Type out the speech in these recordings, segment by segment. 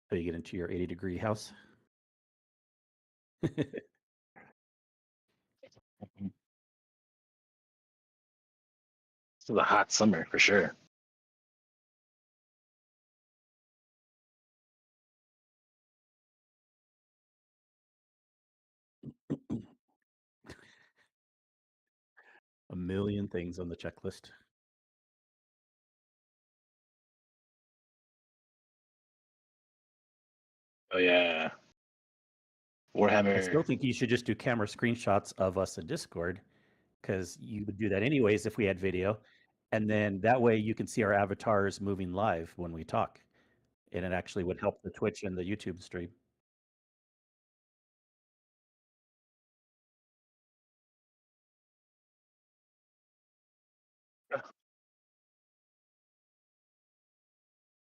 So you get into your 80-degree house. It's a hot summer for sure. A million things on the checklist. Oh yeah, I Warhammer. still think you should just do camera screenshots of us in Discord, because you would do that anyways if we had video. And then that way you can see our avatars moving live when we talk. And it actually would help the Twitch and the YouTube stream.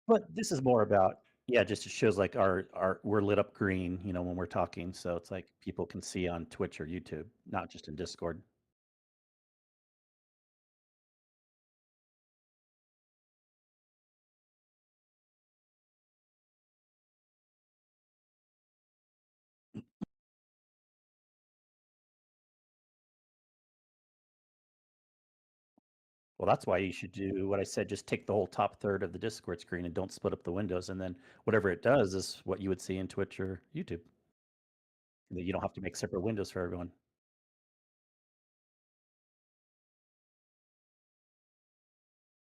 But this is more about, yeah, just it shows like our we're lit up green, when we're talking. So it's like people can see on Twitch or YouTube, not just in Discord. Well, that's why you should do what I said. Just take the whole top third of the Discord screen and don't split up the windows. And then whatever it does is what you would see in Twitch or YouTube. That you don't have to make separate windows for everyone.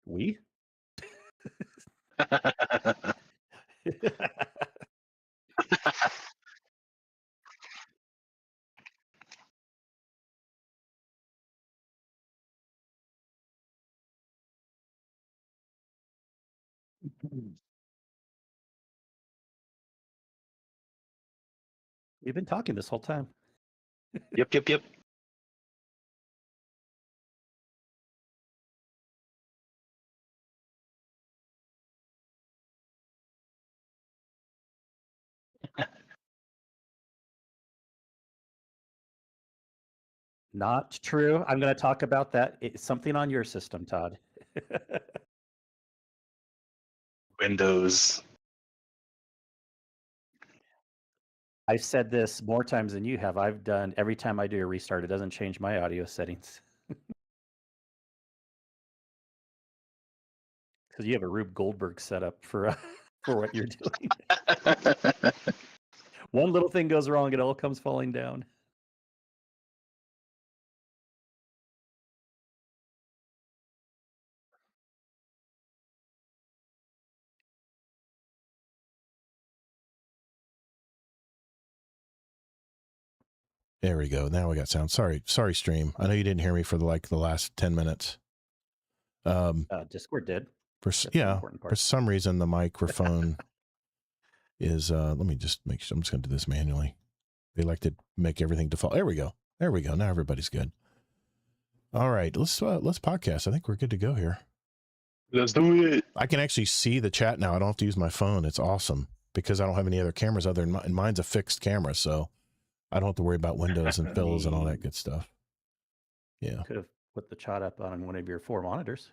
We? We've been talking this whole time. Yep. Not true. I'm going to talk about that. It's something on your system, Todd. Windows. I've said this more times than you have. I've done, every time I do a restart, it doesn't change my audio settings. Because you have a Rube Goldberg setup for what you're doing. One little thing goes wrong, it all comes falling down. There we go. Now we got sound. Sorry, stream. I know you didn't hear me for the last 10 minutes. Discord did. For some reason the microphone is let me just make sure. I'm just going to do this manually. They like to make everything default. There we go. Now everybody's good. All right, let's podcast. I think we're good to go here. Let's do it. I can actually see the chat now. I don't have to use my phone. It's awesome because I don't have any other cameras other than mine. Mine's a fixed camera, so I don't have to worry about windows and fills and all that good stuff. Yeah. Could have put the chat up on one of your 4 monitors.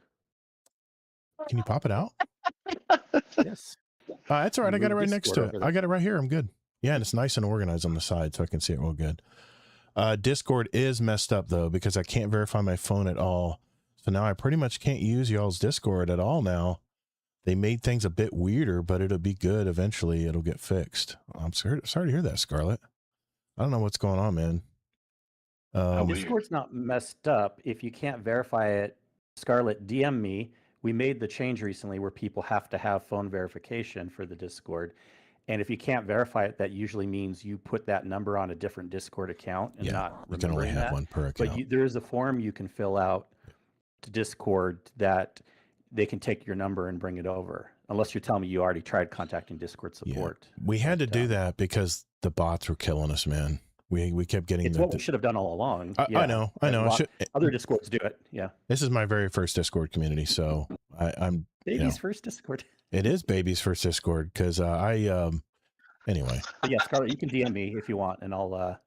Can you pop it out? Yes. That's all right. I got it right next to it. I got it right here. I'm good. Yeah, and it's nice and organized on the side, so I can see it real good. Discord is messed up, though, because I can't verify my phone at all. So now I pretty much can't use y'all's Discord at all now. They made things a bit weirder, but it'll be good. Eventually, it'll get fixed. I'm sorry to hear that, Scarlett. I don't know what's going on, man. Discord's not messed up. If you can't verify it, Scarlett, DM me. We made the change recently where people have to have phone verification for the Discord. And if you can't verify it, that usually means you put that number on a different Discord account and not you can only have one per account. But there is a form you can fill out to Discord that they can take your number and bring it over. Unless you're telling me you already tried contacting Discord support. Yeah. We had to do that because the bots were killing us, man. We kept getting. It's what we should have done all along. I know. Other Discords do it. Yeah. This is my very first Discord community, so I'm baby's first Discord. It is baby's first Discord because anyway. But yeah, Scarlett, you can DM me if you want, and I'll.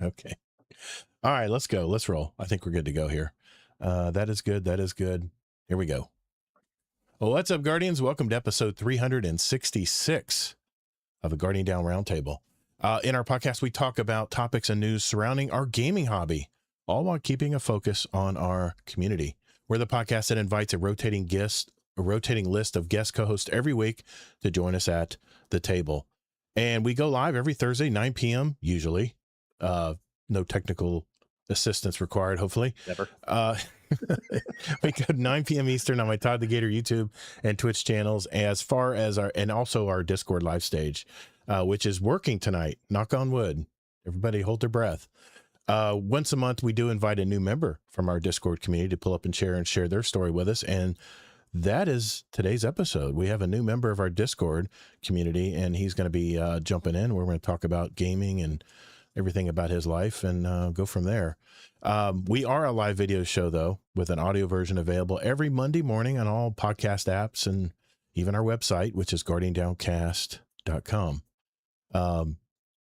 Okay. All right, let's go. Let's roll. I think we're good to go here. That is good. Here we go. Well, what's up, Guardians? Welcome to episode 366 of the Guardian Down Roundtable. In our podcast, we talk about topics and news surrounding our gaming hobby, all while keeping a focus on our community. We're the podcast that invites a rotating list of guest co-hosts every week to join us at the table. And we go live every Thursday, 9 p.m. usually. No technical assistance required, hopefully. Never. We go 9 p.m. Eastern on my Todd the Gator YouTube and Twitch channels, as far as also our Discord live stage, which is working tonight. Knock on wood. Everybody hold their breath. Once a month, we do invite a new member from our Discord community to pull up and share their story with us. And that is today's episode. We have a new member of our Discord community, and he's going to be jumping in. We're going to talk about gaming and everything about his life and go from there. We are a live video show, though, with an audio version available every Monday morning on all podcast apps and even our website, which is guardiandowncast.com.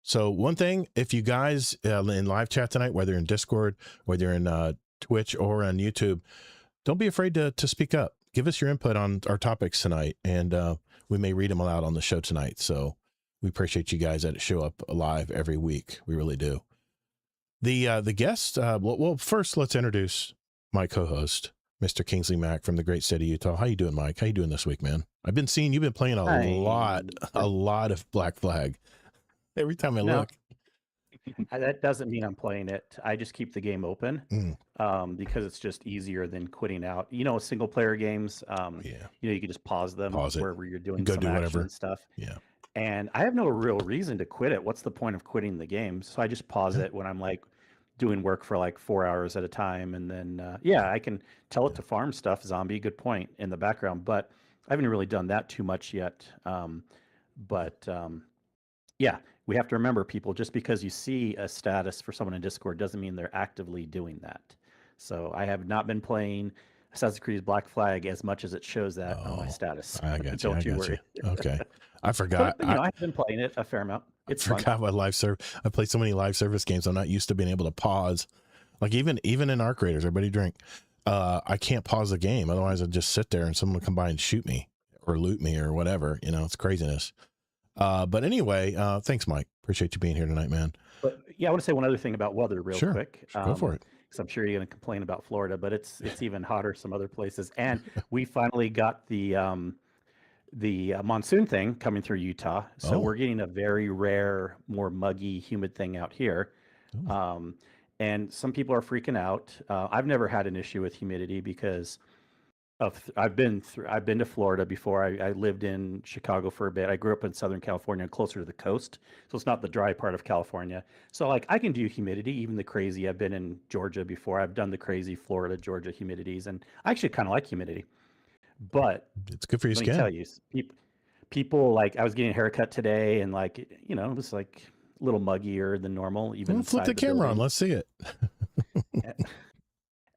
So one thing, if you guys in live chat tonight, whether in Discord, whether you're in Twitch or on YouTube, don't be afraid to speak up. Give us your input on our topics tonight, and we may read them aloud on the show tonight. So we appreciate you guys that show up live every week. We really do. The guest, well, first let's introduce my co-host, Mr. Kingsley Mack from the great state of Utah. How you doing, Mike? How you doing this week, man? I've been seeing you've been playing a lot of Black Flag. Every time I look. That doesn't mean I'm playing it. I just keep the game open because it's just easier than quitting out. You know, single player games, you can just pause them wherever you're doing some action and stuff. Yeah. And I have no real reason to quit it. What's the point of quitting the game? So I just pause it when I'm like doing work for like 4 hours at a time. And then, I can tell it to farm stuff, zombie, good point, in the background. But I haven't really done that too much yet. We have to remember, people, just because you see a status for someone in Discord doesn't mean they're actively doing that. So I have not been playing Assassin's Creed Black Flag as much as it shows that on my status. I got you. Don't you worry. Okay. I forgot. But, I've been playing it a fair amount. It's fun. Forgot about live service. I played so many live service games. I'm not used to being able to pause. Like even in Arc Raiders, everybody drink. I can't pause the game. Otherwise I'd just sit there and someone would come by and shoot me or loot me or whatever. You know, it's craziness. But anyway, thanks, Mike. Appreciate you being here tonight, man. But I want to say one other thing about weather real quick. Go for it. Because I'm sure you're going to complain about Florida, but it's even hotter some other places. And we finally got the monsoon thing coming through Utah. So we're getting a very rare, more muggy, humid thing out here. And some people are freaking out. I've never had an issue with humidity because I've been to Florida before. I lived in Chicago for a bit. I grew up in Southern California, closer to the coast, so it's not the dry part of California. So like I can do humidity, even the crazy. I've been in Georgia before. I've done the crazy Florida, Georgia humidities, and I actually kind of like humidity. But it's good for your skin. Let me tell you, people like I was getting a haircut today, and like it was like a little muggier than normal. Even flip the camera on. Let's see it.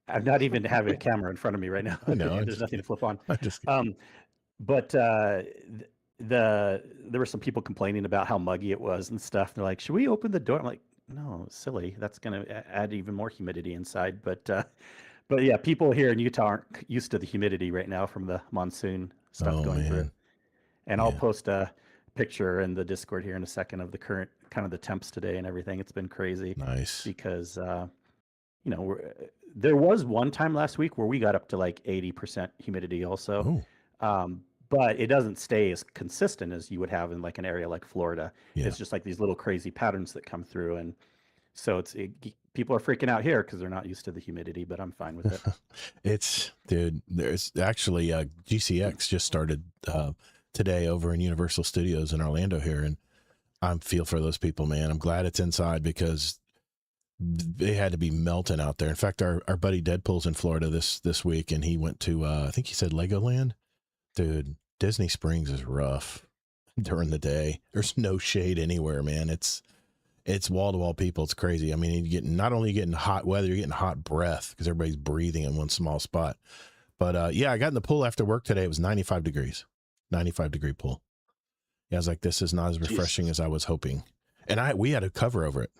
I'm not even having a camera in front of me right now. I know. There's nothing to flip on. But there were some people complaining about how muggy it was and stuff. They're like, "Should we open the door?" I'm like, "No, silly. That's going to add even more humidity inside." But yeah, people here in Utah aren't used to the humidity right now from the monsoon stuff going through. And I'll post a picture in the Discord here in a second of the current kind of the temps today and everything. It's been crazy. Nice. Because there was one time last week where we got up to like 80% humidity also. But it doesn't stay as consistent as you would have in like an area like Florida. It's just like these little crazy patterns that come through. And so people are freaking out here because they're not used to the humidity, but I'm fine with it. There's actually GCX just started today over in Universal Studios in Orlando here. And I feel for those people, man. I'm glad it's inside because they had to be melting out there. In fact, our buddy Deadpool's in Florida this week, and he went to I think he said Legoland. Dude, Disney Springs is rough during the day. There's no shade anywhere, man. It's wall to wall people. It's crazy. I mean, not only getting hot weather, you're getting hot breath because everybody's breathing in one small spot. But I got in the pool after work today. It was 95 degrees, 95-degree pool. Yeah, I was like, this is not as refreshing as I was hoping. And we had a cover over it.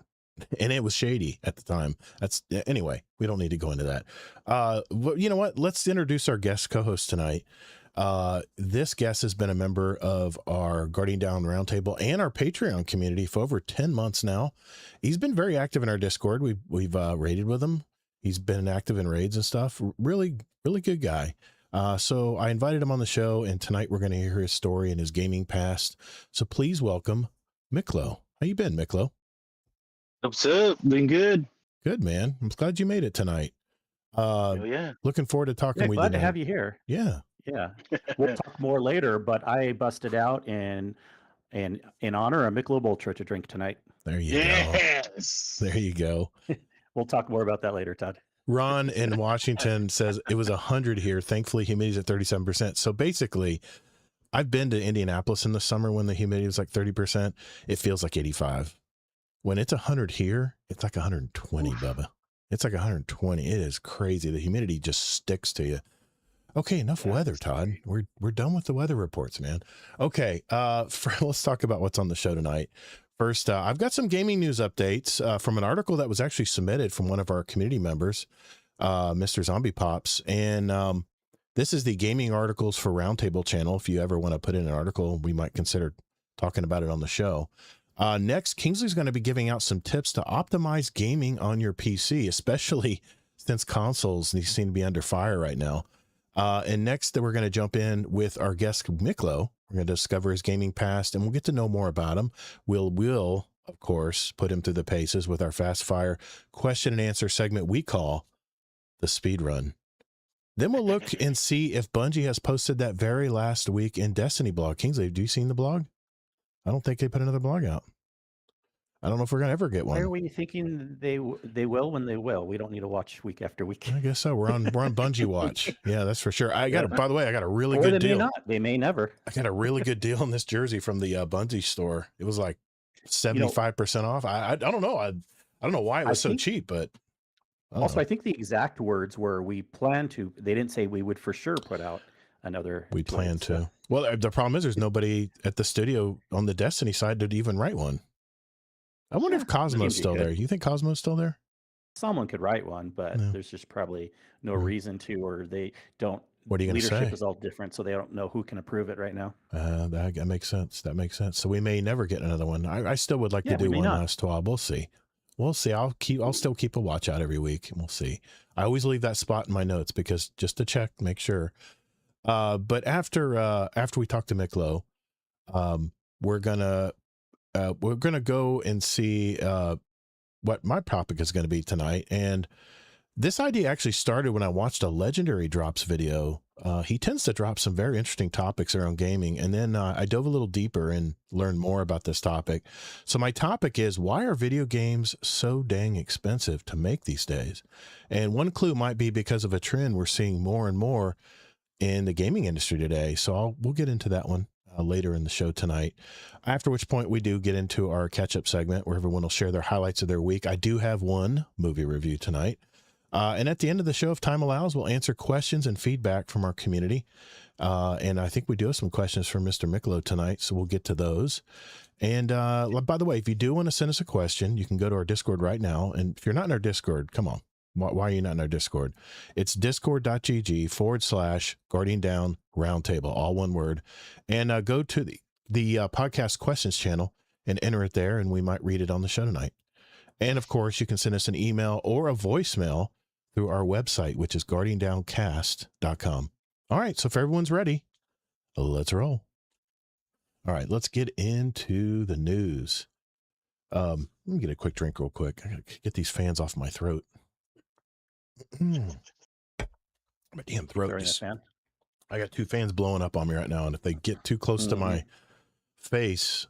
And it was shady at the time. Anyway, we don't need to go into that. You know what? Let's introduce our guest co-host tonight. This guest has been a member of our Guardian Down Roundtable and our Patreon community for over 10 months now. He's been very active in our Discord. We've raided with him. He's been active in raids and stuff. Really, really good guy. So I invited him on the show, and tonight we're going to hear his story and his gaming past. So please welcome Miklo. How you been, Miklo? What's up? Been good. Good, man. I'm glad you made it tonight. Yeah. Looking forward to talking with you. Glad to have you here. Yeah. Yeah. We'll talk more later, but I busted out in honor of Michelob Ultra to drink tonight. There you go. There you go. We'll talk more about that later, Todd. Ron in Washington says it was 100 here. Thankfully, humidity's at 37%. So basically, I've been to Indianapolis in the summer when the humidity was like 30%. It feels like 85. When it's 100 here, it's like 120, Bubba. It's like 120. It is crazy. The humidity just sticks to you. Okay, enough weather, Todd. We're done with the weather reports, man. Okay, let's talk about what's on the show tonight. First, I've got some gaming news updates from an article that was actually submitted from one of our community members, Mr. Zombie Pops. And this is the Gaming Articles for Roundtable channel. If you ever want to put in an article, we might consider talking about it on the show. Next, Kingsley's going to be giving out some tips to optimize gaming on your PC, especially since consoles seem to be under fire right now. And next, we're going to jump in with our guest, Miklo. We're going to discover his gaming past, and we'll get to know more about him. We'll, of course, put him through the paces with our fast fire question and answer segment we call the speed run. Then we'll look and see if Bungie has posted that very last week in Destiny blog. Kingsley, have you seen the blog? I don't think they put another blog out. I don't know if we're going to ever get one. Why are we thinking they will when they will? We don't need to watch week after week. I guess so. We're on Bungie watch. Yeah, that's for sure. By the way, I got a really good deal. May not. They may never. I got a really good deal on this jersey from the Bungie store. It was like 75% off. I don't know. I don't know why it was so cheap, but also I think the exact words were we plan to. They didn't say we would for sure put out another. We plan to. Well, the problem is there's nobody at the studio on the Destiny side to even write one. I wonder if Cosmo's still there. You think Cosmo's still there? Someone could write one, but there's just probably no reason to, or they don't. What are you going to say? Leadership is all different, so they don't know who can approve it right now. That makes sense. That makes sense. So we may never get another one. I still would like to do one last TWAB. We'll see. We'll see. I'll still keep a watch out every week, and we'll see. I always leave that spot in my notes because just to check, make sure. But after we talk to Miklo, we're gonna go and see what my topic is going to be tonight. And this idea actually started when I watched a Legendary Drops video. He tends to drop some very interesting topics around gaming, and then I dove a little deeper and learned more about this topic. So my topic is, why are video games so dang expensive to make these days? And one clue might be because of a trend we're seeing more and more in the gaming industry today. So we'll get into that one later in the show tonight, after which point we do get into our catch-up segment where everyone will share their highlights of their week. I do have one movie review tonight. And at the end of the show, if time allows, we'll answer questions and feedback from our community. And I think we do have some questions from Mr. Miklo tonight, so we'll get to those. And by the way, if you do want to send us a question, you can go to our Discord right now. And if you're not in our Discord, come on. Why are you not in our Discord? It's discord.gg/Guardian Down Roundtable, all one word. And go to the podcast questions channel and enter it there, and we might read it on the show tonight. And of course, you can send us an email or a voicemail through our website, which is guardiandowncast.com. All right, so if everyone's ready, let's roll. All right, let's get into the news. Let me get a quick drink real quick. I gotta get these fans off my throat. My damn throat. I got two fans blowing up on me right now, and if they get too close to my face,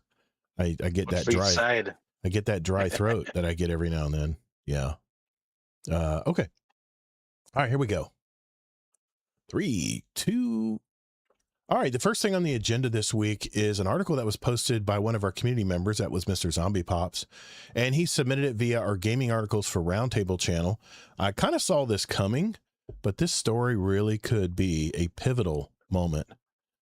I get that dry side. I get that dry throat that I get every now and then. Yeah. Okay. All right, here we go. 3, 2. All right, the first thing on the agenda this week is an article that was posted by one of our community members. That was Mr. Zombie Pops, and he submitted it via our Gaming Articles for Roundtable channel. I kind of saw this coming, but this story really could be a pivotal moment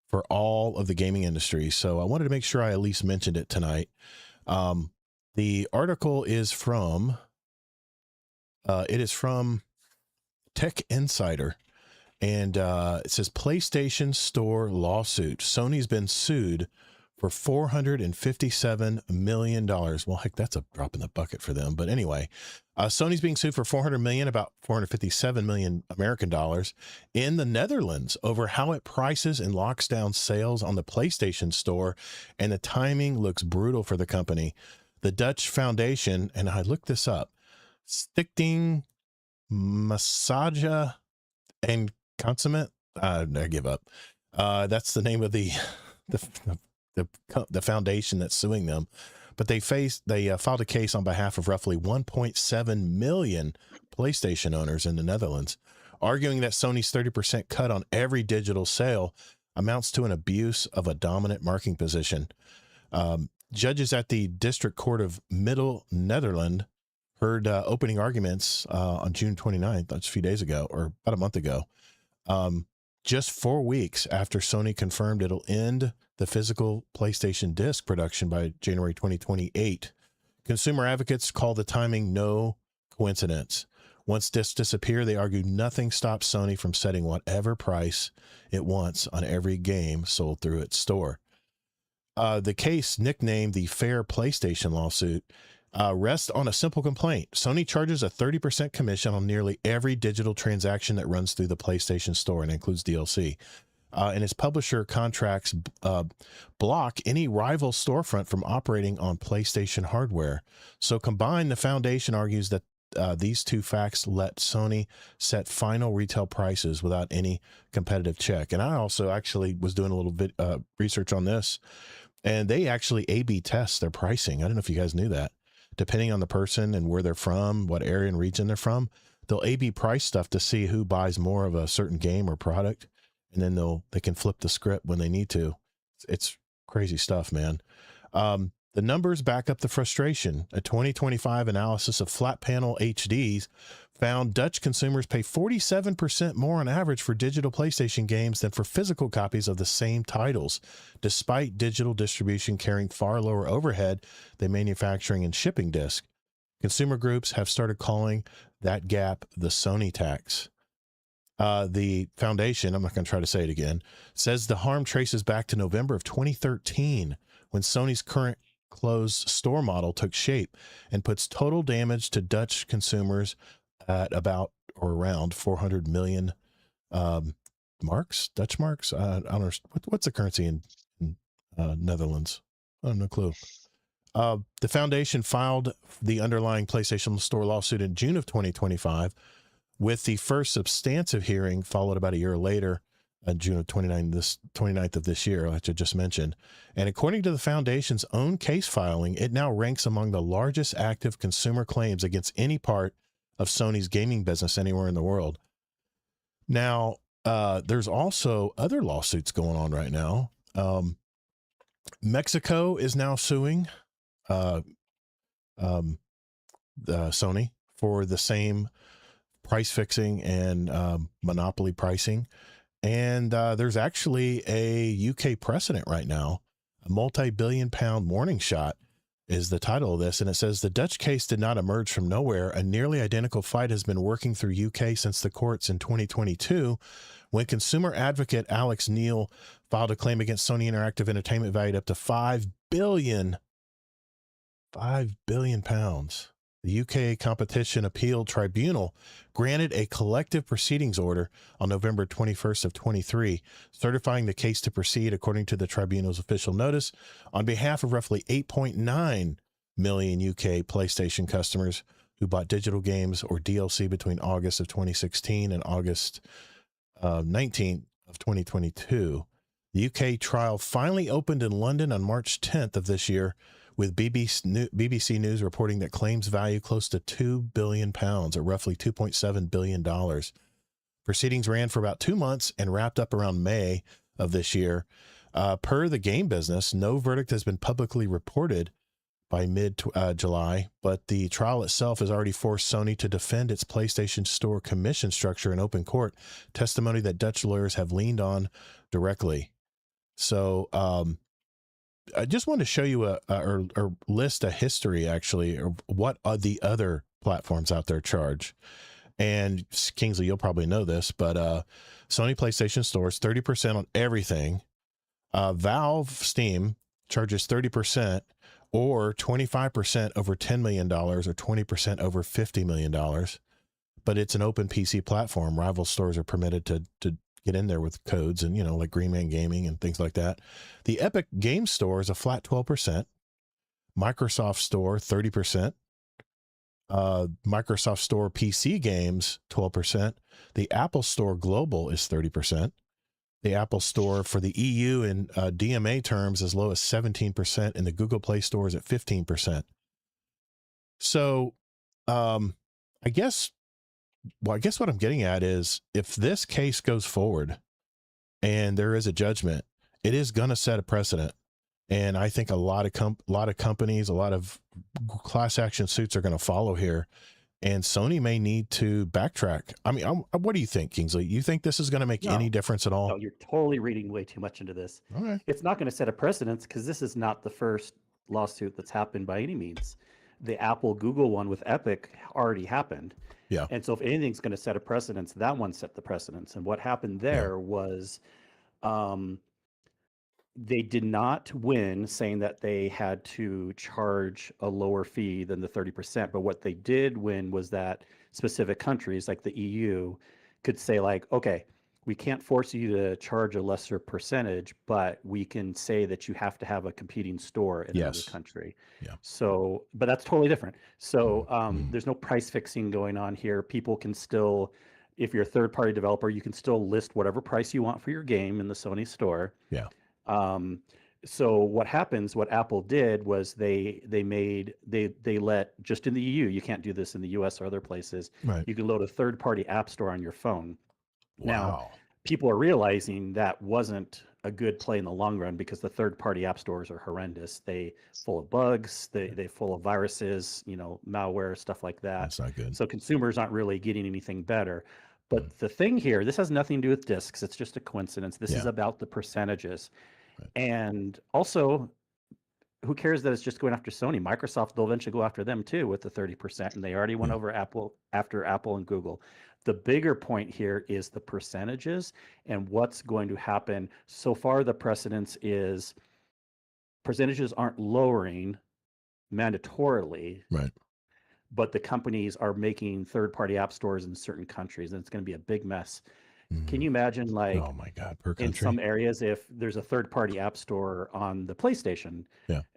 for all of the gaming industry, so I wanted to make sure I at least mentioned it tonight. The article is from Tech Insider. And it says PlayStation Store lawsuit. Sony's been sued for $457 million. Well, heck, that's a drop in the bucket for them. But anyway, Sony's being sued for $400 million, about $457 million American dollars in the Netherlands over how it prices and locks down sales on the PlayStation Store. And the timing looks brutal for the company. The Dutch foundation, and I looked this up, Stichting Massage and Consument. I give up. That's the name of the foundation that's suing them. But they filed a case on behalf of roughly 1.7 million PlayStation owners in the Netherlands, arguing that Sony's 30% cut on every digital sale amounts to an abuse of a dominant marketing position. Judges at the District Court of Middle Netherlands heard opening arguments on June 29th, that's a few days ago, or about a month ago, just 4 weeks after Sony confirmed it'll end the physical PlayStation disc production by January 2028. Consumer advocates call the timing no coincidence. Once discs disappear, they argue nothing stops Sony from setting whatever price it wants on every game sold through its store. The case, nicknamed the Fair PlayStation lawsuit, rests on a simple complaint. Sony charges a 30% commission on nearly every digital transaction that runs through the PlayStation Store and includes DLC. And its publisher contracts block any rival storefront from operating on PlayStation hardware. So combined, the foundation argues that these two facts let Sony set final retail prices without any competitive check. And I also actually was doing a little bit research on this, and they actually A/B test their pricing. I don't know if you guys knew that. Depending on the person and where they're from, what area and region they're from, they'll A/B price stuff to see who buys more of a certain game or product, and then they can flip the script when they need to. It's crazy stuff, man. The numbers back up the frustration. A 2025 analysis of flat panel HDs found Dutch consumers pay 47% more on average for digital PlayStation games than for physical copies of the same titles, despite digital distribution carrying far lower overhead than manufacturing and shipping disc. Consumer groups have started calling that gap the Sony tax. The foundation, I'm not going to try to say it again, says the harm traces back to November of 2013, when Sony's current closed store model took shape and puts total damage to Dutch consumers at about or around 400 million marks, Dutch marks. I don't know. What's the currency in Netherlands? I have no clue. The foundation filed the underlying PlayStation Store lawsuit in June of 2025, with the first substantive hearing followed about a year later, June of 29th of this year, like I just mentioned. And according to the foundation's own case filing, it now ranks among the largest active consumer claims against any part of Sony's gaming business anywhere in the world. Now, there's also other lawsuits going on right now. Mexico is now suing Sony for the same price fixing and monopoly pricing. And there's actually a UK precedent right now. A multi-billion-pound warning shot is the title of this. And it says, the Dutch case did not emerge from nowhere. A nearly identical fight has been working through UK since the courts in 2022, when consumer advocate Alex Neil filed a claim against Sony Interactive Entertainment valued up to £5 billion. The UK Competition Appeal Tribunal granted a collective proceedings order on November 21st of 23, certifying the case to proceed according to the tribunal's official notice on behalf of roughly 8.9 million UK PlayStation customers who bought digital games or DLC between August of 2016 and August 19th of 2022. The UK trial finally opened in London on March 10th of this year, with BBC News reporting that claims value close to £2 billion, or roughly $2.7 billion. Proceedings ran for about 2 months and wrapped up around May of this year. Per the game business, no verdict has been publicly reported by mid-July, but the trial itself has already forced Sony to defend its PlayStation Store commission structure in open court, testimony that Dutch lawyers have leaned on directly. So, I just wanted to show you or list a history, actually, of what are the other platforms out there charge. And Kingsley, you'll probably know this, but Sony PlayStation stores 30% on everything. Valve Steam charges 30% or 25% over $10 million or 20% over $50 million. But it's an open PC platform. Rival stores are permitted to get in there with codes and, like Green Man Gaming and things like that. The Epic Game Store is a flat 12%. Microsoft Store, 30%. Microsoft Store PC games, 12%. The Apple Store Global is 30%. The Apple Store for the EU in DMA terms as low as 17%, and the Google Play Store is at 15%. So I guess what I'm getting at is if this case goes forward and there is a judgment, it is going to set a precedent. And I think a lot of companies, a lot of class action suits are going to follow here, and Sony may need to backtrack. I mean, what do you think, Kingsley? You think this is going to make any difference at all? No, you're totally reading way too much into this. Okay. It's not going to set a precedence because this is not the first lawsuit that's happened by any means. The Apple Google one with Epic already happened. Yeah. And so if anything's going to set a precedence, that one set the precedence. And what happened there was they did not win, saying that they had to charge a lower fee than the 30%. But what they did win was that specific countries like the EU could say like, okay, we can't force you to charge a lesser percentage, but we can say that you have to have a competing store in another country. Yeah. So, but that's totally different. So there's no price fixing going on here. People can still, if you're a third-party developer, you can still list whatever price you want for your game in the Sony store. Yeah. So what happens, what Apple did was they let, just in the EU, you can't do this in the US or other places. Right. You can load a third-party app store on your phone. Wow. Now, people are realizing that wasn't a good play in the long run because the third-party app stores are horrendous. They full of bugs, they full of viruses, malware, stuff like that. That's not good. So consumers aren't really getting anything better. But the thing here, this has nothing to do with discs. It's just a coincidence. This is about the percentages. Right. And also, who cares that it's just going after Sony? Microsoft will eventually go after them too with the 30%, and they already went over after Apple and Google. The bigger point here is the percentages and what's going to happen. So far, the precedence is percentages aren't lowering mandatorily. Right. But the companies are making third-party app stores in certain countries, and it's going to be a big mess. Can you imagine, like, oh my God, per country? in some areas, if there's a third-party app store on the PlayStation,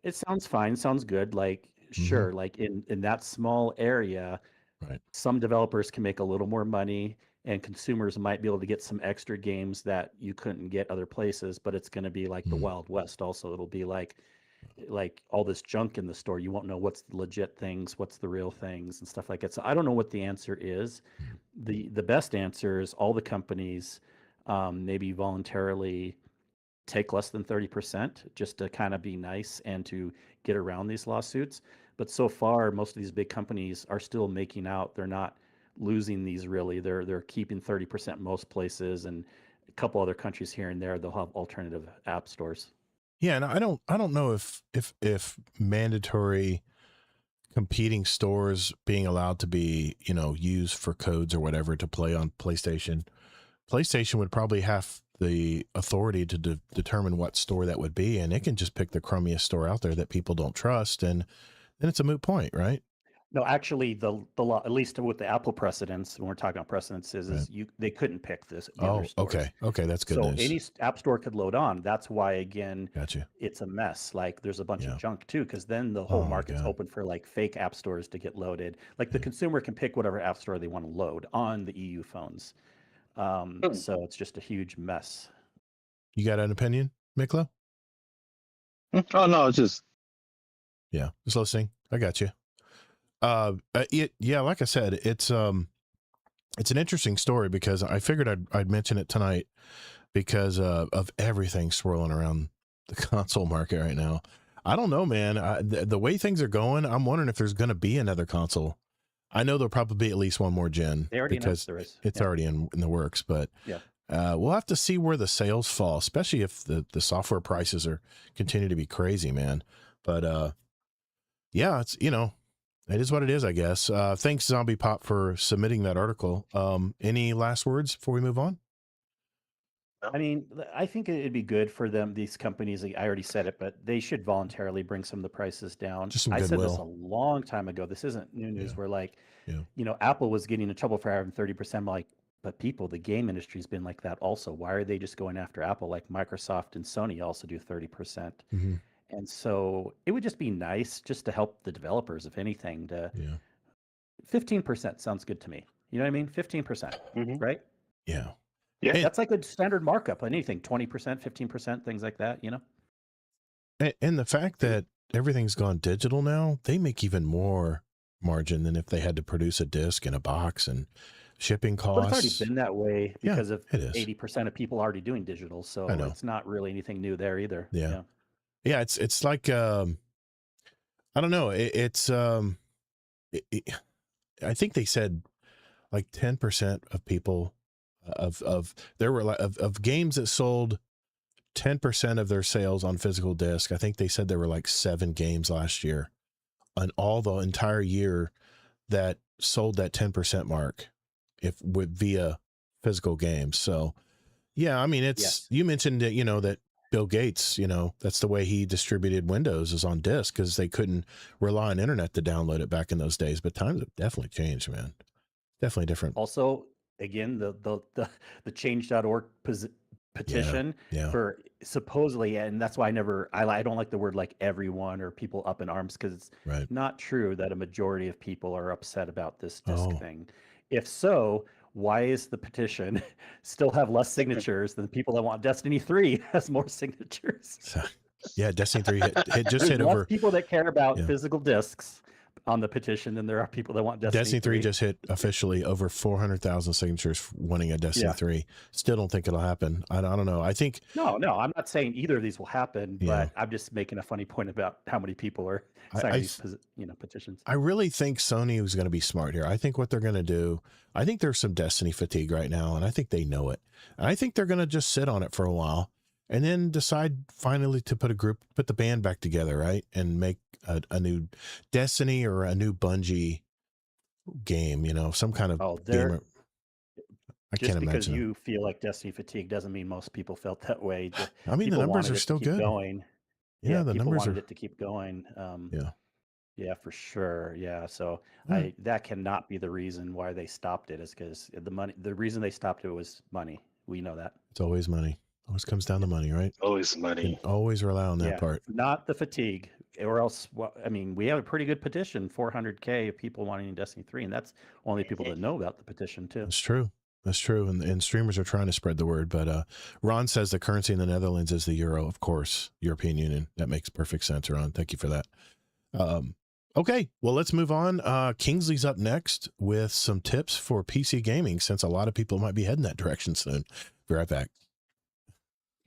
it sounds fine, sounds good. Like, sure, like in that small area, some developers can make a little more money, and consumers might be able to get some extra games that you couldn't get other places. But it's going to be like the Wild West. Also, it'll be like all this junk in the store. You won't know what's the legit things, what's the real things, and stuff like that. So I don't know what the answer is. The best answer is all the companies maybe voluntarily take less than 30% just to kind of be nice and to get around these lawsuits. But so far, most of these big companies are still making out. They're not losing these really. They're keeping 30% most places, and a couple other countries here and there, they'll have alternative app stores. Yeah, and I don't know if mandatory competing stores being allowed to be, used for codes or whatever to play on PlayStation. PlayStation would probably have the authority to determine what store that would be, and it can just pick the crummiest store out there that people don't trust, and then it's a moot point, right? No, actually, the law, at least with the Apple precedents, when we're talking about precedents, is they couldn't pick this. Okay, that's good news. So any app store could load on. That's why, again, Gotcha. It's a mess. Like there's a bunch of junk too, because then the whole market's open for like fake app stores to get loaded. Like the consumer can pick whatever app store they want to load on the EU phones. So it's just a huge mess. You got an opinion, Miklo? Oh no, it's just listening. I got you. Like I said, it's an interesting story because I figured I'd mention it tonight because of everything swirling around the console market right now. I don't know, man. The way things are going, I'm wondering if there's going to be another console. I know there'll probably be at least one more gen. They already announced there is. It's already in the works, but we'll have to see where the sales fall, especially if the software prices continue to be crazy, man. But it's It is what it is, I guess. Thanks, Zombie Pop, for submitting that article. Any last words before we move on? I mean, I think it'd be good for them, these companies. I already said it, but they should voluntarily bring some of the prices down. Just some I said this a goodwill. long time ago. This isn't new news. Yeah. Where like, Yeah. Apple was getting in trouble for having 30%. Like, but the game industry's been like that also. Why are they just going after Apple? Like Microsoft and Sony also do 30%. Mm-hmm. And so it would just be nice just to help the developers, if anything. To 15% sounds good to me. You know what I mean? 15%, right? Yeah. Yeah. That's like a standard markup on anything, 20%, 15%, things like that, And the fact that everything's gone digital now, they make even more margin than if they had to produce a disc in a box and shipping costs. But it's already been that way because of it is. 80% of people already doing digital. So it's not really anything new there either. Yeah. It's like, I don't know. I think they said like 10% of people there were of games that sold 10% of their sales on physical disc. I think they said there were like 7 games last year on all the entire year that sold that 10% mark via physical games. So yeah, I mean, you mentioned that, that Bill Gates, that's the way he distributed Windows is on disk because they couldn't rely on internet to download it back in those days. But times have definitely changed, man. Definitely different. Also, again, the change.org petition for supposedly, and that's why I don't like the word like everyone or people up in arms, because it's not true that a majority of people are upset about this disc thing. If so, why is the petition still have less signatures than the people that want Destiny 3 has more signatures? Yeah, Destiny 3 hit less over people that care about physical discs on the petition than there are people that want Destiny 3. Just hit officially over 400,000 signatures wanting a Destiny 3. Still don't think it'll happen. I don't know. I think no, I'm not saying either of these will happen, but I'm just making a funny point about how many people are signing these petitions. I really think Sony was going to be smart here. I think what they're going to do, I think there's some Destiny fatigue right now, and I think they know it. And I think they're going to just sit on it for a while and then decide finally to put the band back together, right? And make a new Destiny or a new Bungie game, some kind of game. I can't imagine. Just because you feel like Destiny fatigue doesn't mean most people felt that way. I mean, the numbers are still good. Going. Yeah, the numbers wanted it to keep going. Yeah, for sure. Yeah, so that cannot be the reason why they stopped it. Is because the reason they stopped it was money. We know that. It's always money. Always comes down to money, right? Always money. Always rely on that part. Not the fatigue, or else. I mean, we have a pretty good petition, 400K of people wanting Destiny 3, and that's only people that know about the petition too. That's true. That's true. And streamers are trying to spread the word. But Ron says the currency in the Netherlands is the euro, of course, European Union. That makes perfect sense, Ron. Thank you for that. Okay, well, let's move on. Kingsley's up next with some tips for PC gaming, since a lot of people might be heading that direction soon. Be right back.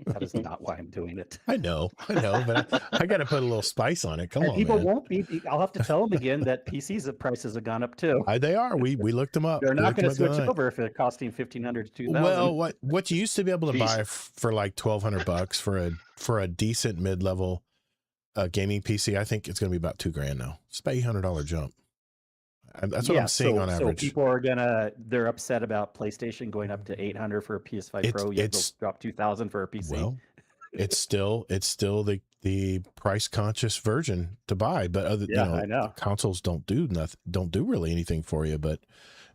That is not why I'm doing it. I know, but I got to put a little spice on it. Come on, people man. Won't be. I'll have to tell them again that PCs prices have gone up too. They are. We looked them up. They're not going to switch over if they're costing $1,500 to $2,000. Well, what you used to be able to buy for like $1,200 for a decent mid-level gaming PC, I think it's going to be about $2,000 now. It's about $800 jump. That's what I'm seeing on average. So people they're upset about PlayStation going up to $800 for a PS5 Pro. Yet they'll drop $2,000 for a PC. Well, it's still the price conscious version to buy, but I know consoles don't do really anything for you. But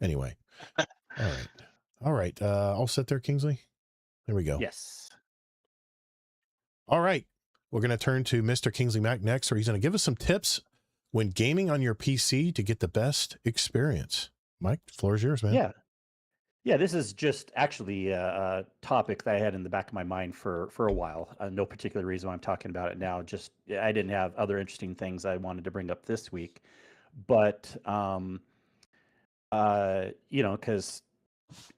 anyway, all right. I'll sit there, Kingsley. There we go. Yes. All right. We're going to turn to Mr. Kingsley Mac next, where he's going to give us some tips when gaming on your PC to get the best experience. Mike, the floor is yours, man. Yeah, this is just actually a topic that I had in the back of my mind for a while. No particular reason why I'm talking about it now. Just I didn't have other interesting things I wanted to bring up this week. But, because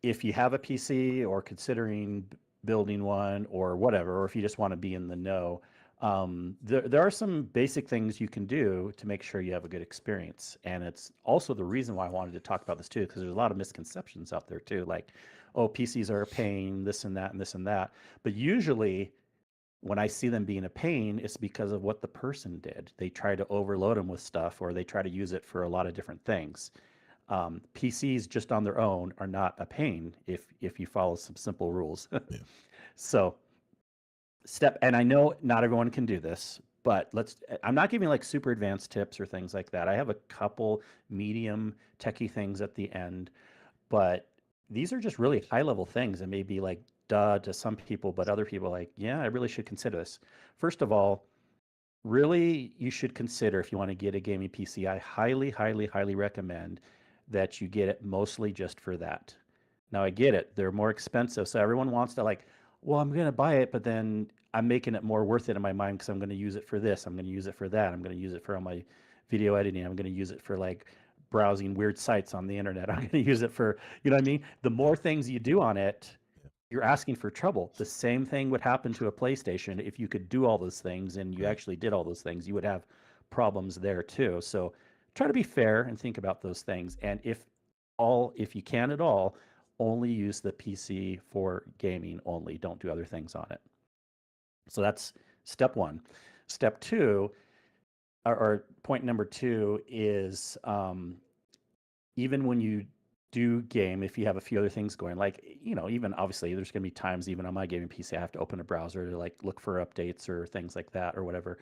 if you have a PC or considering building one or whatever, or if you just want to be in the know, there are some basic things you can do to make sure you have a good experience. And it's also the reason why I wanted to talk about this too, because there's a lot of misconceptions out there too, like, oh, PCs are a pain, this and that and this and that. But usually when I see them being a pain, it's because of what the person did. They try to overload them with stuff, or they try to use it for a lot of different things. PCs just on their own are not a pain if you follow some simple rules. Yeah. So and I know not everyone can do this, but I'm not giving like super advanced tips or things like that. I have a couple medium techie things at the end, but these are just really high level things and maybe like duh to some people, but other people like, yeah, I really should consider this. First of all, really you should consider, if you want to get a gaming PC, I highly, highly, highly recommend that you get it mostly just for that. Now I get it, they're more expensive, so everyone wants to like, well, I'm going to buy it, but then I'm making it more worth it in my mind because I'm going to use it for this, I'm going to use it for that, I'm going to use it for all my video editing, I'm going to use it for like browsing weird sites on the internet, I'm going to use it for, you know what I mean? The more things you do on it, you're asking for trouble. The same thing would happen to a PlayStation. If you could do all those things and you actually did all those things, you would have problems there too. So try to be fair and think about those things. And if you can at all, only use the PC for gaming only. Don't do other things on it. So that's step one. Step two, or point number two is even when you do game, if you have a few other things going, like, you know, even obviously there's going to be times even on my gaming PC I have to open a browser to like look for updates or things like that or whatever.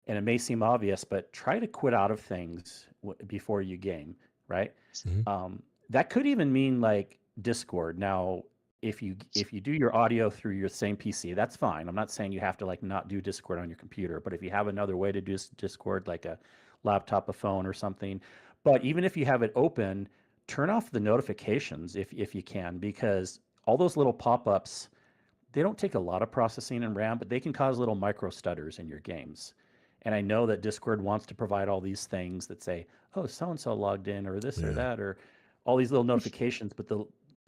And it may seem obvious, but try to quit out of things before you game, right? Mm-hmm. That could even mean like Discord. Now, if you do your audio through your same PC, that's fine. I'm not saying you have to like not do Discord on your computer, but if you have another way to do Discord, like a laptop, a phone, or something, but even if you have it open, turn off the notifications if you can, because all those little pop-ups, they don't take a lot of processing and RAM, but they can cause little micro stutters in your games. And I know that Discord wants to provide all these things that say, oh, so-and-so logged in, or this or that, or all these little notifications, but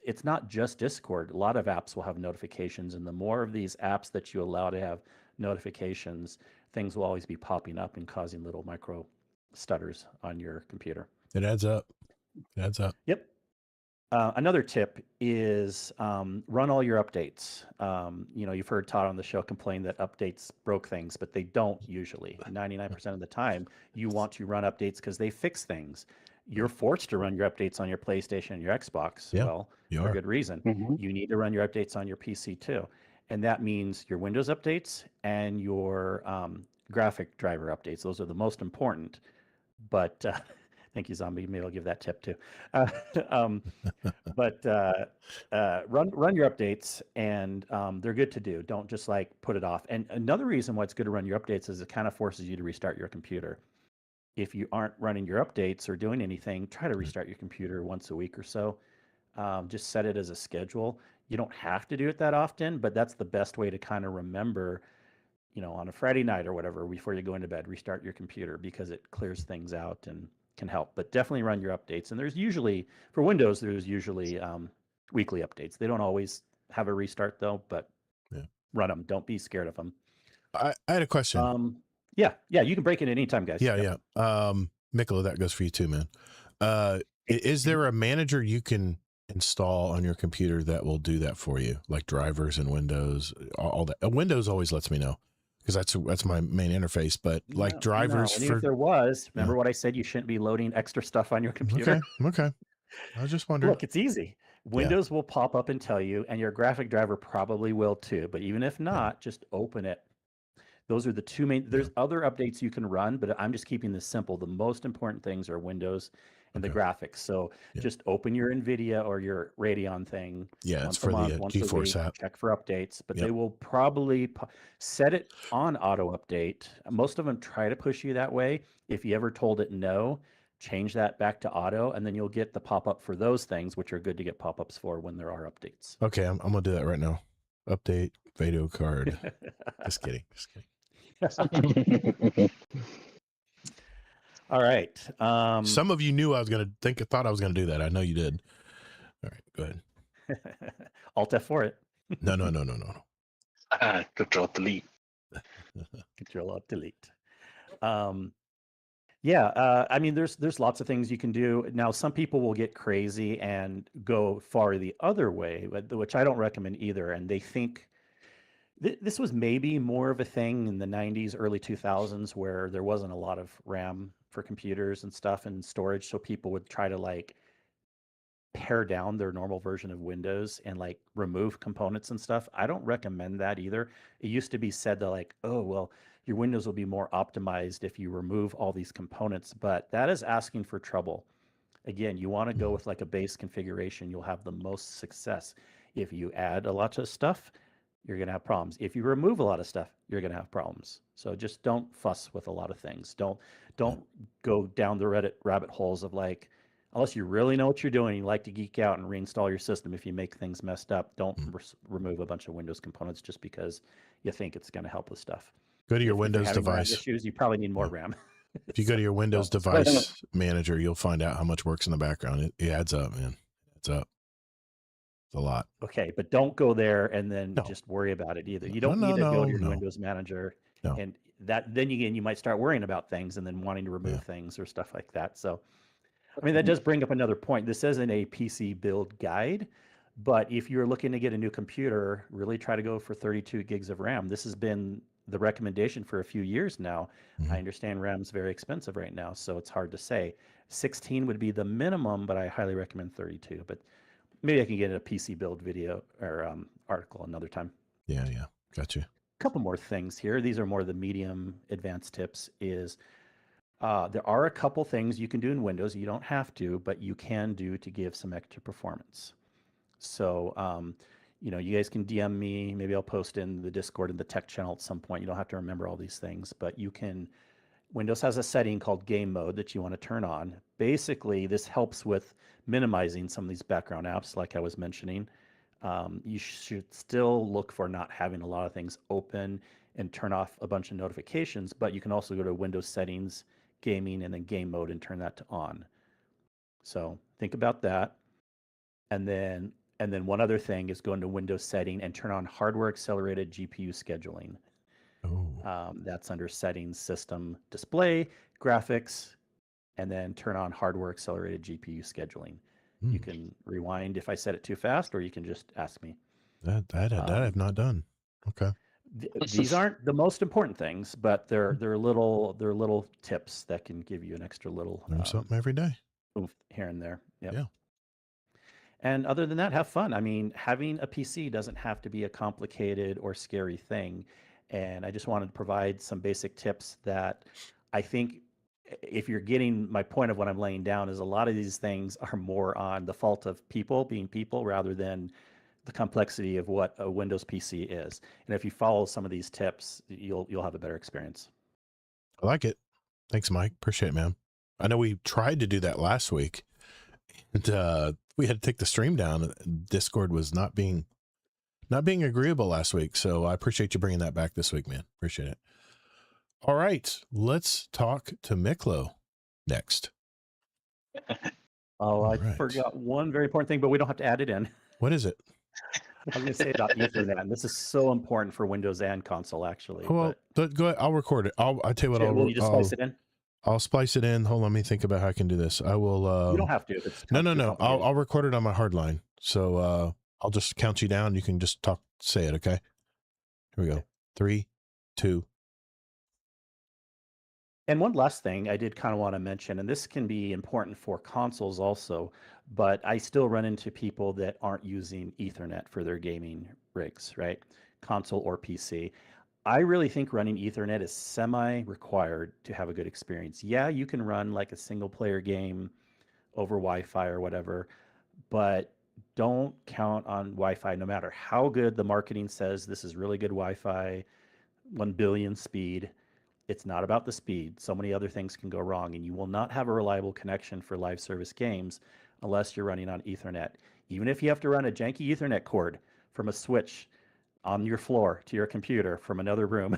it's not just Discord. A lot of apps will have notifications, and the more of these apps that you allow to have notifications, things will always be popping up and causing little micro stutters on your computer. It adds up. It adds up. Yep. Another tip is run all your updates. You know, you've heard Todd on the show complain that updates broke things, but they don't usually. 99% of the time, you want to run updates because they fix things. You're forced to run your updates on your PlayStation and your Xbox. Yeah, well, for good reason. Mm-hmm. You need to run your updates on your PC too. And that means your Windows updates and your graphic driver updates. Those are the most important. But thank you, Zombie. Maybe I'll give that tip too. But run your updates, and they're good to do. Don't just like put it off. And another reason why it's good to run your updates is it kind of forces you to restart your computer. If you aren't running your updates or doing anything, try to restart your computer once a week or so. Just set it as a schedule. You don't have to do it that often, but that's the best way to kind of remember, you know, on a Friday night or whatever, before you go into bed, restart your computer, because it clears things out and can help. But definitely run your updates. And there's usually, for Windows, there's usually weekly updates. They don't always have a restart though, but run them. Don't be scared of them. I had a question. Yeah, you can break it anytime, guys. Yeah. Mikola, that goes for you too, man. Is there a manager you can install on your computer that will do that for you, like drivers and Windows, all that? Windows always lets me know, because that's my main interface. But like drivers, if there was, remember what I said? You shouldn't be loading extra stuff on your computer. Okay. I was just wondering. Look, it's easy. Windows will pop up and tell you, and your graphic driver probably will too. But even if not, just open it. Those are the two main. There's other updates you can run, but I'm just keeping this simple. The most important things are Windows and the graphics. So just open your NVIDIA or your Radeon thing. Yeah, it's for the GeForce app. Check for updates, but they will probably set it on auto update. Most of them try to push you that way. If you ever told it no, change that back to auto, and then you'll get the pop-up for those things, which are good to get pop-ups for when there are updates. Okay, I'm going to do that right now. Update video card. Just kidding. All right. Some of you knew I was going to thought I was going to do that. I know you did. All right, go ahead. Alt F4 it. No. Control delete. Control Alt delete. I mean, there's lots of things you can do. Now, some people will get crazy and go far the other way, which I don't recommend either. And they think, This was maybe more of a thing in the 90s, early 2000s, where there wasn't a lot of RAM for computers and stuff and storage. So people would try to like pare down their normal version of Windows and like remove components and stuff. I don't recommend that either. It used to be said that like, oh, well, your Windows will be more optimized if you remove all these components, but that is asking for trouble. Again, you want to go with like a base configuration, you'll have the most success. If you add a lot of stuff, you're going to have problems. If you remove a lot of stuff, you're going to have problems. So just don't fuss with a lot of things. Don't go down the Reddit rabbit holes of like, unless you really know what you're doing, you like to geek out and reinstall your system. If you make things messed up, don't remove a bunch of Windows components just because you think it's going to help with stuff. Go to your If Windows you're having RAM device. issues, you probably need more RAM. If you go to your Windows So- device manager, you'll find out how much works in the background. It adds up, man. It's up. It's a lot. Okay, but don't go there and then No. just worry about it either. You No, don't no, need to go to your no. Windows manager No. and that then again you might start worrying about things and then wanting to remove Yeah. things or stuff like that. So I mean that does bring up another point. This isn't a PC build guide, but if you're looking to get a new computer, really try to go for 32 gigs of RAM. This has been the recommendation for a few years now. Mhm. I understand RAM's very expensive right now, so it's hard to say. 16 would be the minimum, but I highly recommend 32. But maybe I can get a PC build video or article another time. Yeah. Gotcha. A couple more things here. These are more the medium advanced tips is there are a couple things you can do in Windows. You don't have to, but you can do to give some extra performance. So, you guys can DM me. Maybe I'll post in the Discord and the tech channel at some point. You don't have to remember all these things, but you can. Windows has a setting called game mode that you want to turn on. Basically, this helps with minimizing some of these background apps, like I was mentioning. You should still look for not having a lot of things open and turn off a bunch of notifications, but you can also go to Windows settings, gaming, and then game mode and turn that to on. So think about that. And then one other thing is go into Windows setting and turn on hardware accelerated GPU scheduling. Oh. That's under settings, system, display, graphics, and then turn on hardware accelerated GPU scheduling. You can rewind if I said it too fast, or you can just ask me. That I've not done. Okay. These aren't the most important things, but they're little tips that can give you an extra little Learn something every day. oomph here and there. Yep. Yeah. And other than that, have fun. I mean, having a PC doesn't have to be a complicated or scary thing. And I just wanted to provide some basic tips that I think if you're getting my point of what I'm laying down is a lot of these things are more on the fault of people being people rather than the complexity of what a Windows PC is. And if you follow some of these tips, you'll have a better experience. I like it. Thanks, Mike. Appreciate it, man. I know we tried to do that last week, and we had to take the stream down. Discord was not being agreeable last week, so I appreciate you bringing that back this week, man. Appreciate it. All right, let's talk to Miklo next. Oh, I forgot one very important thing, but we don't have to add it in. What is it? I was going to say about Ethernet, and this is so important for Windows and console, actually. Well, go ahead. I'll record it. I'll tell you what. Will you just splice it in? I'll splice it in. Hold on, let me think about how I can do this. I will. You don't have to. If it's No. I'll record it on my hard line. So I'll just count you down. You can just say it. Okay. Here we go. 3, 2. And one last thing I did kind of want to mention, and this can be important for consoles also, but I still run into people that aren't using Ethernet for their gaming rigs, right? Console or PC. I really think running Ethernet is semi-required to have a good experience. Yeah, you can run like a single-player game over Wi-Fi or whatever, but don't count on Wi-Fi no matter how good the marketing says this is really good Wi-Fi, 1 billion speed. It's not about the speed. So many other things can go wrong, and you will not have a reliable connection for live service games unless you're running on Ethernet. Even if you have to run a janky Ethernet cord from a switch on your floor to your computer from another room,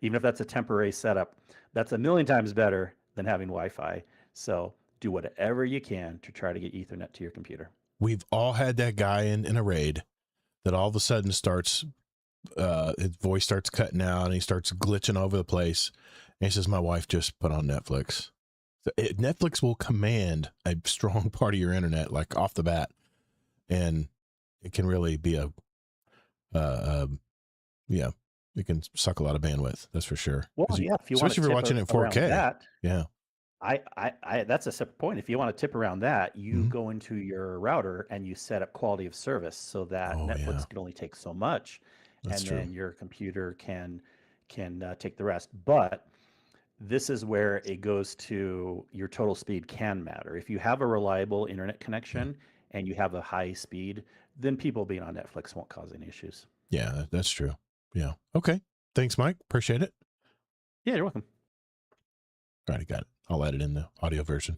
even if that's a temporary setup, that's a million times better than having Wi-Fi. So do whatever you can to try to get Ethernet to your computer. We've all had that guy in a raid that all of a sudden starts his voice starts cutting out and he starts glitching over the place, and he says, my wife just put on Netflix. So Netflix will command a strong part of your internet, like off the bat, and it can really be a Yeah, it can suck a lot of bandwidth. That's for sure. Well, yeah, if you want especially to if you're watching it in around 4K. that, Yeah. I that's a separate point. If you want to tip around that, you Mhm. go into your router and you set up quality of service so that Oh, Netflix yeah. can only take so much, That's and true. then your computer can take the rest. But this is where it goes to your total speed can matter. If you have a reliable internet connection and you have a high speed, then people being on Netflix won't cause any issues. Yeah, that's true. Yeah. Okay. Thanks, Mike. Appreciate it. Yeah, you're welcome. All right, I got it. I'll add it in the audio version.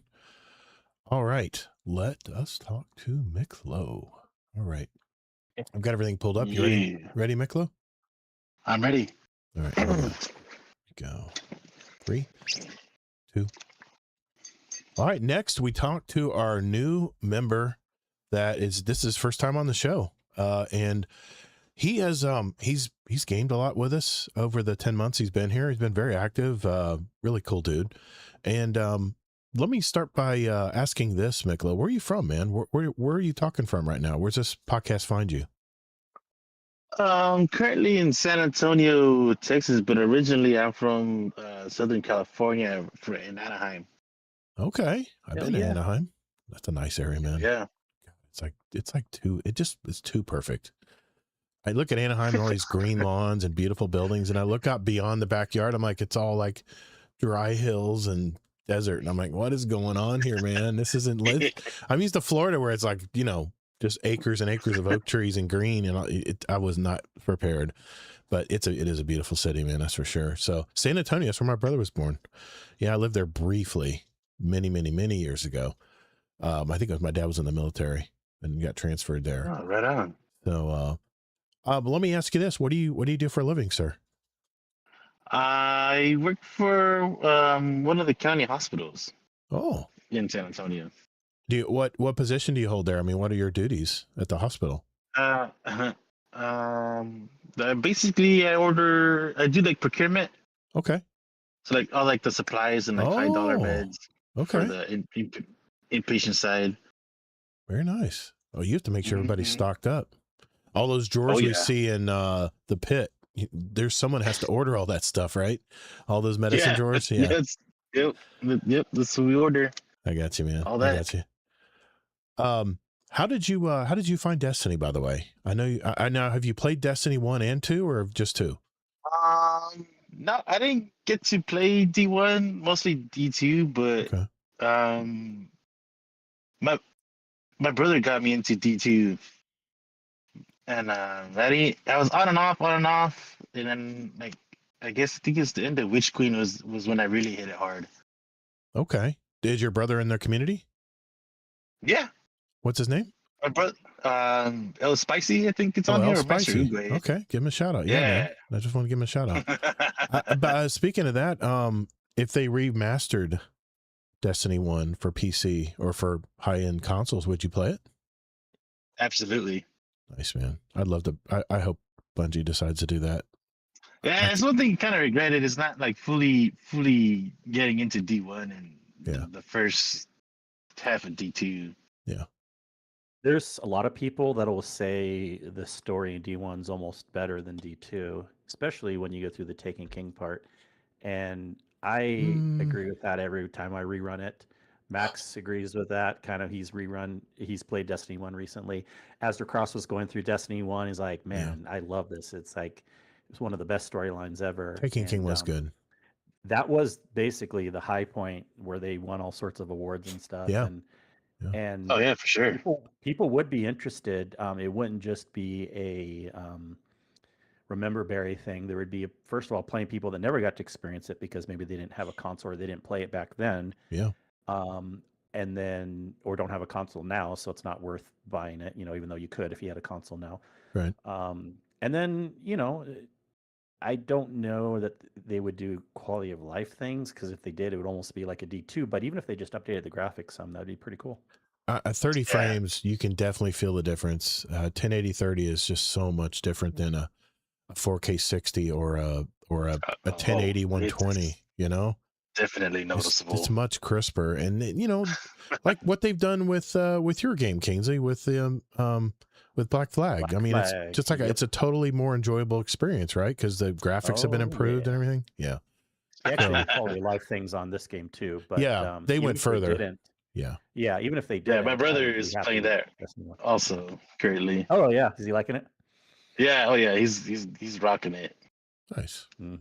All right. Let us talk to Miklo. All right. I've got everything pulled up. You ready? Ready, Miklo? I'm ready. All right. Here we go. 3, 2. All right. Next, we talk to our new member. This is first time on the show. And he has, he's gamed a lot with us over the 10 months he's been here. He's been very active, really cool dude. And, let me start by, asking this, Miklo, where are you from, man? Where are you talking from right now? Where's this podcast find you? Currently in San Antonio, Texas, but originally I'm from Southern California, in Anaheim. Okay. I've been to Anaheim. That's a nice area, man. Yeah. It's too perfect. I look at Anaheim and all these green lawns and beautiful buildings, and I look out beyond the backyard. I'm like, it's all like dry hills and desert. And I'm like, what is going on here, man? This isn't lit. I'm used to Florida where it's like, just acres and acres of oak trees and green. And I was not prepared, but it is a beautiful city, man. That's for sure. So San Antonio, that's where my brother was born. Yeah. I lived there briefly many, many, many years ago. I think it was my dad was in the military and got transferred there. Oh, right on. So, but let me ask you this: what do you do for a living, sir? I work for one of the county hospitals. Oh, in San Antonio. What position do you hold there? I mean, what are your duties at the hospital? Basically, I do like procurement. Okay. So like all like the supplies and like $5 beds. Okay. For the inpatient side. Very nice. Oh, you have to make sure everybody's stocked up. All those drawers we see in the pit. There's someone has to order all that stuff, right? All those medicine drawers. Yeah. Yep. That's what we order. I got you, man. All that. I got you. How did you find Destiny, by the way? I know I now have you played Destiny 1 and 2 or just 2? No, I didn't get to play D1, mostly D2, but okay. My brother got me into D2. And I was on and off, and then like I think it's the end of Witch Queen was when I really hit it hard. Okay. Is your brother in their community? Yeah. What's his name? My brother, El Spicy, I think it's on here. El Spicy. Okay, give him a shout out. Yeah, man. I just want to give him a shout out. But speaking of that, if they remastered Destiny 1 for PC or for high-end consoles, would you play it? Absolutely. Nice, man. I'd love to. I hope Bungie decides to do that. Yeah, it's one thing kind of regretted. It's not like fully getting into D1 and the first half of D2. Yeah. There's a lot of people that will say the story in D1 is almost better than D2, especially when you go through the Taken King part. And I agree with that every time I rerun it. Max agrees with that. He's played Destiny 1 recently. Astor Cross was going through Destiny 1. He's like, man, I love this. It's one of the best storylines ever. Taken King was good. That was basically the high point where they won all sorts of awards and stuff. Yeah. And oh yeah, for sure. People would be interested. It wouldn't just be a Remember Berry thing. There would be, first of all, plenty of people that never got to experience it because maybe they didn't have a console or they didn't play it back then. Yeah. And then, or don't have a console now, so it's not worth buying it, even though you could if you had a console now. Right. And then, I don't know that they would do quality of life things, because if they did, it would almost be like a D2. But even if they just updated the graphics some, that'd be pretty cool. At 30 frames, you can definitely feel the difference. 1080 30 is just so much different than a 4K 60 or a 1080 120. Definitely noticeable. It's much crisper, and like what they've done with your game, Kingsley, with the with Black Flag. Black I mean, Flag. it's just like it's a totally more enjoyable experience, right? Because the graphics have been improved and everything. Yeah. They actually have quality of life things on this game too. But yeah, they went further. Yeah, even if they did. Yeah, my brother is playing that also currently. Oh yeah, is he liking it? Yeah, oh yeah, he's rocking it. Nice. Mm-hmm.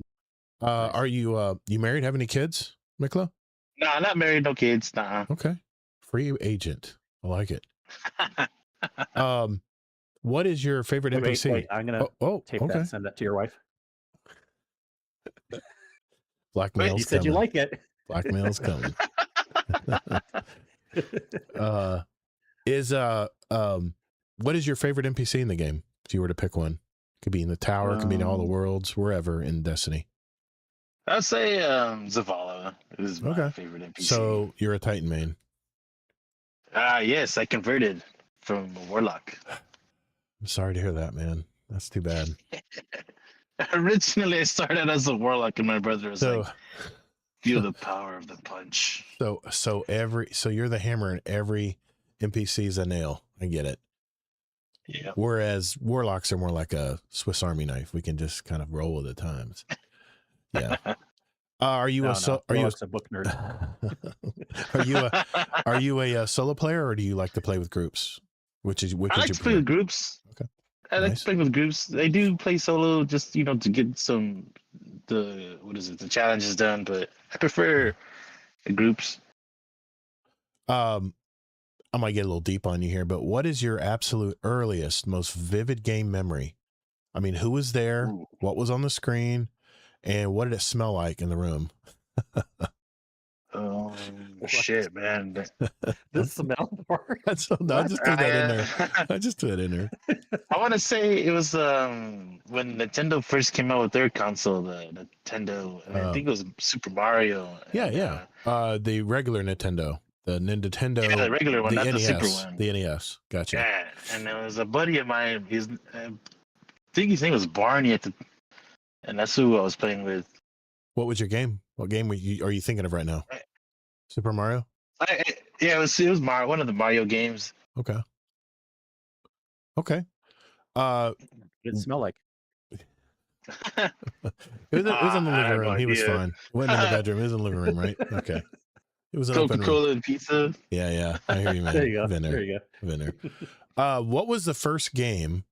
Nice. Are you married? Have any kids, Miklo? No, not married, no kids. Nah. Okay. Free agent. I like it. What is your favorite NPC? Wait, I'm gonna tape that and send that to your wife. Blackmail's You said coming. You like it. Blackmail's coming. What is your favorite NPC in the game? If you were to pick one, could be in the tower, could be in all the worlds, wherever in Destiny. I'd say Zavala is my favorite NPC. So you're a Titan main. Yes, I converted from a Warlock. I'm sorry to hear that, man. That's too bad. Originally, I started as a Warlock, and my brother was like, "Feel the power of the punch." So you're the hammer, and every NPC is a nail. I get it. Yeah. Whereas Warlocks are more like a Swiss Army knife. We can just kind of roll with the times. Yeah. Are you a book nerd? Are you a solo player, or do you like to play with groups? I like to play with groups. Okay. I like to play with groups. I do play solo just to get the challenges done, but I prefer groups. I might get a little deep on you here, but what is your absolute earliest, most vivid game memory? I mean, who was there? Ooh. What was on the screen? And what did it smell like in the room? Oh, shit, man. The smell part? I just threw that in there. I just threw it in there. I want to say it was when Nintendo first came out with their console, the Nintendo. I think it was Super Mario. Yeah. The regular Nintendo. The Nintendo. Yeah, the regular one, not NES, the Super one. The NES. Gotcha. Yeah, and there was a buddy of mine. I think his name was Barney and that's who I was playing with. What was your game? What game are you thinking of right now? Super Mario? Yeah, it was Mario, one of the Mario games. Okay. What did it smell like? It was in the living room. He was fine. Went in the bedroom. It was in the living room, right? Okay. It was an Coca-Cola and pizza. Yeah. I hear you, man. There you go. There you go. What was the first game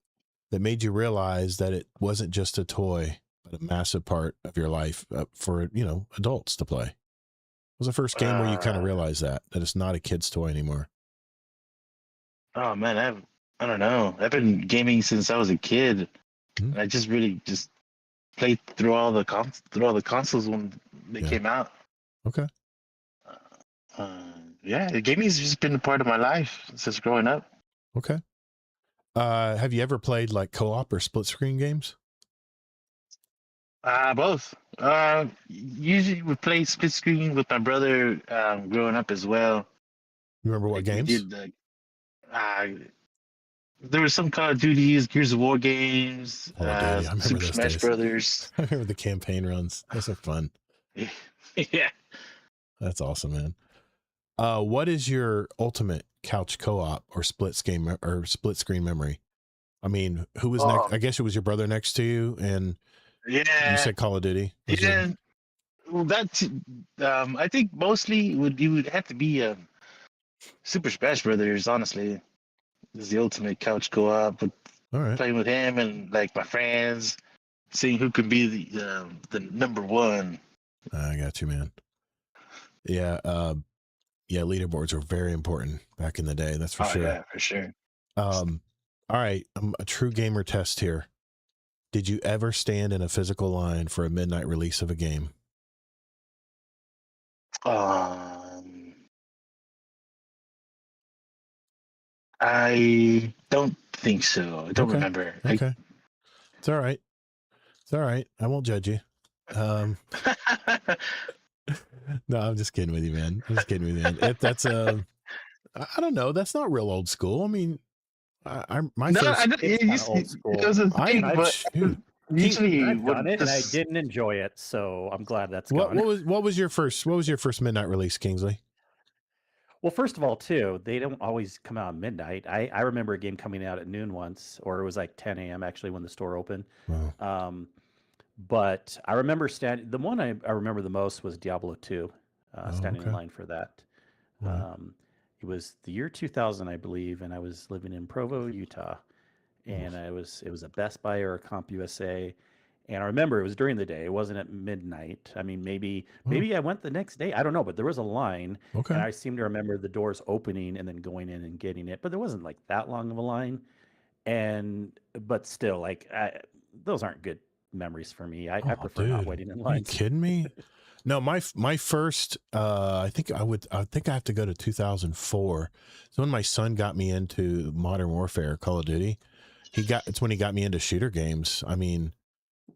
that made you realize that it wasn't just a toy, but a massive part of your life for adults to play? What was the first game where you kind of realized that it's not a kid's toy anymore? Oh man, I don't know. I've been gaming since I was a kid. Mm-hmm. And I just really played through all the consoles when they came out. Okay. Gaming's just been a part of my life since growing up. Okay. Have you ever played like co-op or split screen games? Both. Usually we play split screen with my brother growing up as well. You remember what games? There were some Call of Duties, Gears of War games, Super Smash Brothers. I remember the campaign runs. Those are fun. Yeah. That's awesome, man. What is your ultimate couch co-op or split screen memory? I mean, who was next? I guess it was your brother next to you, and you said Call of Duty. Well, I think mostly it would have to be Super Smash Brothers. Honestly, is the ultimate couch co-op. All right. Playing with him and like my friends, seeing who can be the number one. I got you, man. Yeah. Leaderboards were very important back in the day. That's for sure. Yeah, for sure. All right. A true gamer test here. Did you ever stand in a physical line for a midnight release of a game? I don't think so. I don't remember. Okay. It's all right. It's all right. I won't judge you. No, I'm just kidding with you, man. I'm just kidding with you. That's I don't know. That's not real old school. I mean, it's old school. It was a thing, but usually I've done it and I didn't enjoy it, so I'm glad that's gone. What was your first midnight release, Kingsley? Well, first of all, too, they don't always come out at midnight. I remember a game coming out at noon once, or it was like 10 a.m. actually when the store opened. Wow. But I remember the one I remember the most was Diablo 2, standing in Okay. line for that. Right. It was the year 2000, I believe, and I was living in Provo, Utah. And it was a Best Buy or a CompUSA. And I remember it was during the day. It wasn't at midnight. I mean, maybe I went the next day. I don't know, but there was a line, and Okay. I seem to remember the doors opening and then going in and getting it. But there wasn't like that long of a line. But still, like those aren't good memories for me. I prefer not Dude, waiting in are you lines. kidding me? No, my first, I think I have to go to 2004. So when my son got me into Modern Warfare, Call of Duty, it's when he got me into shooter games. I mean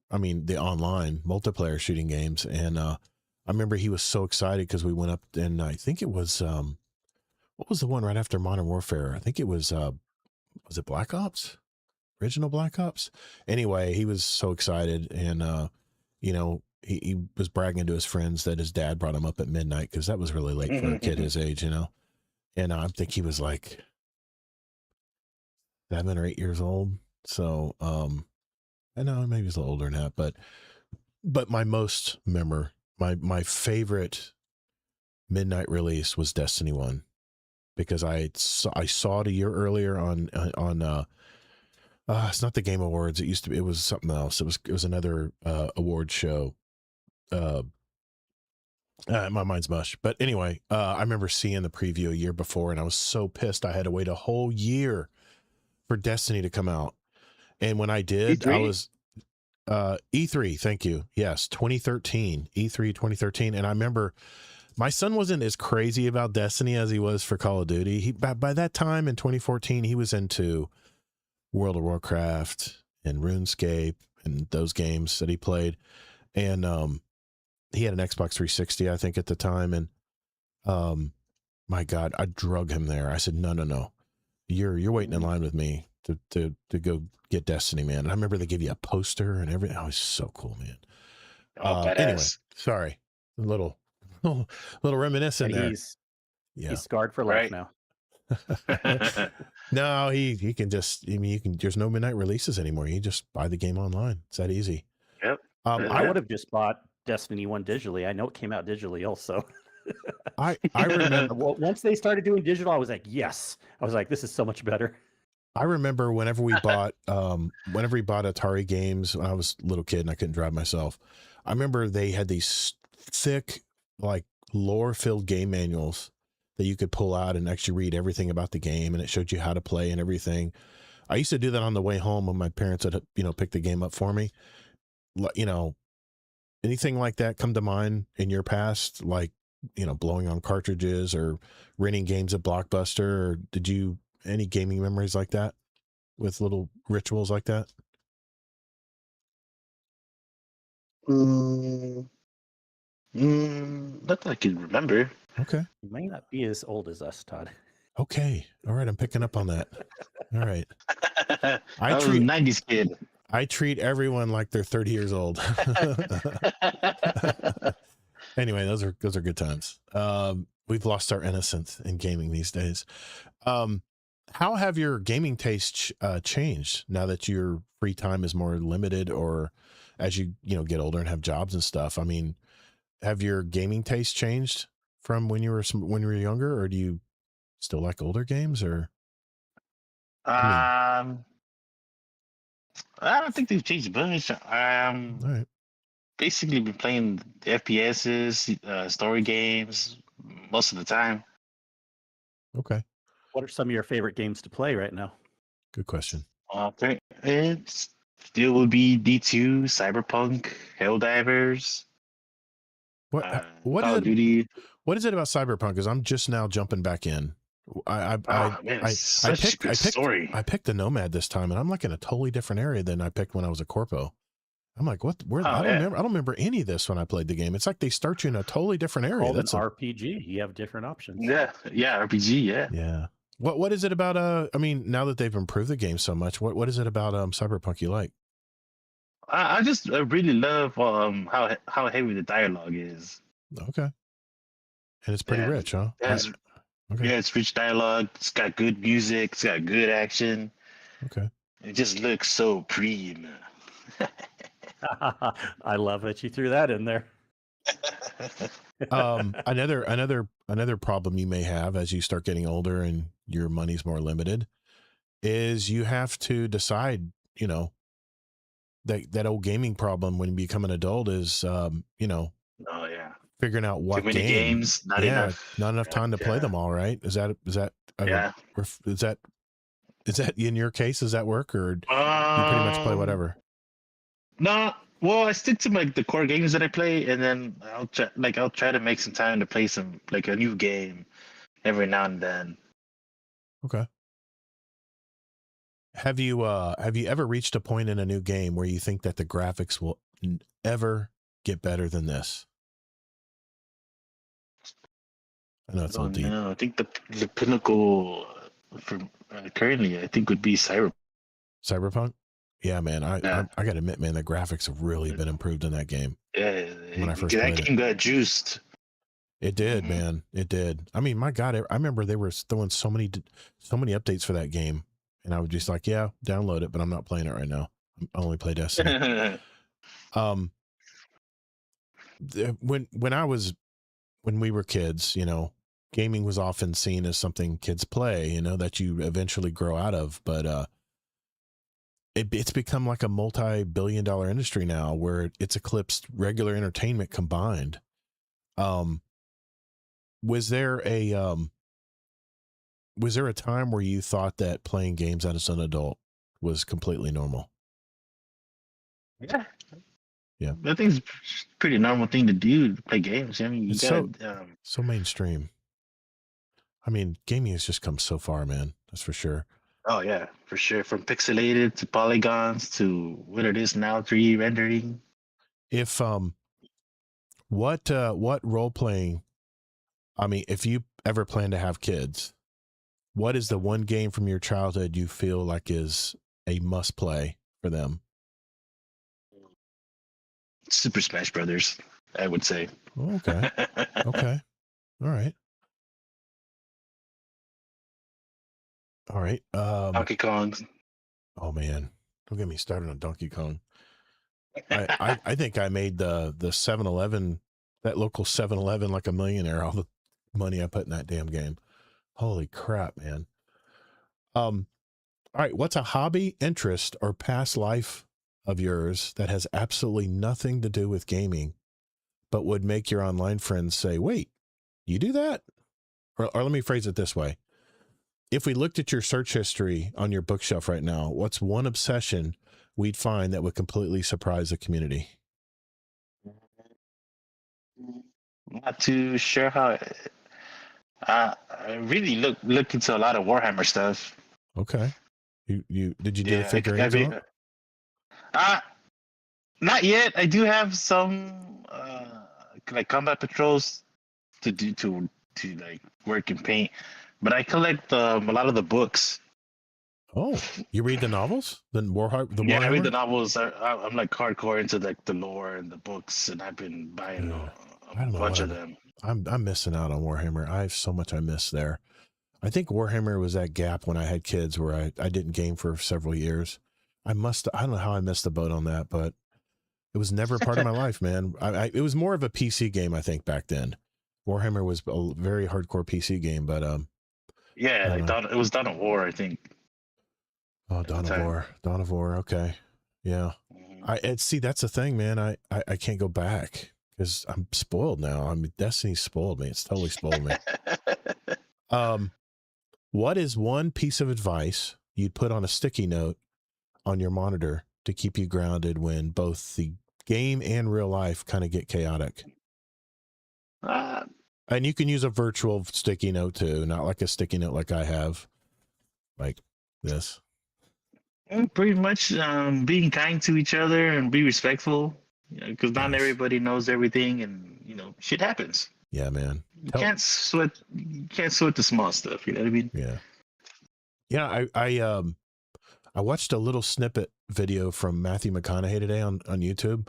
the online multiplayer shooting games. And I remember he was so excited because we went up, and I think it was what was the one right after Modern Warfare? I think it was it Black Ops? Original Black Ops? Anyway, he was so excited, and you know, he was bragging to his friends that his dad brought him up at midnight because that was really late for a kid his age, you know. And I think he was like 7 or 8 years old. So I know maybe he's a little older than that, but my favorite midnight release was Destiny 1, because I saw it a year earlier on it's not the Game Awards. It was something else. It was another award show. My mind's mush. But anyway, I remember seeing the preview a year before, and I was so pissed I had to wait a whole year for Destiny to come out. And when I did, E3? I was E3, thank you. Yes, 2013, E3 2013. And I remember my son wasn't as crazy about Destiny as he was for Call of Duty. By that time in 2014, he was into World of Warcraft and RuneScape and those games that he played. And he had an Xbox 360, I think, at the time. And my God, I drug him there. I said, no. You're waiting in line with me to go get Destiny, man. And I remember they gave you a poster and everything. Oh, it was so cool, man. Anyway, sorry. A little reminiscent there. He's scarred for life now. No, he can just, I mean, there's no midnight releases anymore. You just buy the game online. It's that easy. Yep. I would have just bought Destiny 1 digitally. I know it came out digitally also. I remember once they started doing digital, I was like, yes. I was like, this is so much better. I remember whenever we bought Atari games when I was a little kid and I couldn't drive myself. I remember they had these thick, like, lore-filled game manuals that you could pull out and actually read everything about the game, and it showed you how to play and everything. I used to do that on the way home when my parents would, pick the game up for me. You know, anything like that come to mind in your past, like, blowing on cartridges or renting games at Blockbuster? Or did you any gaming memories like that with little rituals like that? Not that I can remember. Okay. You might not be as old as us, Todd. Okay. All right. I'm picking up on that. All right. I was a 90s kid. I treat everyone like they're 30 years old. Anyway, those are good times. We've lost our innocence in gaming these days. How have your gaming tastes changed now that your free time is more limited, or as you get older and have jobs and stuff? I mean, have your gaming tastes changed from when you were younger, or do you still like older games? Or I don't think they've changed much. all right. Basically been playing FPSs, story games most of the time. Okay. What are some of your favorite games to play right now? Good question. It still would be D2, Cyberpunk, Helldivers. What Call of Duty. What is it about Cyberpunk? Because I'm just now jumping back in. I picked the Nomad this time, and I'm like in a totally different area than I picked when I was a Corpo. I'm like, what? Where? I don't remember any of this when I played the game. It's like they start you in a totally different area. That's an RPG. You have different options. Yeah, RPG. Yeah. What is it about? I mean, now that they've improved the game so much, what is it about Cyberpunk you like? I just really love how heavy the dialogue is. Okay. And it's pretty rich, huh? Okay. Yeah, it's rich dialogue. It's got good music. It's got good action. Okay. It just looks so prime. I love that you threw that in there. Another problem you may have as you start getting older and your money's more limited is you have to decide, you know, that old gaming problem when you become an adult is, you know, Oh yeah, figuring out what too many game. games, not enough time to play them all, right? Is that Yeah. is that in your case, does that work, or you pretty much play whatever? No, well, I stick to like the core games that I play, and then I'll try to make some time to play some like a new game every now and then. Okay. Have you ever reached a point in a new game where you think that the graphics will ever get better than this? I know it's a little deep. No, I think the pinnacle for currently, I think, would be Cyberpunk. Yeah, man. I got to admit, man, the graphics have really been improved in that game. Yeah, when I first played that game got juiced. It did, man. It did. I mean, my God, I remember they were throwing so many updates for that game, and I was just like, yeah, download it, but I'm not playing it right now. I only play Destiny. When we were kids, you know, gaming was often seen as something kids play, you know, that you eventually grow out of, but it's become like a multi-billion-dollar industry now where it's eclipsed regular entertainment combined. Was there a time where you thought that playing games as an adult was completely normal? Yeah. Yeah. I think it's a pretty normal thing to do, to play games. I mean, it's so mainstream. I mean, gaming has just come so far, man. That's for sure. Oh yeah, for sure. From pixelated to polygons to what it is now, 3D rendering. If what role playing? I mean, if you ever plan to have kids, what is the one game from your childhood you feel like is a must play for them? Super Smash Brothers, I would say. Okay. Okay. All right. All right. Donkey Kong. Oh man, don't get me started on Donkey Kong. I think I made the 7-Eleven, that local 7-Eleven, like a millionaire, all the money I put in that damn game. Holy crap, man. All right. What's a hobby, interest, or past life of yours that has absolutely nothing to do with gaming, but would make your online friends say, wait, you do that? Or let me phrase it this way. If we looked at your search history on your bookshelf right now, what's one obsession we'd find that would completely surprise the community? Not too sure how. I really look into a lot of Warhammer stuff. Okay. You did you do the figurines out? Not yet. I do have some like combat patrols to like work and paint, but I collect a lot of the books. Oh, you read the novels? I read the novels. I'm like hardcore into like the lore and the books, and I've been buying a bunch of them. I'm missing out on Warhammer. I have so much I miss there. I think Warhammer was that gap when I had kids where I didn't game for several years. I don't know how I missed the boat on that, but it was never a part of my life, man. It was more of a PC game, I think, back then. Warhammer was a very hardcore PC game, but yeah, it was Dawn of War, I think. Oh, Dawn of War. Okay, yeah. See, that's the thing, man. I can't go back because I'm spoiled now. I mean, Destiny spoiled me. It's totally spoiled me. What is one piece of advice you'd put on a sticky note on your monitor to keep you grounded when both the game and real life kind of get chaotic? And you can use a virtual sticky note too, not like a sticky note like I have, like this. Pretty much being kind to each other and be respectful, because not everybody knows everything, and shit happens. Yeah, man. You can't sweat the small stuff. You know what I mean? Yeah. Yeah, I watched a little snippet video from Matthew McConaughey today on YouTube.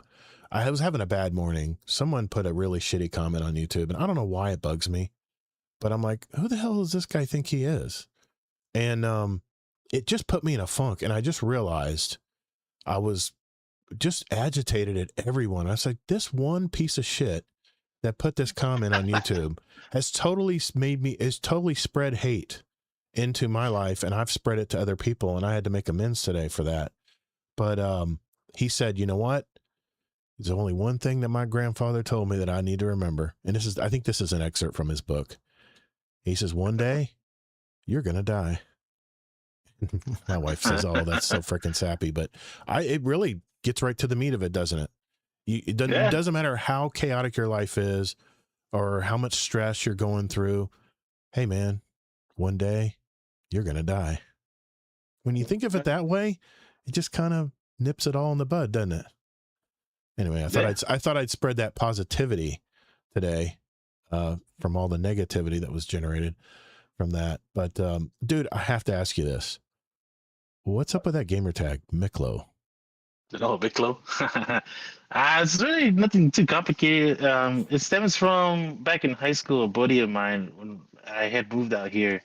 I was having a bad morning. Someone put a really shitty comment on YouTube, and I don't know why it bugs me. but I'm like, who the hell does this guy think he is? And it just put me in a funk. And I just realized I was just agitated at everyone. I was like, this one piece of shit that put this comment on YouTube has totally spread hate into my life, and I've spread it to other people, and I had to make amends today for that. But he said, you know what? There's only one thing that my grandfather told me that I need to remember. And I think this is an excerpt from his book. He says, one day you're going to die. My wife says, oh, that's so freaking sappy. But it really gets right to the meat of it, doesn't it? It doesn't matter how chaotic your life is or how much stress you're going through. Hey, man, one day you're going to die. When you think of it that way, it just kind of nips it all in the bud, doesn't it? Anyway, I thought I'd spread that positivity today from all the negativity that was generated from that. But dude, I have to ask you this. What's up with that gamer tag, Miklo? Oh, Miklo. It's really nothing too complicated. It stems from back in high school, a buddy of mine, when I had moved out here,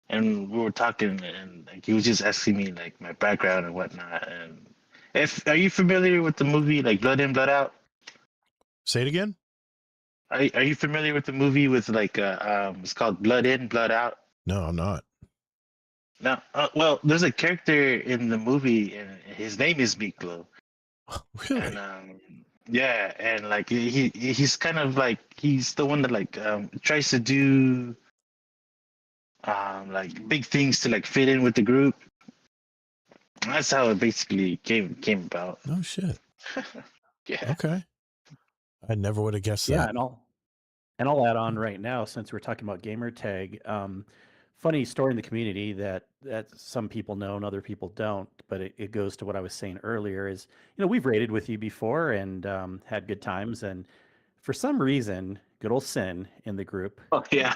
and we were talking, and like, he was just asking me like my background and whatnot. And are you familiar with the movie like Blood In, Blood Out? Say it again. Are you familiar with the movie with like it's called Blood In, Blood Out? No, I'm not. No, well, there's a character in the movie, and his name is Miklo. Really? And yeah, and like he's kind of like he's the one that like tries to do like big things to like fit in with the group. That's how it basically came about. No shit. Yeah. Okay. I never would have guessed that. Yeah, and I'll add on right now, since we're talking about gamer tag. Funny story in the community that some people know and other people don't, but it goes to what I was saying earlier is, we've raided with you before and had good times. And for some reason, good old Sin in the group, Oh yeah.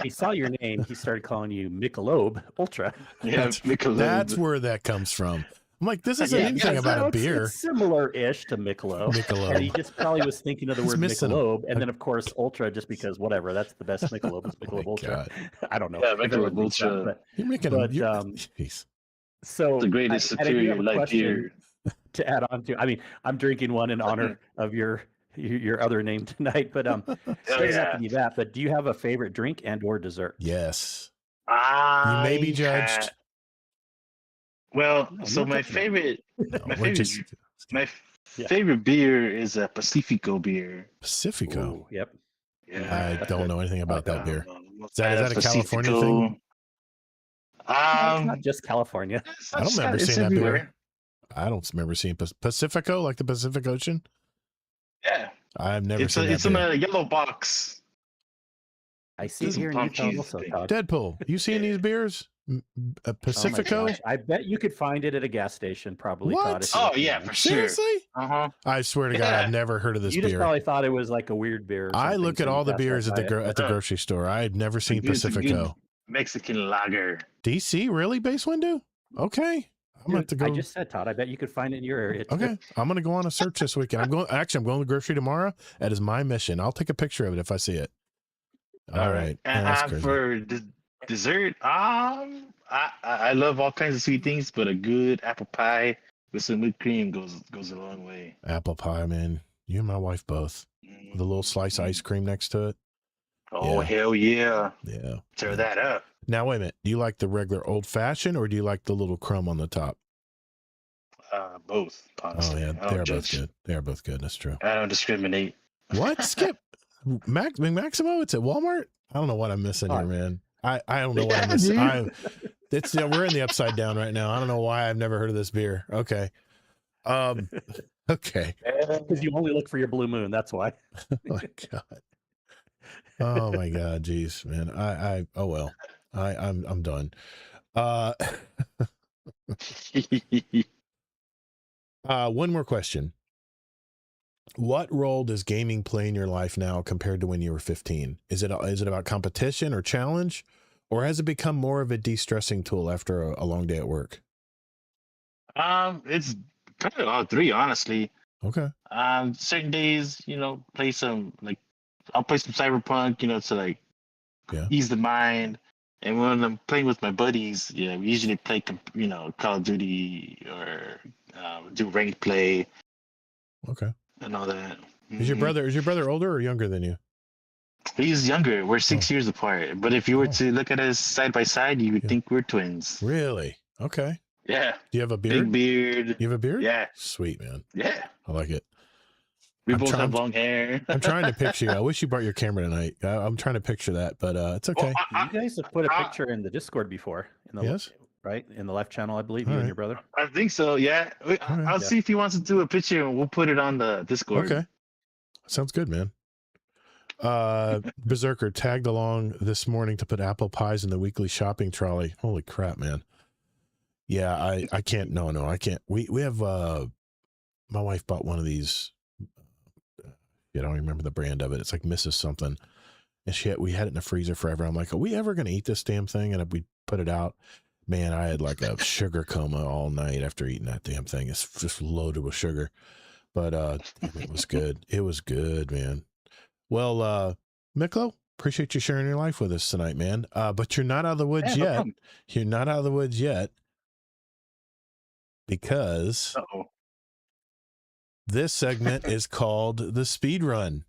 he saw your name, he started calling you Michelob Ultra. Yeah, That's where that comes from. I'm like, this isn't anything about a beer. It's similar-ish to Michelob. And he just probably was thinking of the word Michelob, and then of course Ultra, just because whatever, that's the best Michelob is Michelob Ultra. I don't know. Yeah, Michelob Ultra. But you're making jeez. So the greatest superior light beer to add on to. I mean, I'm drinking one in honor of your other name tonight, but straight up to be that. But do you have a favorite drink and or dessert? Yes. You may be judged. Well, so my favorite beer is a Pacifico beer. Pacifico. Ooh, yep. Yeah. I don't know anything about that beer. Is that a Pacifico. California thing? It's not just California. I don't remember seeing that beer. I don't remember seeing Pacifico, like the Pacific Ocean. Yeah. I've never seen that. It's in a yellow box. I see it here in Utah also, Todd. Deadpool, you seen these beers? Pacifico? Oh I bet you could find it at a gas station, probably. What? Todd, yeah, for sure. Seriously? I swear to God, I've never heard of this beer. You just probably thought it was like a weird beer. I look at all the beers at the grocery store. I've never seen Pacifico. Mexican lager. DC, really? Base window? Okay. I'm going to go. I just said, Todd, I bet you could find it in your area too. Okay. I'm going to go on a search this weekend. I'm going to the grocery tomorrow. That is my mission. I'll take a picture of it if I see it. All right. And for dessert, I love all kinds of sweet things, but a good apple pie with some whipped cream goes a long way. Apple pie, man. You and my wife both. With a little slice of ice cream next to it. Oh, yeah. Hell yeah. Yeah. Tear that up. Now, wait a minute. Do you like the regular old fashioned or do you like the little crumb on the top? Both, honestly. Oh, yeah. They are both good. They are both good. That's true. I don't discriminate. What? Skip? Maximo? It's at Walmart? I don't know what I'm missing here, man. I don't know what I'm missing. We're in the upside down right now. I don't know why I've never heard of this beer. Okay. Okay. Because you only look for your blue moon. That's why. Oh my God. Oh my God. Geez, man. Oh well. I'm done. One more question. What role does gaming play in your life now compared to when you were 15? Is it about competition or challenge, or has it become more of a de-stressing tool after a long day at work? It's kind of all three, honestly. Okay. Certain days, play some I'll play some Cyberpunk, to like ease the mind. And when I'm playing with my buddies, we usually play, Call of Duty or do ranked play. Okay. And all that. Is your brother older or younger than you? He's younger. We're 6 years apart. But if you were to look at us side by side, you would think we're twins. Really? Okay. Yeah. Do you have a beard? Big beard. You have a beard? Yeah. Sweet, man. Yeah. I like it. We both have long hair. I'm trying to picture you. I wish you brought your camera tonight. I'm trying to picture that, but it's okay. You guys have put a picture in the Discord before. Yes. Right? In the left channel, I believe, All you right. and your brother. I think so, yeah. I'll see if he wants to do a picture and we'll put it on the Discord. Okay. Sounds good, man. Berserker tagged along this morning to put apple pies in the weekly shopping trolley. Holy crap, man. Yeah, I can't. No, I can't. We have, my wife bought one of these. I don't remember the brand of it. It's like Mrs. something. And we had it in the freezer forever. I'm like, are we ever going to eat this damn thing? And we put it out. Man, I had like a sugar coma all night after eating that damn thing. It's just loaded with sugar. But it was good. It was good, man. Well, Miklo, appreciate you sharing your life with us tonight, man. But you're not out of the woods yet. You're not out of the woods yet because this segment is called the Speed Run.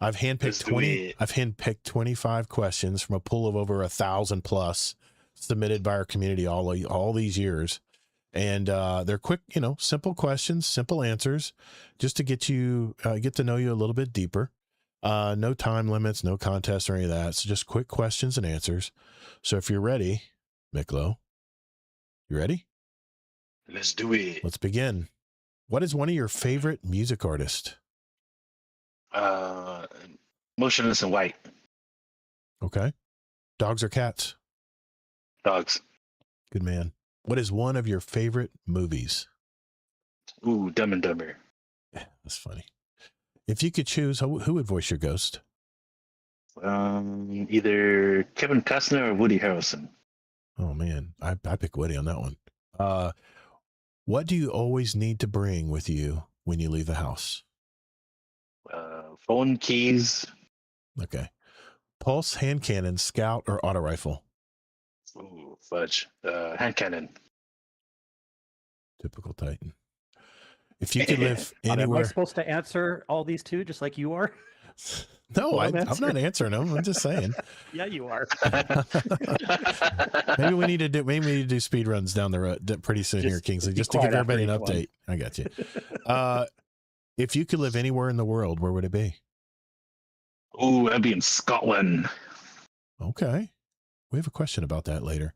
I've handpicked 25 questions from a pool of over 1,000 plus submitted by our community all these years. And they're quick, simple questions, simple answers, just to get to know you a little bit deeper. No time limits, no contest or any of that. So just quick questions and answers. So if you're ready, Miklo, you ready? Let's do it. Let's begin. What is one of your favorite music artists? Motionless in White. Okay. Dogs or cats? Dogs. Good man. What is one of your favorite movies? Ooh, Dumb and Dumber. That's funny. If you could choose, who would voice your ghost? Either Kevin Costner or Woody Harrelson. Oh man, I pick Woody on that one. What do you always need to bring with you when you leave the house? Phone, keys. Okay. Pulse, hand cannon, scout, or auto rifle? Ooh, fudge. Hand cannon. Typical Titan. If you could live anywhere. Am I supposed to answer all these too, just like you are? No, I'm not answering them. I'm just saying. Yeah, you are. Maybe we need to do speed runs down the road pretty soon here, Kingsley, just to give everybody an update. I got you. If you could live anywhere in the world, where would it be? Ooh, that'd be in Scotland. Okay. We have a question about that later.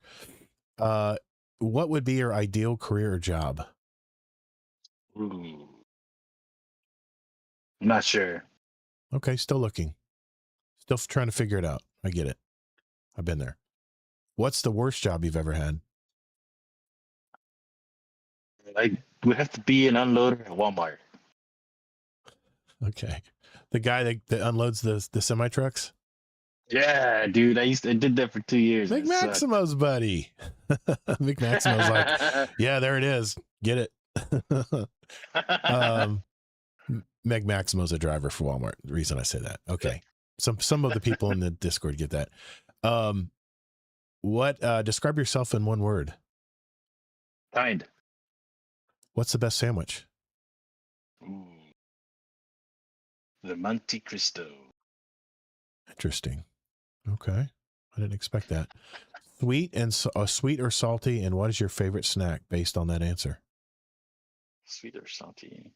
What would be your ideal career or job? Ooh. I'm not sure. Okay, still looking. Still trying to figure it out. I get it. I've been there. What's the worst job you've ever had? I would have to be an unloader at Walmart. Okay. The guy that unloads the semi-trucks? Yeah, dude. I did that for 2 years. Mick Maximo's buddy. Mick Maximo's like, yeah, there it is. Get it. Meg Maximo's a driver for Walmart. The reason I say that. Okay. Some of the people in the Discord get that. Describe yourself in one word? Kind. What's the best sandwich? Ooh. The Monte Cristo. Interesting. Okay. I didn't expect that. Sweet or salty, and what is your favorite snack based on that answer? Sweet or salty?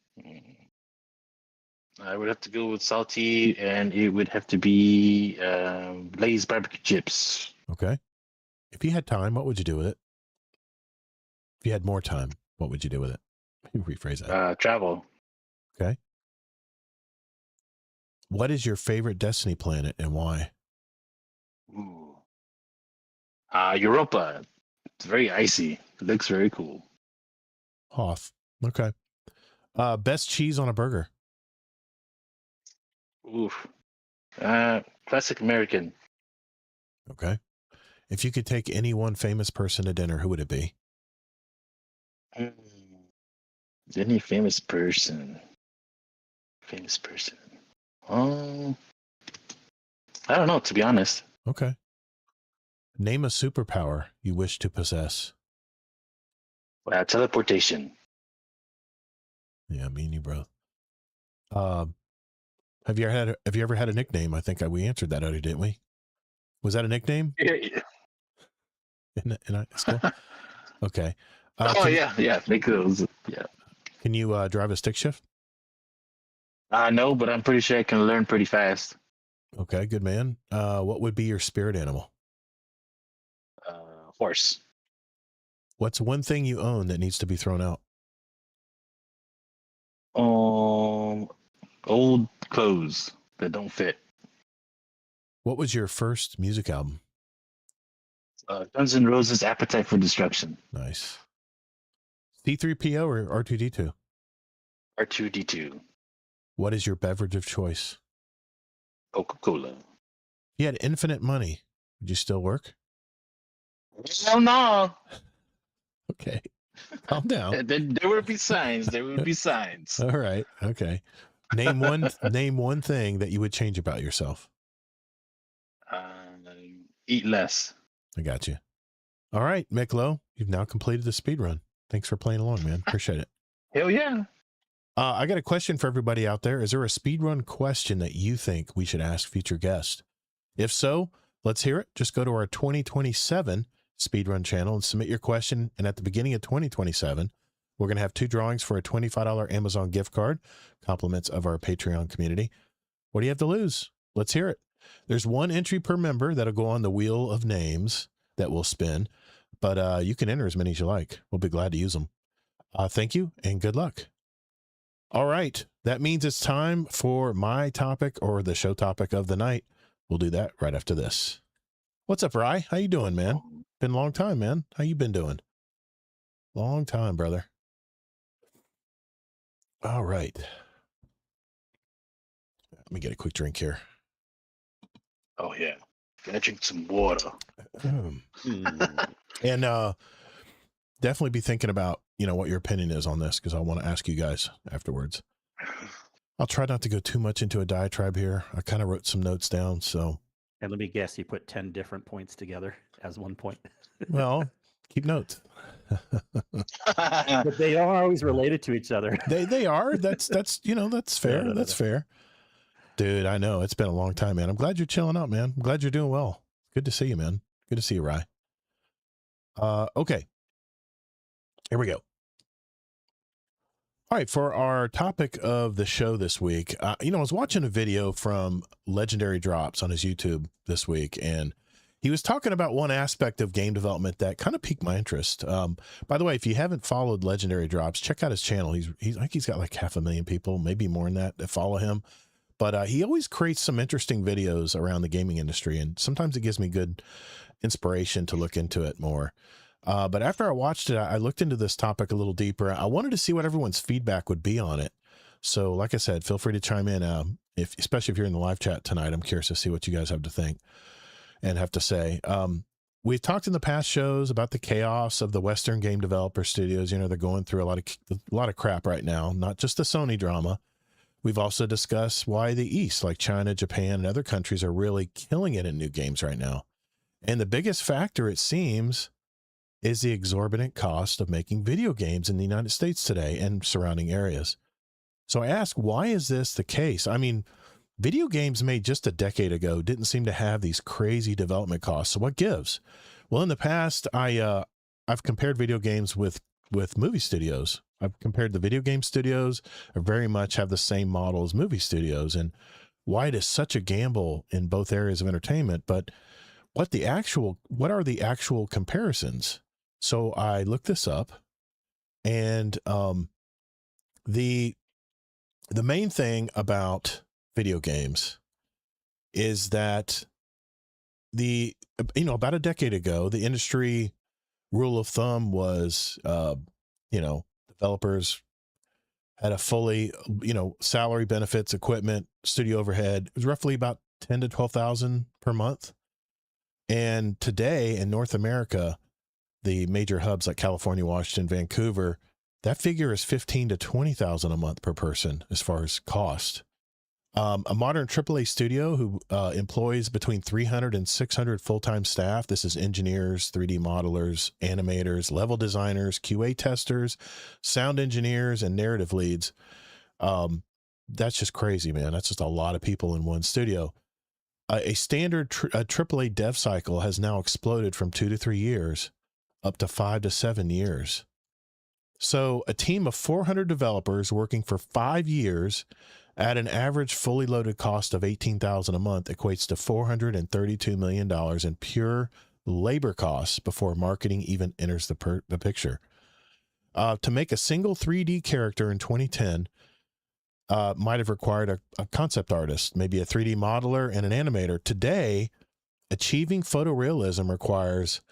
I would have to go with salty, and it would have to be Lay's barbecue chips. Okay. If you had time, what would you do with it? If you had more time, what would you do with it? Rephrase that. Travel. Okay. What is your favorite Destiny planet and why? Ooh. Europa. It's very icy. It looks very cool. Hoth. Okay. Best cheese on a burger? Oof. Classic American. Okay. If you could take any one famous person to dinner, who would it be? Any famous person? I don't know, to be honest. Okay. Name a superpower you wish to possess. Teleportation. Yeah, me and you both. Have you ever had a nickname? I think we answered that already, didn't we? Was that a nickname? Yeah. In high school? Okay. Yeah. Make those. Yeah. Can you drive a stick shift? I know, but I'm pretty sure I can learn pretty fast. Okay, good man. What would be your spirit animal? Horse. What's one thing you own that needs to be thrown out? Old clothes that don't fit. What was your first music album? Guns N' Roses' Appetite for Destruction. Nice. C3PO or R2D2? R2D2. What is your beverage of choice? Coca-Cola. If you had infinite money, would you still work? Hell no. Okay. Calm down. There would be signs. There would be signs. All right. Okay. Name one thing that you would change about yourself. Eat less. I got you. All right, Miklo, you've now completed the speed run. Thanks for playing along, man. Appreciate it. Hell yeah. I got a question for everybody out there. Is there a speed run question that you think we should ask future guests? If so, let's hear it. Just go to our 2027 speedrun channel and submit your question. And at the beginning of 2027, we're going to have 2 drawings for a $25 Amazon gift card, compliments of our Patreon community. What do you have to lose? Let's hear it. There's 1 entry per member that'll go on the wheel of names that we'll spin, but you can enter as many as you like. We'll be glad to use them. Thank you and good luck. All right. That means it's time for my topic, or the show topic of the night. We'll do that right after this. What's up, Rye? How you doing, man? Been a long time, man. How you been doing? Long time, brother. All right. Let me get a quick drink here. Oh, yeah. Gotta drink some water. And definitely be thinking about, what your opinion is on this, because I want to ask you guys afterwards. I'll try not to go too much into a diatribe here. I kind of wrote some notes down, so. And let me guess, you put 10 different points together as one point. Well, keep notes. But they are always related to each other. They are. That's that's fair. No. That's fair. Dude, I know. It's been a long time, man. I'm glad you're chilling out, man. I'm glad you're doing well. Good to see you, man. Good to see you, Rye. Okay. Here we go. All right, for our topic of the show this week, I was watching a video from Legendary Drops on his YouTube this week, and he was talking about one aspect of game development that kind of piqued my interest. By the way, if you haven't followed Legendary Drops, check out his channel. I think he's got like 500,000 people, maybe more than that follow him. But he always creates some interesting videos around the gaming industry, and sometimes it gives me good inspiration to look into it more. But after I watched it, I looked into this topic a little deeper. I wanted to see what everyone's feedback would be on it. So like I said, feel free to chime in, especially if you're in the live chat tonight. I'm curious to see what you guys have to think and have to say. We've talked in the past shows about the chaos of the Western game developer studios. They're going through a lot of crap right now, not just the Sony drama. We've also discussed why the East, like China, Japan, and other countries, are really killing it in new games right now. And the biggest factor, it seems, is the exorbitant cost of making video games in the United States today and surrounding areas. So I ask, why is this the case? I mean, video games made just a decade ago didn't seem to have these crazy development costs. So what gives? Well, in the past, I've compared video games with movie studios. I've compared the video game studios are very much have the same model as movie studios, and why it is such a gamble in both areas of entertainment. But what are the actual comparisons? So I looked this up, and the main thing about video games is that about a decade ago, the industry rule of thumb was, developers had a fully, salary, benefits, equipment, studio overhead. It was roughly about 10 to 12,000 per month. And today in North America, the major hubs like California, Washington, Vancouver, that figure is 15 to 20,000 a month per person as far as cost. A modern AAA studio who employs between 300 and 600 full-time staff. This is engineers, 3D modelers, animators, level designers, QA testers, sound engineers, and narrative leads. That's just crazy, man. That's just a lot of people in one studio. A standard AAA dev cycle has now exploded from 2 to 3 years up to 5 to 7 years. So a team of 400 developers working for 5 years at an average fully loaded cost of $18,000 a month equates to $432 million in pure labor costs before marketing even enters the picture. To make a single 3D character in 2010 might have required a concept artist, maybe a 3D modeler and an animator. Today, achieving photorealism requires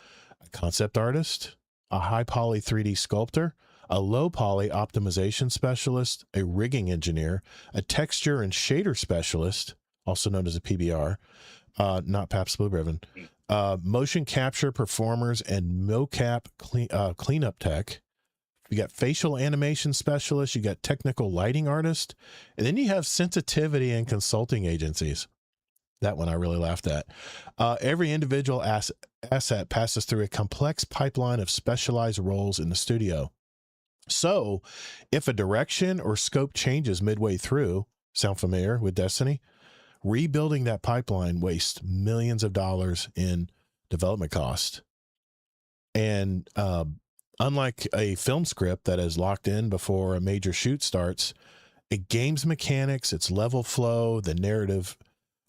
a concept artist, a high poly 3D sculptor, a low poly optimization specialist, a rigging engineer, a texture and shader specialist, also known as a PBR, not Pabst Blue Ribbon, motion capture performers, and mocap cleanup tech. You got facial animation specialists, you got technical lighting artists, and then you have sensitivity and consulting agencies. That one I really laughed at. Every individual asset passes through a complex pipeline of specialized roles in the studio. So if a direction or scope changes midway through, sound familiar with Destiny? Rebuilding that pipeline wastes millions of dollars in development cost. And unlike a film script that is locked in before a major shoot starts, a game's mechanics, its level flow, the narrative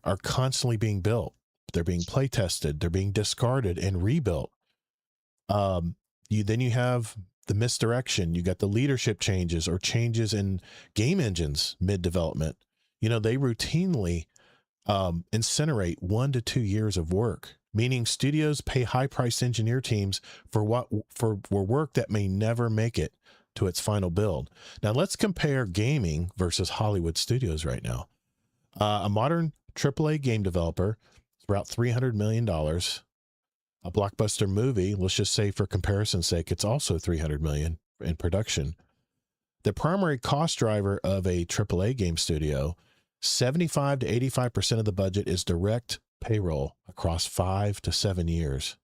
are constantly being built. They're being play tested, they're being discarded and rebuilt. Then you have the misdirection, you got the leadership changes or changes in game engines mid-development. You know, they routinely incinerate 1 to 2 years of work, meaning studios pay high-priced engineer teams for work that may never make it to its final build. Now let's compare gaming versus Hollywood studios right now. A modern AAA game developer is about $300 million. A blockbuster movie, let's just say for comparison's sake, it's also $300 million in production. The primary cost driver of a AAA game studio, 75 to 85% of the budget is direct payroll across 5 to 7 years.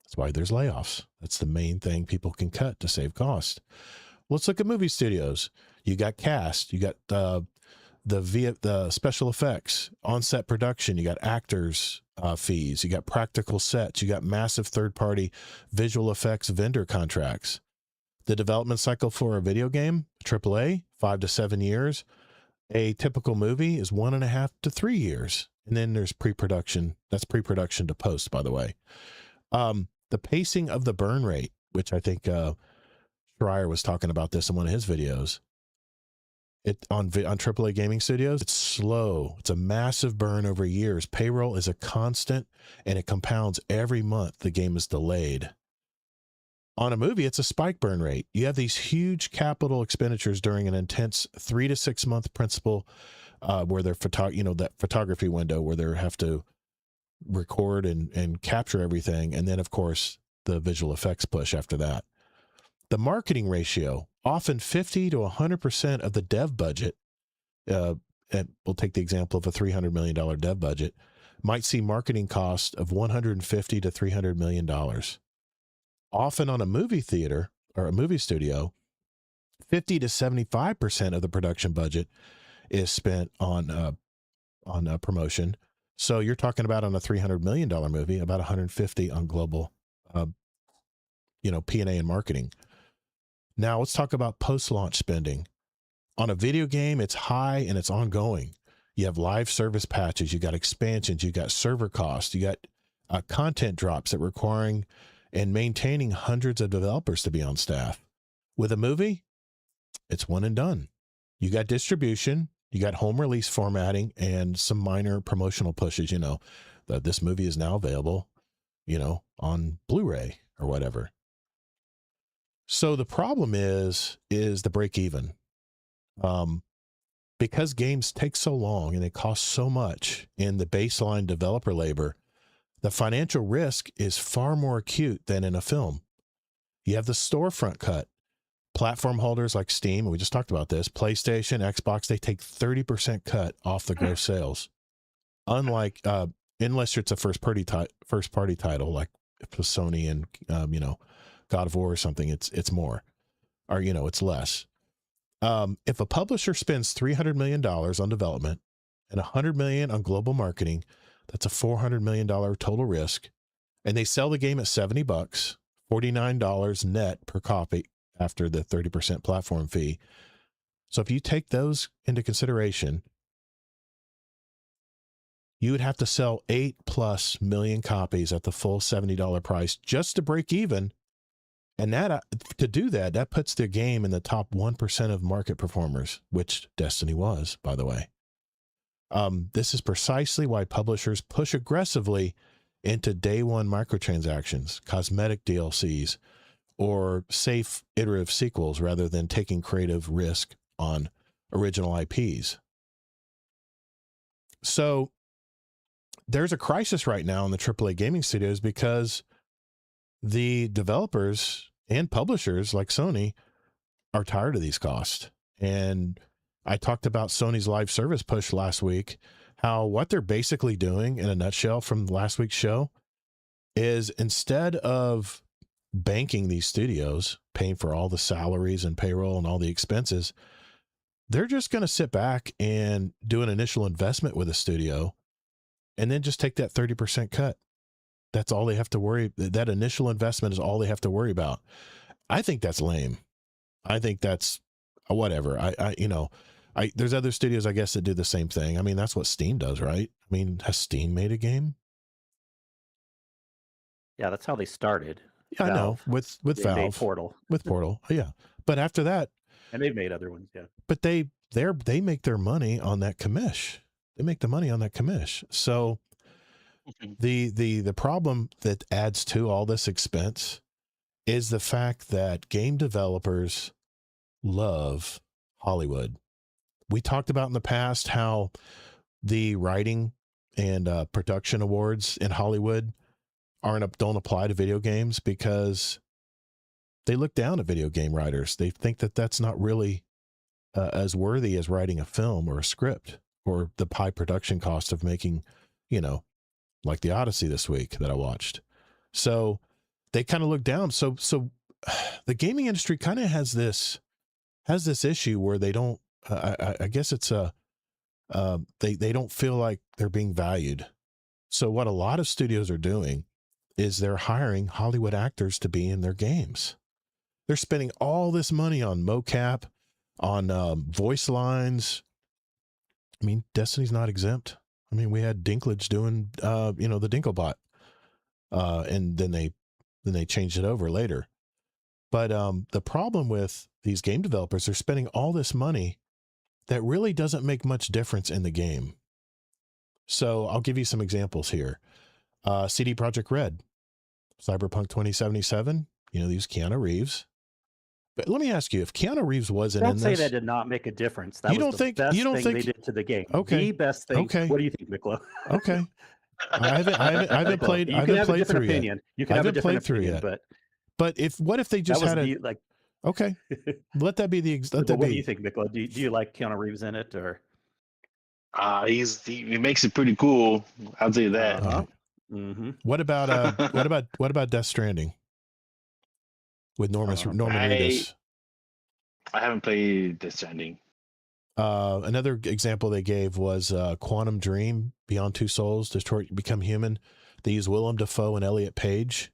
That's why there's layoffs. That's the main thing people can cut to save cost. Let's look at movie studios. You got cast, you got the special effects, on-set production, you got actors fees, you got practical sets, you got massive third-party visual effects vendor contracts. The development cycle for a video game, AAA, 5 to 7 years. A typical movie is 1.5 to 3 years. And then there's pre-production. That's pre-production to post, by the way. The pacing of the burn rate, which I think Schreier was talking about this in one of his videos. On AAA gaming studios, it's slow. It's a massive burn over years. Payroll is a constant, and it compounds every month the game is delayed. On a movie, it's a spike burn rate. You have these huge capital expenditures during an intense 3 to 6 month principle, where they're that photography window where they have to record and capture everything, and then of course the visual effects push after that. The marketing ratio, often 50 to 100% of the dev budget, and we'll take the example of a $300 million dev budget, might see marketing cost of $150 to $300 million. Often on a movie theater or a movie studio, 50 to 75% of the production budget is spent on promotion. So you're talking about on a $300 million movie, about 150 on global, P&A and marketing. Now let's talk about post-launch spending. On a video game, it's high and it's ongoing. You have live service patches, you got expansions, you got server costs, you got content drops that requiring and maintaining hundreds of developers to be on staff. With a movie, it's one and done. You got distribution, you got home release formatting, and some minor promotional pushes, that this movie is now available, on Blu-ray or whatever. So the problem is the break even. Because games take so long and they cost so much in the baseline developer labor, the financial risk is far more acute than in a film. You have the storefront cut. Platform holders like Steam, we just talked about this, PlayStation, Xbox, they take 30% cut off the gross sales. Unlike, unless it's a first party title, like if it was Sony and, God of War or something, it's more, or, it's less. If a publisher spends $300 million on development and $100 million on global marketing, that's a $400 million total risk. And they sell the game at $70, $49 net per copy after the 30% platform fee. So if you take those into consideration, you would have to sell 8+ million copies at the full $70 price just to break even. And that, to do that, that puts the game in the top 1% of market performers, which Destiny was, by the way. This is precisely why publishers push aggressively into day one microtransactions, cosmetic DLCs, or safe iterative sequels rather than taking creative risk on original IPs. So there's a crisis right now in the AAA gaming studios because the developers and publishers like Sony are tired of these costs. And I talked about Sony's live service push last week, how what they're basically doing in a nutshell from last week's show is instead of banking these studios, paying for all the salaries and payroll and all the expenses, they're just going to sit back and do an initial investment with a studio and then just take that 30% cut. That's all they have to worry. That initial investment is all they have to worry about. I think that's lame. I think that's whatever. There's other studios, I guess, that do the same thing. I mean, that's what Steam does, right? I mean, has Steam made a game? Yeah, that's how they started. Yeah, Valve. I know with Valve, made Portal, with Portal, yeah. But after that, and they've made other ones, yeah. But they make their money on that commish. They make the money on that commish. So the problem that adds to all this expense is the fact that game developers love Hollywood. We talked about in the past how the writing and production awards in Hollywood don't apply to video games because they look down at video game writers. They think that that's not really as worthy as writing a film or a script or the high production cost of making, like the Odyssey this week that I watched. So they kind of look down. So the gaming industry kind of has this issue where they don't, I guess it's they don't feel like they're being valued. So what a lot of studios are doing is they're hiring Hollywood actors to be in their games. They're spending all this money on mocap, on voice lines. I mean, Destiny's not exempt. I mean, we had Dinklage doing, the Dinklebot, and then they changed it over later. But the problem with these game developers, they're spending all this money that really doesn't make much difference in the game. So I'll give you some examples here. CD Projekt Red, Cyberpunk 2077, they use Keanu Reeves. But let me ask you, if Keanu Reeves wasn't in this... Don't say that did not make a difference. That was the best thing they did to the game. Okay. The best thing. Okay. What do you think, Miklo? Okay. I haven't played through yet. You can have a different opinion, but what if they just had okay. Let that be the what do you think, Miklo? Do you like Keanu Reeves in it, or? He makes it pretty cool. I'll tell you that. Mm-hmm. What about Death Stranding with Norman Reedus? I haven't played Death Stranding. Another example they gave was Quantum Dream, Beyond Two Souls, Detroit Become Human. They use Willem Dafoe and Elliot Page.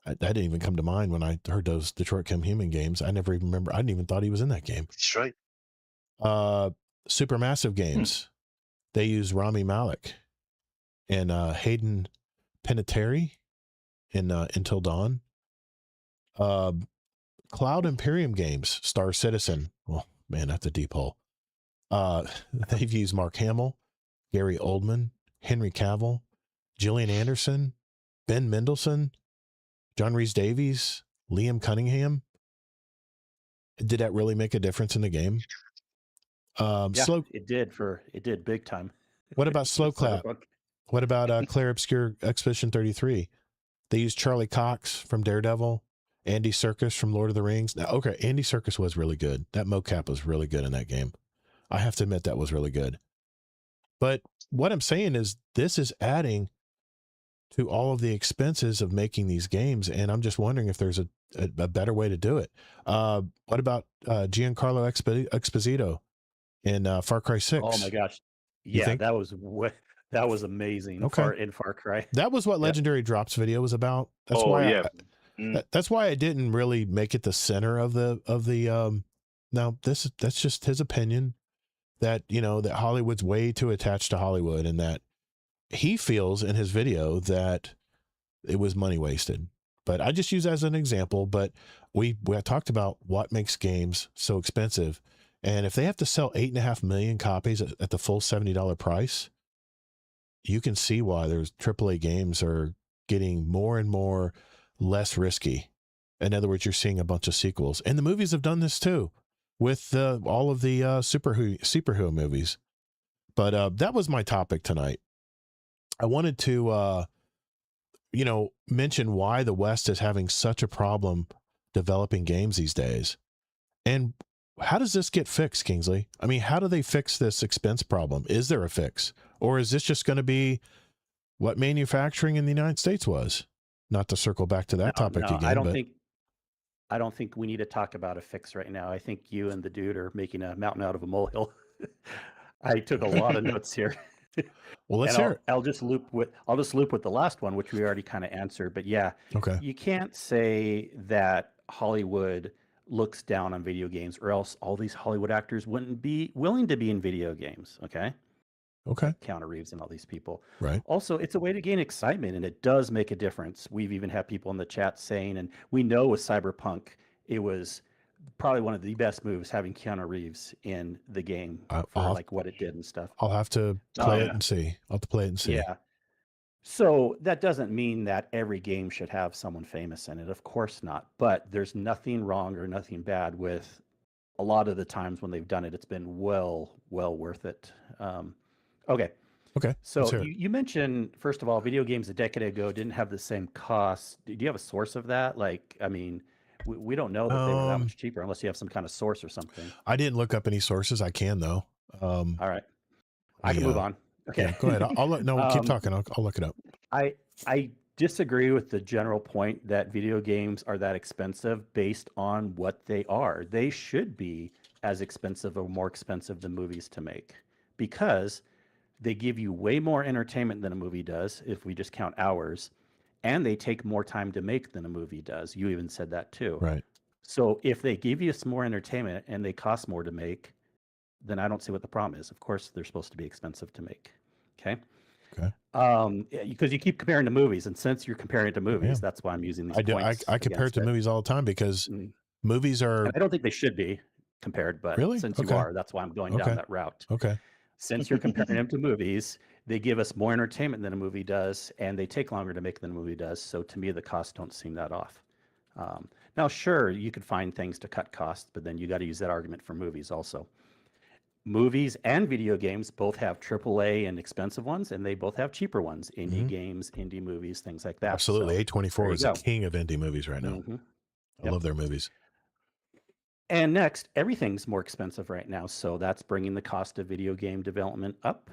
That didn't even come to mind when I heard those Detroit Become Human games. I never even remember. I didn't even thought he was in that game. That's right. Supermassive Games. They use Rami Malek and Hayden Panettiere in Until Dawn. Cloud Imperium Games, Star Citizen. Well, man, that's a deep hole. They've used Mark Hamill, Gary Oldman, Henry Cavill, Gillian Anderson, Ben Mendelsohn, John Rhys-Davies, Liam Cunningham. Did that really make a difference in the game? It did big time. What about Slow Clap? What about Claire Obscure Expedition 33? They used Charlie Cox from Daredevil, Andy Serkis from Lord of the Rings. Now, okay, Andy Serkis was really good. That mocap was really good in that game. I have to admit that was really good. But what I'm saying is this is adding to all of the expenses of making these games, and I'm just wondering if there's a better way to do it. What about Giancarlo Esposito in Far Cry 6? Oh my gosh. You Yeah, think? that was amazing. Okay. In Far Cry. That was what Legendary Drops video was about. That's why that's why I didn't really make it the center of the now that's just his opinion, that that Hollywood's way too attached to Hollywood, and that he feels in his video that it was money wasted. But I just use that as an example. But we talked about what makes games so expensive, and if they have to sell 8.5 million copies at the full $70 price, you can see why there's AAA games are getting more and more less risky. In other words, you're seeing a bunch of sequels, and the movies have done this too with all of the superhero movies. But that was my topic tonight. I wanted to, mention why the West is having such a problem developing games these days. And how does this get fixed, Kingsley? I mean, how do they fix this expense problem? Is there a fix? Or is this just going to be what manufacturing in the United States was? Not to circle back to that topic again. I don't think we need to talk about a fix right now. I think you and the dude are making a mountain out of a molehill. I took a lot of notes here. Well, let's hear it. I'll just loop with the last one, which we already kind of answered. But yeah, okay. You can't say that Hollywood looks down on video games, or else all these Hollywood actors wouldn't be willing to be in video games. Okay. Keanu Reeves and all these people. Right. Also, it's a way to gain excitement, and it does make a difference. We've even had people in the chat saying, and we know with Cyberpunk, it was probably one of the best moves having Keanu Reeves in the game for like what it did and stuff. I'll have to play it and see. I'll have to play it and see. Yeah. So that doesn't mean that every game should have someone famous in it. Of course not. But there's nothing wrong or nothing bad with a lot of the times when they've done it. It's been well worth it. Okay. So you mentioned, first of all, video games a decade ago didn't have the same cost. Do you have a source of that? Like, I mean, we don't know that they were that much cheaper unless you have some kind of source or something. I didn't look up any sources. I can though. All right. I can move on. Okay. Yeah, go ahead. Keep talking. I'll look it up. I disagree with the general point that video games are that expensive based on what they are. They should be as expensive or more expensive than movies to make, because they give you way more entertainment than a movie does, if we just count hours, and they take more time to make than a movie does. You even said that too. Right. So if they give you some more entertainment and they cost more to make, then I don't see what the problem is. Of course, they're supposed to be expensive to make. Okay. Because you keep comparing to movies, and since you're comparing to movies, that's why I'm using these points. I compare it to movies all the time, because movies are... And I don't think they should be compared, but since you are, that's why I'm going down that route. Okay. Since you're comparing them to movies, they give us more entertainment than a movie does, and they take longer to make than a movie does. So to me, the costs don't seem that off. Now, sure, you could find things to cut costs, but then you got to use that argument for movies also. Movies and video games both have AAA and expensive ones, and they both have cheaper ones. Indie games, indie movies, things like that. Absolutely. So, A24 is the king of indie movies right now. I love their movies. And next, everything's more expensive right now, so that's bringing the cost of video game development up,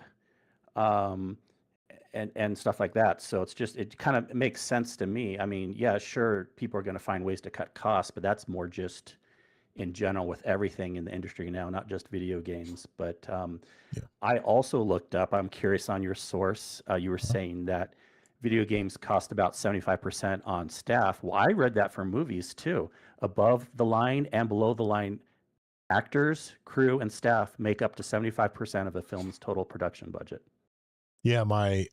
and stuff like that. So it kind of makes sense to me. I mean, yeah, sure, people are going to find ways to cut costs, but that's more just in general with everything in the industry now, not just video games. But I also looked up, I'm curious on your source, you were saying that video games cost about 75% on staff. Well, I read that for movies too. Above the line and below the line, actors, crew, and staff make up to 75% of the film's total production budget. Yeah, I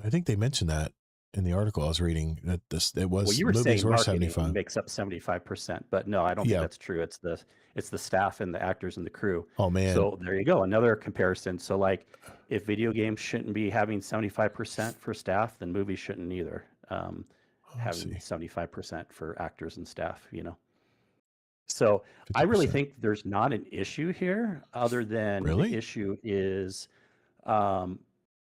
think they mentioned that in the article I was reading, that it was, well, you were movies saying were marketing 75 makes up 75%, but no, I don't think that's true. It's the staff and the actors and the crew. Oh man. So there you go. Another comparison. So like, if video games shouldn't be having 75% for staff, then movies shouldn't either. Having 75% for actors and staff, So 50%. I really think there's not an issue here, other than the issue is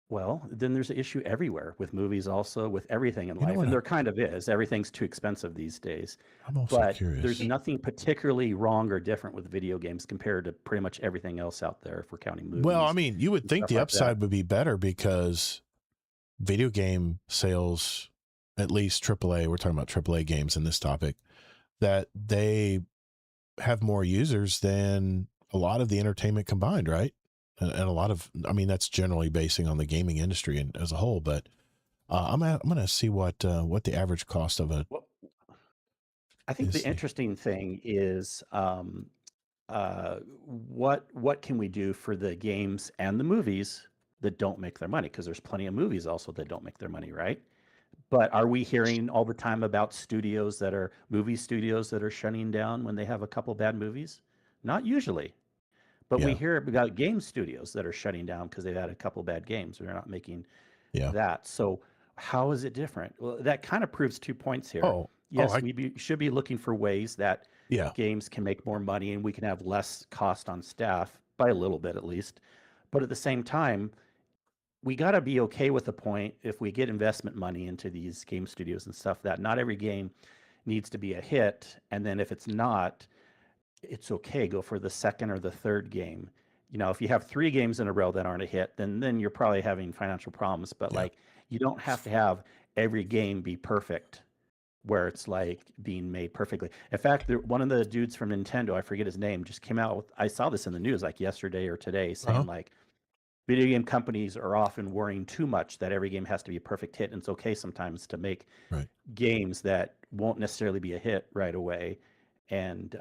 Well, then there's an issue everywhere with movies, also with everything in You know life, what? and there kind of is. Everything's too expensive these days. I'm also But curious. there's nothing particularly wrong or different with video games compared to pretty much everything else out there, if we're counting movies. Well, I mean, you would and think stuff the like upside that. would be better because video game sales, at least AAA, we're talking about AAA games in this topic, that they have more users than a lot of the entertainment combined, right? And a lot of, I mean, that's generally basing on the gaming industry and as a whole. But I'm going to see what the average cost of a. Well, I think the interesting thing is what can we do for the games and the movies that don't make their money? Because there's plenty of movies also that don't make their money, right? But are we hearing all the time about movie studios that are shutting down when they have a couple bad movies? Not usually. But we hear about game studios that are shutting down because they've had a couple bad games. They're not making that. So how is it different? Well, that kind of proves 2 points here. Yes, we should be looking for ways that games can make more money and we can have less cost on staff, by a little bit at least. But at the same time, we got to be okay with the point, if we get investment money into these game studios and stuff, that not every game needs to be a hit. And then if it's not, it's okay. Go for the second or the third game. If you have 3 games in a row that aren't a hit, then you're probably having financial problems. But like, you don't have to have every game be perfect, where it's like being made perfectly. In fact, one of the dudes from Nintendo, I forget his name, just came out with, I saw this in the news like yesterday or today, saying like, video game companies are often worrying too much that every game has to be a perfect hit, and it's okay sometimes to make games that won't necessarily be a hit right away. And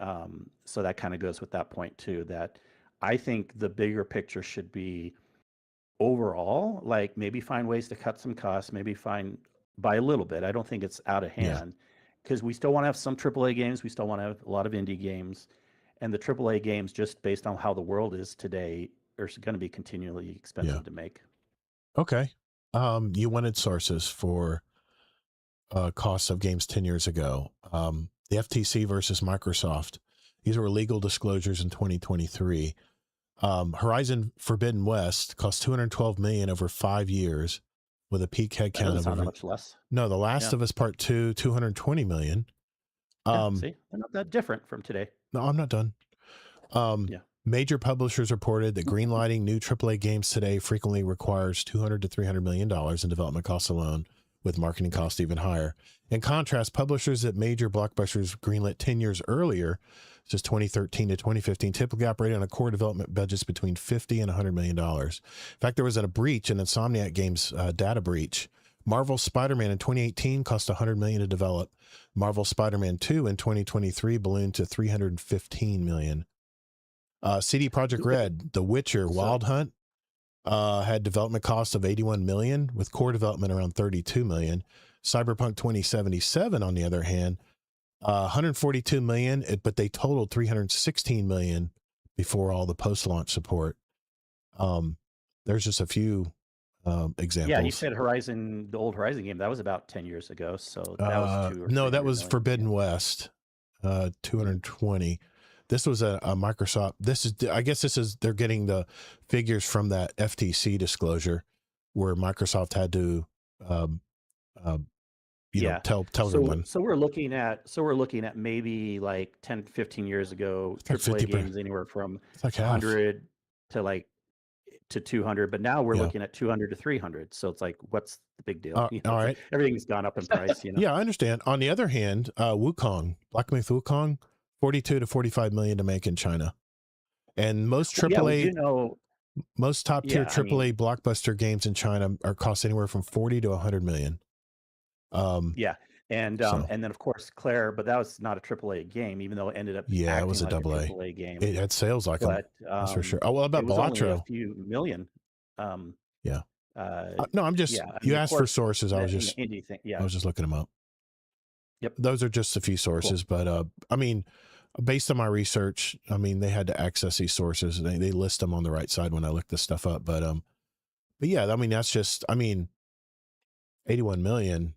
so that kind of goes with that point too, that I think the bigger picture should be overall, like maybe find ways to cut some costs, maybe by a little bit. I don't think it's out of hand, because we still want to have some AAA games. We still want to have a lot of indie games, and the AAA games, just based on how the world is today, are going to be continually expensive to make. Okay. You wanted sources for costs of games 10 years ago. The FTC versus Microsoft. These were legal disclosures in 2023. Horizon Forbidden West cost $212 million over 5 years, with a peak headcount of much less. No, The Last of Us Part 2, $220 million. See, they're not that different from today. No, I'm not done. Major publishers reported that greenlighting new AAA games today frequently requires $200 to $300 million in development costs alone, with marketing costs even higher. In contrast, publishers that major blockbusters greenlit 10 years earlier, such as 2013 to 2015, typically operated on a core development budgets between $50 and $100 million. In fact, there was a breach, an Insomniac Games data breach. Marvel's Spider-Man in 2018 cost $100 million to develop. Marvel's Spider-Man 2 in 2023 ballooned to $315 million. CD Projekt Red, The Witcher Wild Hunt, had development costs of $81 million, with core development around $32 million. Cyberpunk 2077, on the other hand, $142 million, but they totaled $316 million before all the post-launch support. There's just a few examples. Yeah, you said Horizon, the old Horizon game, that was about 10 years ago. So that was that was Forbidden West, 220. This was a Microsoft. They're getting the figures from that FTC disclosure, where Microsoft had to, tell everyone. So we're looking at maybe like 10, 15 years ago, AAA games anywhere from 100 to 200, but now we're looking at 200 to 300. So it's like, what's the big deal? All right, like everything's gone up in price. Yeah, I understand. On the other hand, Wukong, Black Myth Wukong, 42 to 45 million to make in China, and most AAA, most top tier AAA blockbuster games in China are cost anywhere from 40 to 100 million. And then of course Claire, but that was not a AAA game, even though it ended up it was like a AAA game. It had sales like them, that's for sure. Oh, well, about Balatro, a few million. No, I'm just you asked for sources. I was just indie thing. I was just looking them up. Yep, those are just a few sources, but I mean, based on my research, I mean, they had to access these sources. They list them on the right side when I look this stuff up. But yeah, I mean, that's just, I mean, 81 million,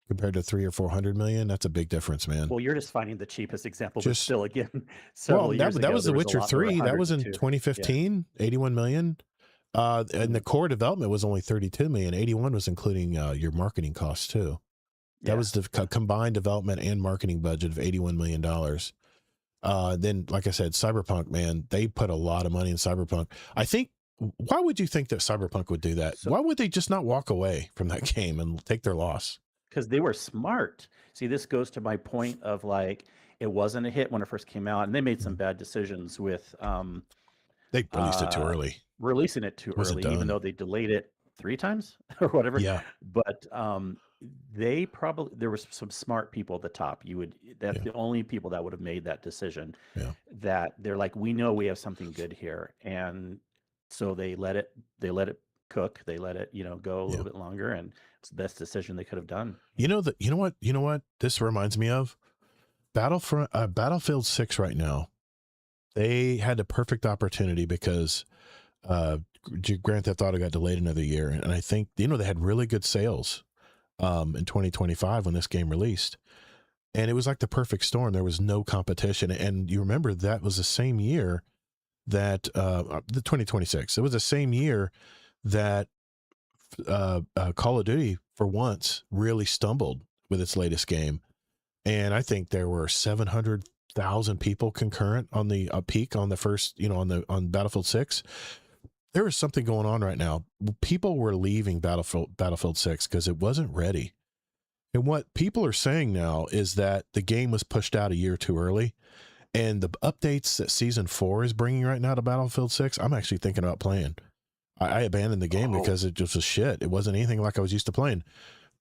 compared to 300 or 400 million, that's a big difference, man. Well, you're just finding the cheapest example, but still, again, several years ago, that was The Witcher 3. That was in 2015, 81 million. And the core development was only 32 million. 81 was including your marketing costs too. That was the combined development and marketing budget of $81 million. Then, like I said, Cyberpunk, man, they put a lot of money in Cyberpunk. I think, why would you think that Cyberpunk would do that? Why would they just not walk away from that game and take their loss? Because they were smart. See, this goes to my point of like, it wasn't a hit when it first came out, and they made some bad decisions with they released it too early. Releasing it too early, even though they delayed it 3 times or whatever. Yeah. But they probably, there were some smart people at the top. That's the only people that would have made that decision. Yeah. That they're like, we know we have something good here, and so they let it cook. They let it, go a little bit longer, and it's the best decision they could have done. You know what? This reminds me of Battlefield 6 right now. They had the perfect opportunity because Grand Theft Auto got delayed another year, and I think they had really good sales in 2025 when this game released, and it was like the perfect storm. There was no competition, and you remember that was the same year that the 2026. It was the same year that Call of Duty for once really stumbled with its latest game, and I think there were 700,000 people concurrent on the peak on the first, on Battlefield 6. There was something going on right now. People were leaving Battlefield 6 because it wasn't ready. And what people are saying now is that the game was pushed out a year too early. And the updates that Season 4 is bringing right now to Battlefield 6, I'm actually thinking about playing. I abandoned the game because it just was shit. It wasn't anything like I was used to playing.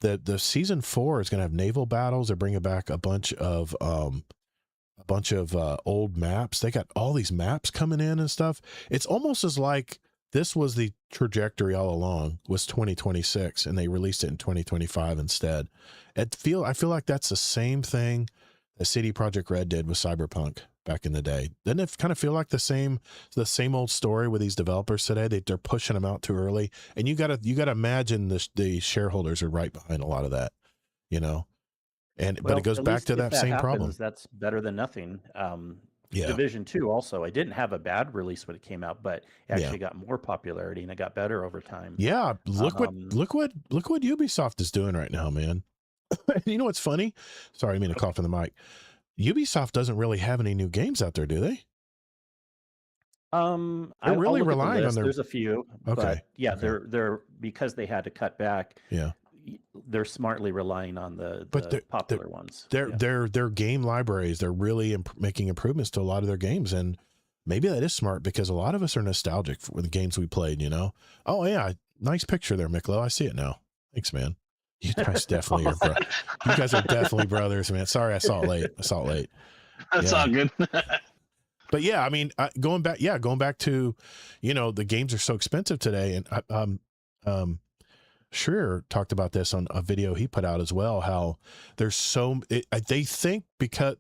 The Season 4 is going to have naval battles. They're bringing back a bunch of old maps. They got all these maps coming in and stuff. It's almost as like this was the trajectory all along, was 2026, and they released it in 2025 instead. I feel like that's the same thing that CD Projekt Red did with Cyberpunk back in the day. Doesn't it kind of feel like the same old story with these developers today? They're pushing them out too early, and you gotta imagine the shareholders are right behind a lot of that, but it goes back to that same problem. That's better than nothing. Division 2 also, it didn't have a bad release when it came out, but it actually got more popularity and it got better over time. Yeah, look what Ubisoft is doing right now, man. You know what's funny? Sorry, I mean to cough in the mic. Ubisoft doesn't really have any new games out there, do they? They're really relying on their. There's a few. Okay. But they're because they had to cut back. Yeah. They're smartly relying on the popular ones. Their game libraries, they're really making improvements to a lot of their games, and maybe that is smart because a lot of us are nostalgic for the games we played. Oh yeah, nice picture there, Miklo. I see it now. Thanks, man. You guys definitely are. You guys are definitely brothers, man. Sorry, I saw it late. That's all good. But yeah, I mean, going back to, the games are so expensive today, and Schreier talked about this on a video he put out as well, how there's they think because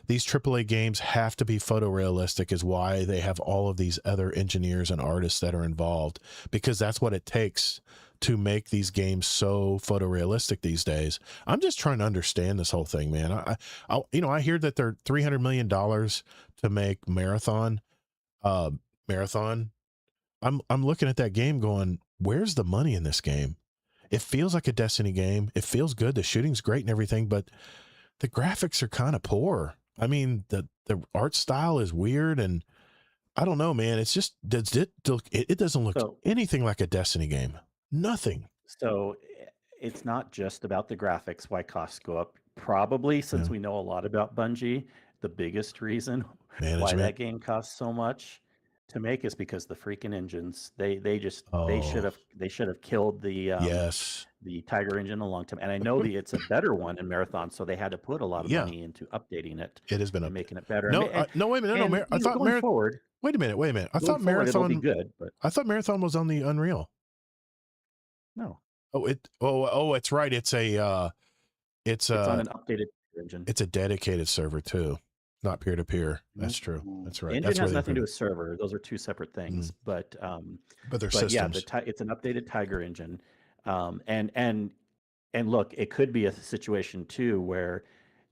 these AAA games have to be photorealistic is why they have all of these other engineers and artists that are involved, because that's what it takes to make these games so photorealistic these days. I'm just trying to understand this whole thing, man. I hear that they're $300 million to make Marathon. I'm looking at that game going, where's the money in this game? It feels like a Destiny game. It feels good. The shooting's great and everything, but the graphics are kind of poor. I mean, the art style is weird, and I don't know, man. It's just, it doesn't look anything like a Destiny game. Nothing. So it's not just about the graphics, why costs go up. Probably, since we know a lot about Bungie, the biggest reason why that game costs so much to make is because the freaking engines. They should have killed the Tiger engine a long time. And I know it's a better one in Marathon, so they had to put a lot of money into updating it. It has been making it better. No, wait a minute. No, I thought going forward. Wait a minute. I thought Marathon be good, but I thought Marathon was on the Unreal. No. It's right. It's on an updated engine. It's a dedicated server too, not peer to peer. That's true. That's right. Engine has nothing to do with server. Those are two separate things. But they're systems. Yeah, it's an updated Tiger engine. And look, it could be a situation too where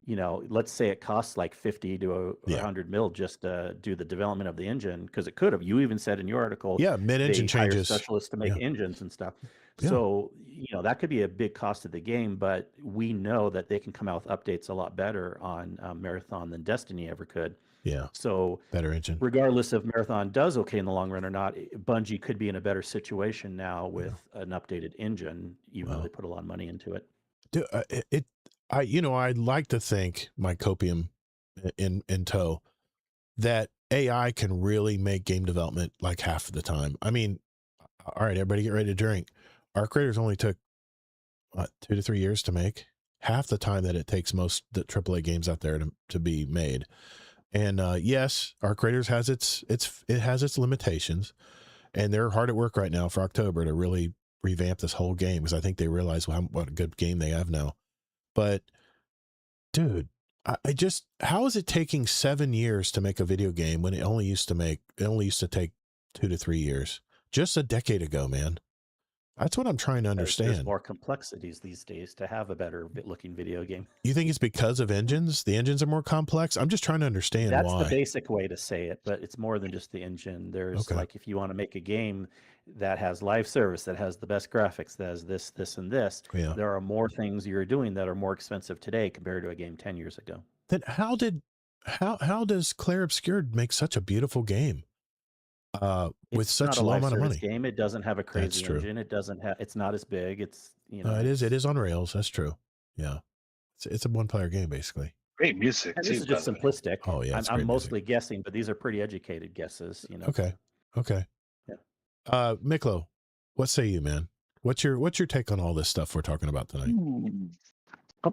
let's say it costs like 50 to or 100 mil just to do the development of the engine, because it could have. You even said in your article, mid-engine they hire changes. specialists to make engines and stuff. So, that could be a big cost of the game, but we know that they can come out with updates a lot better on Marathon than Destiny ever could. Yeah. So better engine. Regardless if Marathon does okay in the long run or not, Bungie could be in a better situation now with an updated engine, even though they put a lot of money into it. Dude, I'd like to think, my copium in tow, that AI can really make game development like half of the time. I mean, all right, everybody get ready to drink. Arc Raiders only took 2 to 3 years to make, half the time that it takes most the AAA games out there to be made. And yes, Arc Raiders has it has its limitations, and they're hard at work right now for October to really revamp this whole game, because I think they realize what a good game they have now. But dude, I just, how is it taking 7 years to make a video game when it only used to take 2 to 3 years just a decade ago, man? That's what I'm trying to understand. There's more complexities these days to have a better looking video game. You think it's because of engines? The engines are more complex? I'm just trying to understand why. That's the basic way to say it, but it's more than just the engine. There's like, if you want to make a game that has live service, that has the best graphics, that has this, and this, there are more things you're doing that are more expensive today compared to a game 10 years ago. Then how does Claire Obscured make such a beautiful game? With such low amount of money. Game. It doesn't have a crazy engine. It doesn't have. It's not as big. It's it is on rails. That's true. Yeah, it's a one-player game basically. Great music. And this is just simplistic. Oh yeah, I'm mostly guessing, but these are pretty educated guesses. Okay. Yeah. Miklo, what say you, man? What's your take on all this stuff we're talking about tonight? I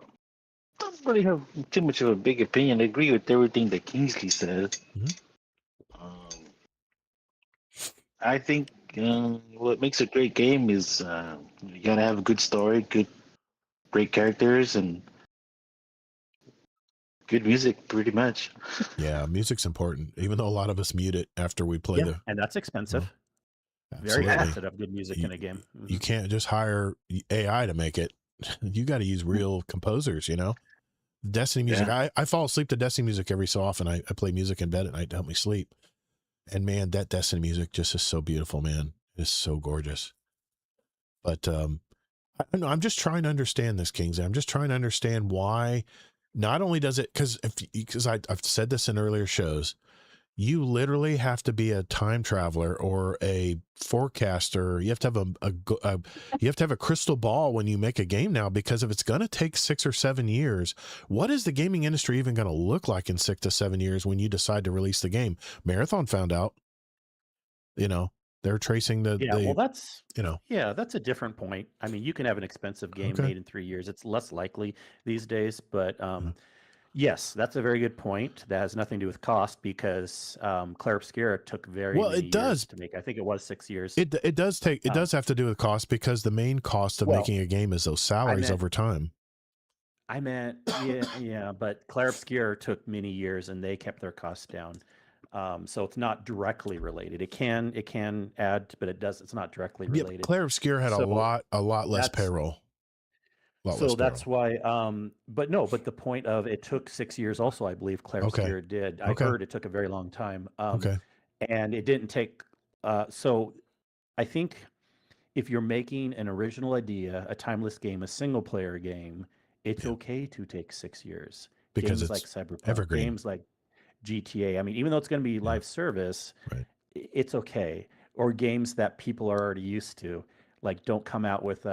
don't really have too much of a big opinion. I agree with everything that Kingsley said. I think what makes a great game is you gotta have a good story, great characters, and good music, pretty much. Yeah, music's important, even though a lot of us mute it after we play and that's expensive. Very expensive to have good music in a game. You can't just hire AI to make it. You got to use real composers, Destiny music. I fall asleep to Destiny music every so often. I play music in bed at night to help me sleep. And man, that Destiny music just is so beautiful, man. It's so gorgeous. But I don't know, I'm just trying to understand this, Kingsley. I'm just trying to understand why. Not only does it, because I've said this in earlier shows, you literally have to be a time traveler or a forecaster. You have to have a crystal ball when you make a game now, because if it's going to take 6 or 7 years, what is the gaming industry even going to look like in 6 to 7 years when you decide to release the game? Marathon found out, they're tracing that's that's a different point. I mean, you can have an expensive game made in 3 years. It's less likely these days, but yes, that's a very good point. That has nothing to do with cost, because Claire Obscura took many years to make. I think it was 6 years. It does have to do with cost, because the main cost of making a game is those salaries over time. I meant, but Claire Obscura took many years and they kept their costs down. So it's not directly related. It can add, but it's not directly related. Claire Obscura had a lot less payroll. That's why, but the point of it took 6 years also, I believe Claire Obscura did. I heard it took a very long time. And it didn't take, so I think if you're making an original idea, a timeless game, a single player game, it's okay to take 6 years. Because games it's like Cyberpunk, evergreen. games like GTA. I mean, even though it's going to be live service, it's okay. Or games that people are already used to, like don't come out with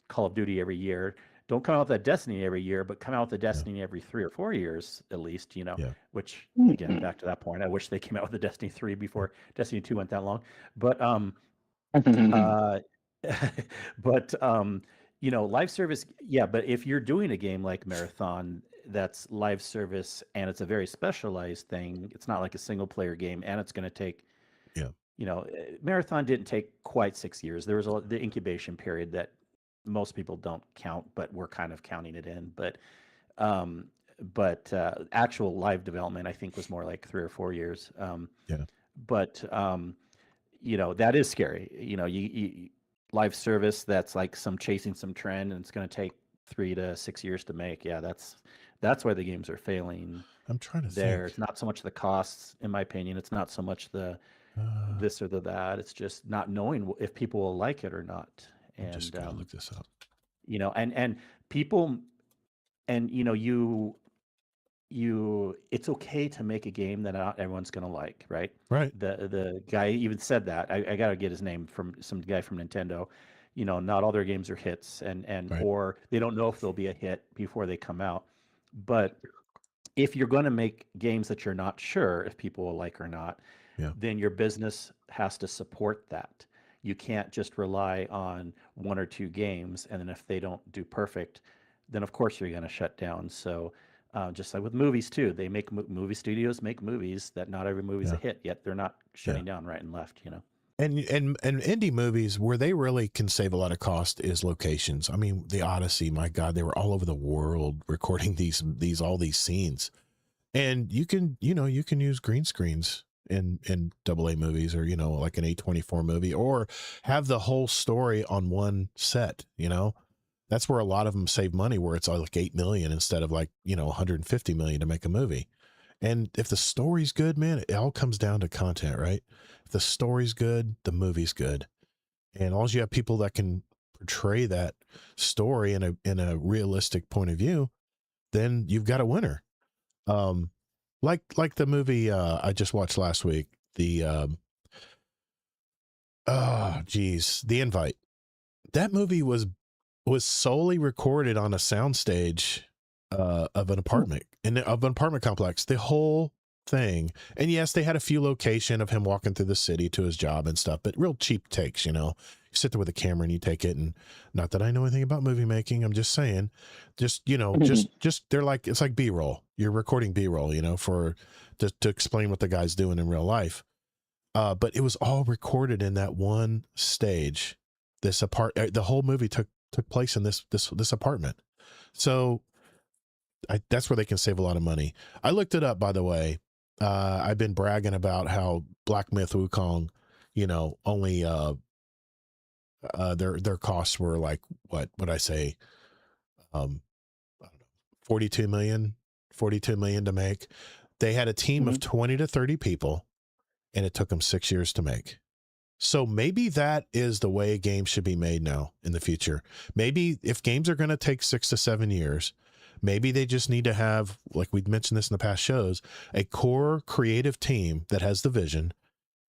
Call of Duty every year. Don't come out with a Destiny every year, but come out with a Destiny every 3 or 4 years at least, which, again, back to that point, I wish they came out with a Destiny 3 before Destiny 2 went that long. But, live service, but if you're doing a game like Marathon that's live service and it's a very specialized thing, it's not like a single player game, and it's going to take, Marathon didn't take quite 6 years. There was the incubation period that most people don't count, but we're kind of counting it in. But actual live development, I think, was more like 3 or 4 years. But that is scary. You live service that's like chasing some trend, and it's going to take 3 to 6 years to make. Yeah, That's why the games are failing. I'm trying to There, think. it's not so much the costs, in my opinion. It's not so much the this or the that. It's just not knowing if people will like it or not. I'm just And gonna look this up. you know, and people, and you know, it's okay to make a game that not everyone's going to like, right? Right. The guy even said that. I got to get his name, from some guy from Nintendo. You know, not all their games are hits, and Right. or they don't know if they'll be a hit before they come out. But if you're going to make games that you're not sure if people will like or not, Yeah. then your business has to support that. You can't just rely on one or two games, and then if they don't do perfect, then of course you're going to shut down. So just like with movies too, they make movie studios make movies that not every movie's a Yeah. hit, yet they're not shutting down right and left, you know. And indie movies, where they really can save a lot of cost is locations. I mean, the Odyssey, my God, they were all over the world recording all these scenes. And you can use green screens in AA movies, or, you know, like an A24 movie, or have the whole story on one set, you know. That's where a lot of them save money, where it's like 8 million instead of, like, you know, 150 million to make a movie. And if the story's good, man, it all comes down to content, right? If the story's good, the movie's good. And all you have people that can portray that story in a realistic point of view, then you've got a winner. Like the movie I just watched last week, The Invite. That movie was solely recorded on a soundstage of an apartment complex, the whole thing. And yes, they had a few location of him walking through the city to his job and stuff, but real cheap takes, you know. You sit there with a camera and you take it, and not that I know anything about movie making, I'm just saying, just, you know, just they're like, it's like B-roll. You're recording B-roll, you know, to explain what the guy's doing in real life. But it was all recorded in that one stage. The whole movie took place in this apartment. So that's where they can save a lot of money. I looked it up, by the way. I've been bragging about how Black Myth Wukong, you know, only their costs were like, what would I say? I don't know, 42 million to make. They had a team of 20 to 30 people, and it took them 6 years to make. So maybe that is the way a game should be made now in the future. Maybe if games are going to take 6 to 7 years, maybe they just need to have, like we've mentioned this in the past shows, a core creative team that has the vision,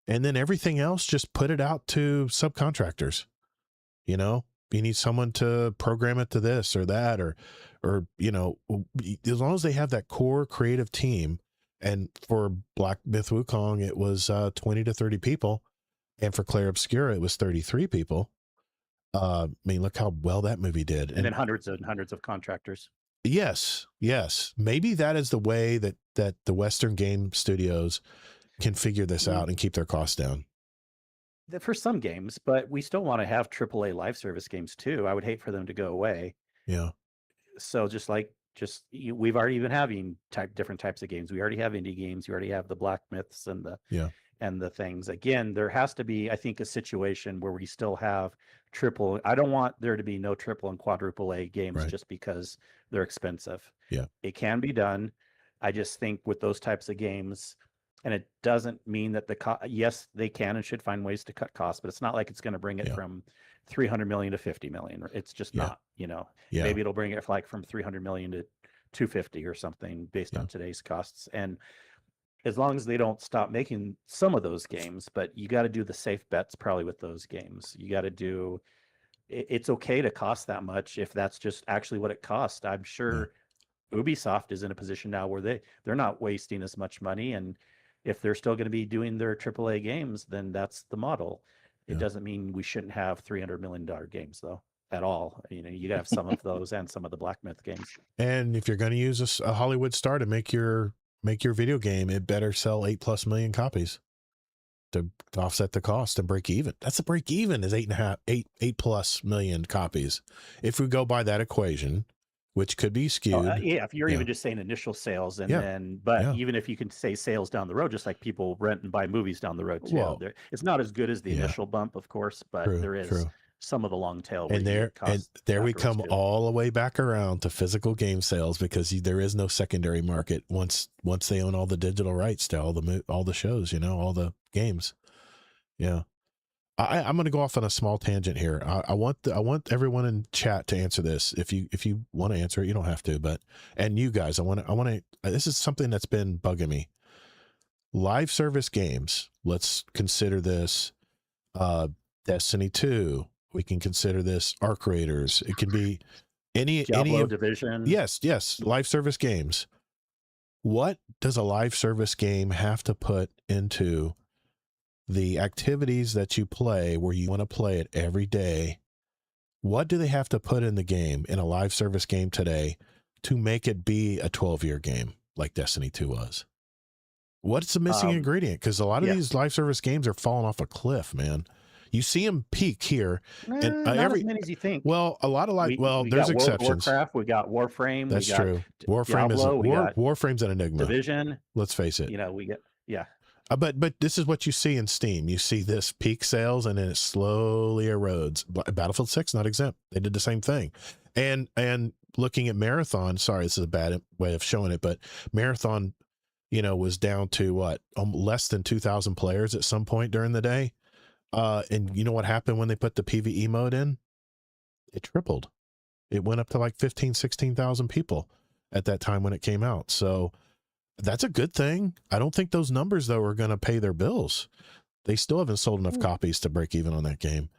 and then everything else, just put it out to subcontractors. You know, you need someone to program it to this or that, or, you know, as long as they have that core creative team. And for Black Myth Wukong, it was 20 to 30 people. And for Claire Obscura, it was 33 people. I mean, look how well that movie did. And then hundreds and hundreds of contractors. Yes. Maybe that is the way that the Western game studios can figure this out and keep their costs down. For some games, but we still want to have AAA live service games too. I would hate for them to go away. Yeah. So we've already been having different types of games. We already have indie games. You already have the Black Myths and the things. Again, there has to be, I think, a situation where we still have triple. I don't want there to be no triple and quadruple A games just because they're expensive. Yeah. It can be done. I just think with those types of games, and it doesn't mean that yes, they can and should find ways to cut costs, but it's not like it's going to bring it from 300 million to 50 million. It's just not, you know. Maybe it'll bring it like from 300 million to 250 or something based on today's costs. And as long as they don't stop making some of those games, but you got to do the safe bets probably with those games. You got to do, it's okay to cost that much if that's just actually what it costs. I'm sure Ubisoft is in a position now where they're not wasting as much money, and if they're still going to be doing their AAA games, then that's the model. It doesn't mean we shouldn't have $300 million games though at all. You know, you got to have some of those and some of the Black Myth games. And if you're going to use a Hollywood star to make your video game, it better sell 8+ million copies to offset the cost and break even. That's the break even is 8+ million copies. If we go by that equation, which could be skewed. If you're even just saying initial sales, and then, even if you can say sales down the road, just like people rent and buy movies down the road too. It's not as good as the initial bump, of course, but there is some of the long tail. And there we come all the way back around to physical game sales, because there is no secondary market once they own all the digital rights to all the shows, all the games. Yeah. I'm going to go off on a small tangent here. I want everyone in chat to answer this. If you want to answer it, you don't have to, and you guys, I want to, this is something that's been bugging me. Live service games. Let's consider this, Destiny 2. We can consider this Arc Raiders. It can be any Division. Yes. Live service games. What does a live service game have to put into the activities that you play where you want to play it every day? What do they have to put in the game, in a live service game today, to make it be a 12-year game like Destiny 2 was? What's the missing ingredient? Because a lot of these live service games are falling off a cliff, man. You see them peak here, and not as many as you think. Well, a lot of we there's exceptions. Warcraft, we got Warframe. That's true. Warframe Warframe's an enigma. Division. Let's face it. We get But this is what you see in Steam. You see this peak sales, and then it slowly erodes. Battlefield 6 not exempt. They did the same thing, and looking at Marathon. Sorry, this is a bad way of showing it, but Marathon, was down to what, less than 2,000 players at some point during the day. And you know what happened when they put the PvE mode in? It tripled. It went up to like 15, 16,000 people at that time when it came out. So that's a good thing. I don't think those numbers, though, are going to pay their bills. They still haven't sold enough copies to break even on that game.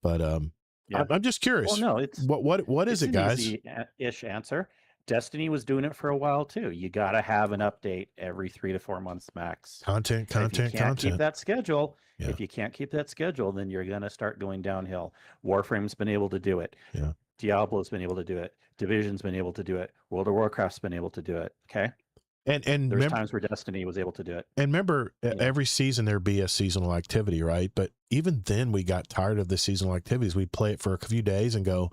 But I'm just curious. Well, no, it's what is it, guys? Easy-ish answer. Destiny was doing it for a while too. You got to have an update every 3 to 4 months max. Content. Keep that schedule. Yeah. If you can't keep that schedule, then you're going to start going downhill. Warframe's been able to do it. Yeah. Diablo's been able to do it. Division's been able to do it. World of Warcraft's been able to do it. Okay. And there's times where Destiny was able to do it. And remember, every season there'd be a seasonal activity, right? But even then, we got tired of the seasonal activities. We'd play it for a few days and go,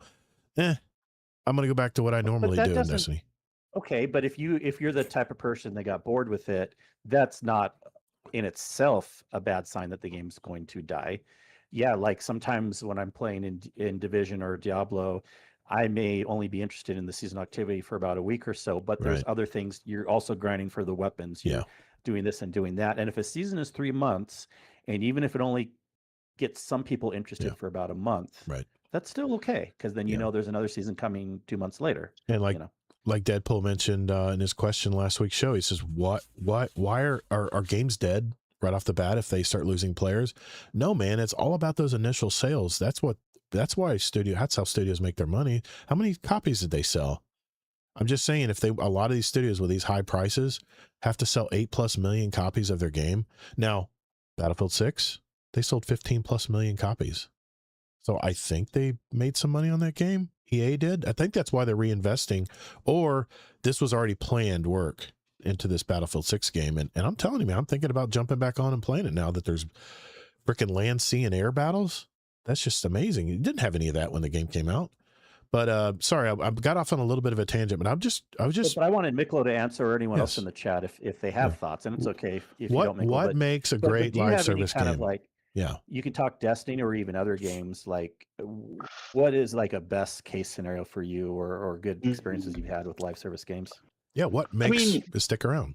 I'm going to go back to what I normally do in Destiny. Okay, but if you're the type of person that got bored with it, that's not in itself a bad sign that the game's going to die. Yeah, like sometimes when I'm playing in Division or Diablo, I may only be interested in the seasonal activity for about a week or so, but there's other things. You're also grinding for the weapons. You're doing this and doing that. And if a season is 3 months, and even if it only gets some people interested for about a month, that's still okay, because then there's another season coming 2 months later. And like Deadpool mentioned in his question last week's show, he says, why are games dead right off the bat if they start losing players? No, man, it's all about those initial sales. That's how studios make their money. How many copies did they sell? I'm just saying, a lot of these studios with these high prices have to sell 8+ million copies of their game. Now, Battlefield 6, they sold 15+ million copies. So I think they made some money on that game. EA did. I think that's why they're reinvesting, or this was already planned work into this Battlefield 6 game. And I'm telling you, man, I'm thinking about jumping back on and playing it now that there's freaking land, sea, and air battles. That's just amazing. It didn't have any of that when the game came out. But sorry, I got off on a little bit of a tangent, but I was just. But I wanted Miklo to answer, or anyone else in the chat if they have thoughts, and it's okay if you don't. Miklo, what makes a great live service game? You can talk Destiny or even other games. Like, what is like a best case scenario for you, or good experiences you've had with live service games? Yeah, what makes it stick around?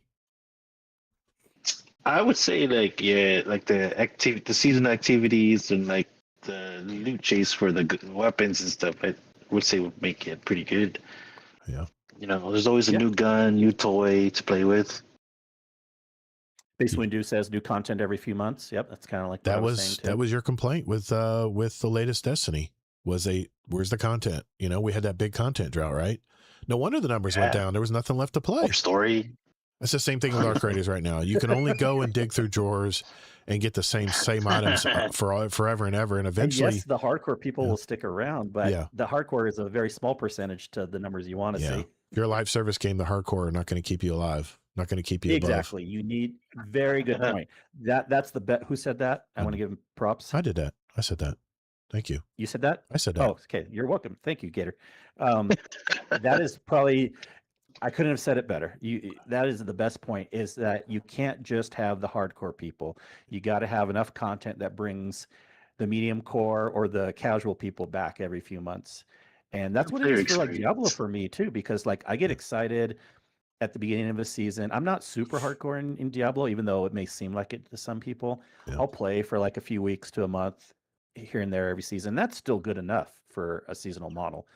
I would say like the season activities and like the loot chase for the weapons and stuff. I would say would make it pretty good. Yeah, there's always a new gun, new toy to play with. Basically, Windu says new content every few months. Yep, that's kind of like that was your complaint with the latest Destiny. Where's the content? We had that big content drought, right? No wonder the numbers went down. There was nothing left to play. More story. That's the same thing with Arc Raiders right now. You can only go and dig through drawers and get the same items for forever and ever, and eventually. And yes, the hardcore people will stick around, but the hardcore is a very small percentage to the numbers you want to see. If you're a live service game, the hardcore are not going to keep you alive. Not going to keep you exactly. Above. You need very good point. That's the bet. Who said that? I want to give him props. I did that. I said that. Thank you. You said that? I said that. Oh, okay. You're welcome. Thank you, Gator. That is probably. I couldn't have said it better. That is the best point, is that you can't just have the hardcore people. You got to have enough content that brings the medium core or the casual people back every few months. And that's what it Player is for like Diablo experience. for me too, because like I get excited at the beginning of a season. I'm not super hardcore in Diablo, even though it may seem like it to some people. Yeah. I'll play for like a few weeks to a month here and there every season. That's still good enough for a seasonal model.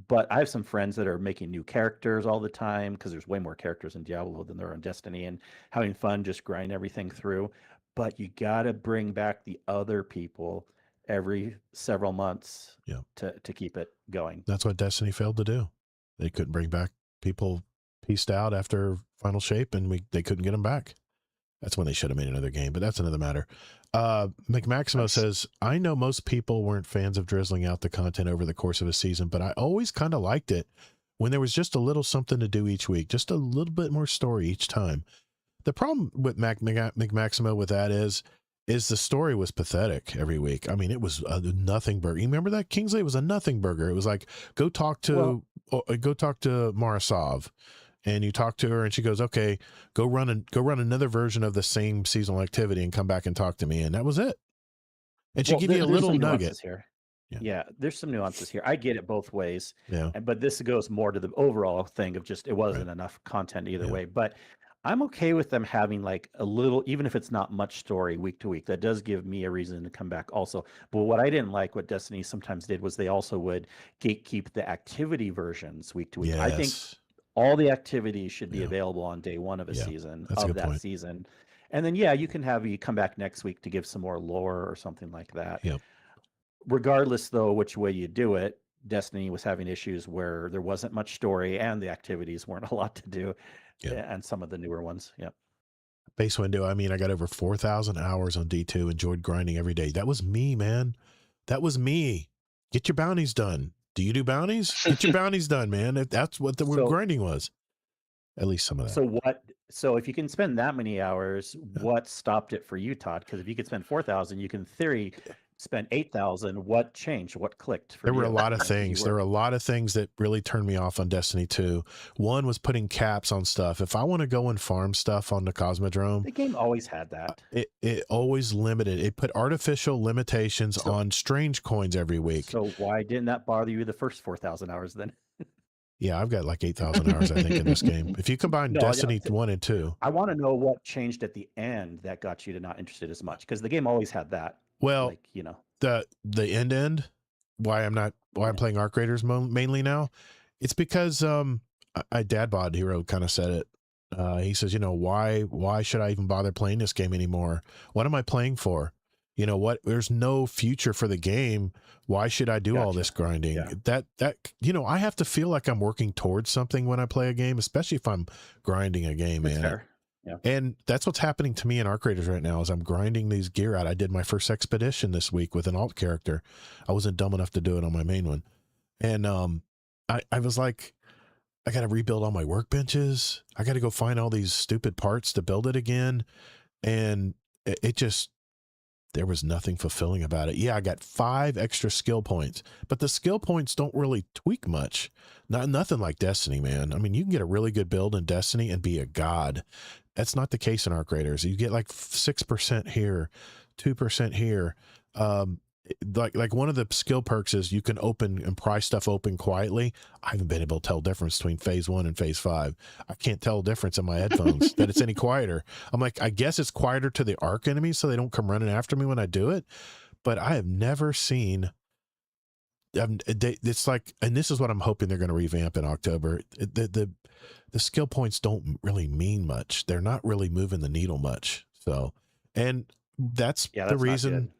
But I have some friends that are making new characters all the time because there's way more characters in Diablo than there are in Destiny, and having fun just grind everything through. But you got to bring back the other people every several months Yeah. to keep it going. That's what Destiny failed to do. They couldn't bring back people pieced out after Final Shape, and they couldn't get them back. That's when they should have made another game, but that's another matter. McMaximo says, I know most people weren't fans of drizzling out the content over the course of a season, but I always kind of liked it when there was just a little something to do each week, just a little bit more story each time. The problem with McMaximo with that is the story was pathetic every week. I mean, it was a nothing burger. You remember that, Kingsley? It was a nothing burger. It was like, go talk to Marasov. And you talk to her and she goes, okay, go run another version of the same seasonal activity and come back and talk to me. And that was it. And she give you a little nugget here. Yeah, there's some nuances here. I get it both ways. Yeah. But this goes more to the overall thing of just, it wasn't enough content either way. But I'm okay with them having like a little, even if it's not much story week to week, that does give me a reason to come back also. But what I didn't like, what Destiny sometimes did, was they also would gatekeep the activity versions week to week. Yes. I think all the activities should be available on day one of a season, of that season. And then, you can have you come back next week to give some more lore or something like that. Yep. Regardless, though, which way you do it, Destiny was having issues where there wasn't much story and the activities weren't a lot to do. And some of the newer ones. Yep. Base window. I mean, I got over 4,000 hours on D2, enjoyed grinding every day. That was me, man. That was me. Get your bounties done. Do you do bounties? Get your bounties done, man. That's what the grinding was. At least some of that. So if you can spend that many hours, what stopped it for you, Todd? Because if you could spend 4,000, you can, in theory, spend 8,000. What changed? What clicked for you? There were a lot of things. There were a lot of things that really turned me off on Destiny 2. One was putting caps on stuff. If I want to go and farm stuff on the Cosmodrome, the game always had that. It always limited. It put artificial limitations on strange coins every week. So why didn't that bother you the first 4,000 hours then? Yeah, I've got like 8,000 hours, I think, in this game. If you combine Destiny 1 and 2. I want to know what changed at the end that got you to not interested as much, because the game always had that. Well, like, the end, why I'm playing Arc Raiders mainly now, it's because Dad Bod Hero kind of said it. He says, why should I even bother playing this game anymore? What am I playing for? There's no future for the game. Why should I do all this grinding? That I have to feel like I'm working towards something when I play a game, especially if I'm grinding a game, man. Fair. Yeah. And that's what's happening to me in Arc Raiders right now, is I'm grinding these gear out. I did my first expedition this week with an alt character. I wasn't dumb enough to do it on my main one. And I was like, I got to rebuild all my workbenches. I got to go find all these stupid parts to build it again. And it just, there was nothing fulfilling about it. Yeah, I got 5 extra skill points, but the skill points don't really tweak much. Nothing like Destiny, man. I mean, you can get a really good build in Destiny and be a god. That's not the case in Arc Raiders. You get like 6% here, 2% here. Like one of the skill perks is you can open and pry stuff open quietly. I haven't been able to tell the difference between phase 1 and phase 5. I can't tell the difference in my headphones that it's any quieter. I'm like, I guess it's quieter to the arc enemies so they don't come running after me when I do it. But I have never seen, it's like, and this is what I'm hoping they're going to revamp in October. The skill points don't really mean much. They're not really moving the needle much. So, and that's the reason.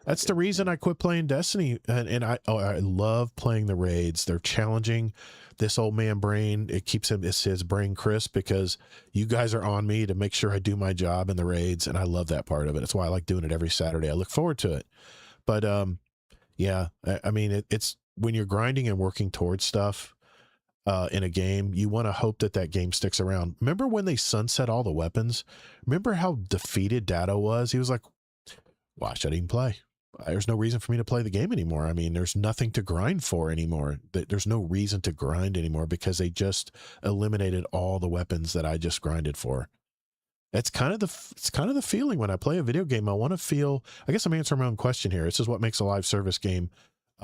That's the reason I quit playing Destiny. And I love playing the raids. They're challenging. This old man brain, it keeps his brain crisp, because you guys are on me to make sure I do my job in the raids. And I love that part of it. That's why I like doing it every Saturday. I look forward to it. But yeah, I mean, it's when you're grinding and working towards stuff in a game, you want to hope that game sticks around. Remember when they sunset all the weapons? Remember how defeated Dado was? He was like, why should I even play? There's no reason for me to play the game anymore. I mean, there's nothing to grind for anymore. There's no reason to grind anymore because they just eliminated all the weapons that I just grinded for. It's kind of the feeling when I play a video game. I want to feel, I guess I'm answering my own question here. This is what makes a live service game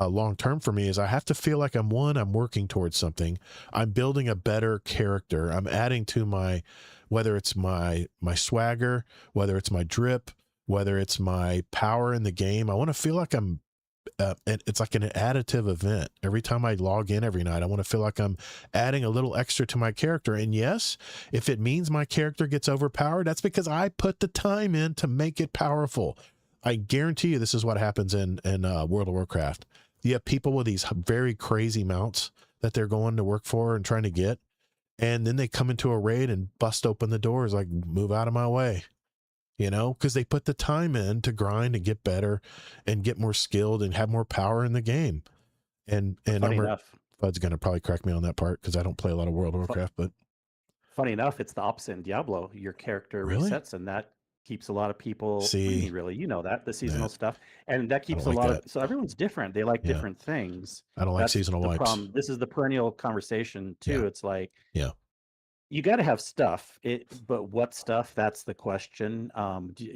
long term for me, is I have to feel like I'm working towards something. I'm building a better character. I'm adding to my, whether it's my swagger, whether it's my drip, whether it's my power in the game. I want to feel like I'm it's like an additive event. Every time I log in every night, I want to feel like I'm adding a little extra to my character. And yes, if it means my character gets overpowered, that's because I put the time in to make it powerful. I guarantee you this is what happens in World of Warcraft. You have people with these very crazy mounts that they're going to work for and trying to get, and then they come into a raid and bust open the doors, like, move out of my way. You know, because they put the time in to grind and get better and get more skilled and have more power in the game. And funny enough, Fud's going to probably correct me on that part because I don't play a lot of World of Warcraft. But funny enough, it's the opposite in Diablo. Your character resets, and that keeps a lot of people. Really, you know that the seasonal stuff, and that keeps a lot of. So everyone's different. They like different things. I don't like seasonal wipes. This is the perennial conversation too. It's like, you got to have stuff, but what stuff? That's the question.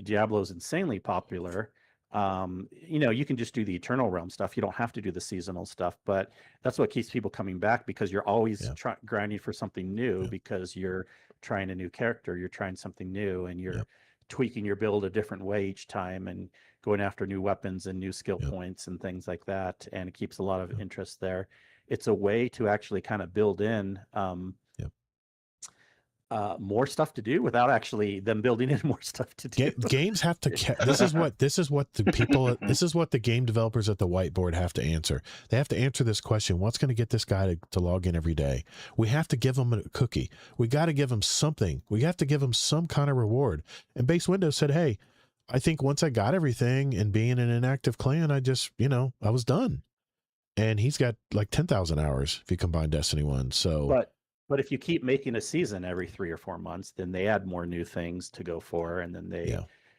Diablo's insanely popular. You know, you can just do the Eternal Realm stuff. You don't have to do the seasonal stuff, but that's what keeps people coming back, because you're always grinding for something new, because you're trying a new character, you're trying something new, and you're tweaking your build a different way each time and going after new weapons and new skill points and things like that. And it keeps a lot of interest there. It's a way to actually kind of build in more stuff to do without actually them building in more stuff to do. Games have to this is what the game developers at the whiteboard have to answer. They have to answer this question: what's going to get this guy to log in every day? We have to give him a cookie. We got to give him something. We have to give him some kind of reward. And Base Windows said, hey, I think once I got everything and being in an inactive clan, I just, I was done. And he's got like 10,000 hours if you combine Destiny 1. So But if you keep making a season every 3 or 4 months, then they add more new things to go for, and then they,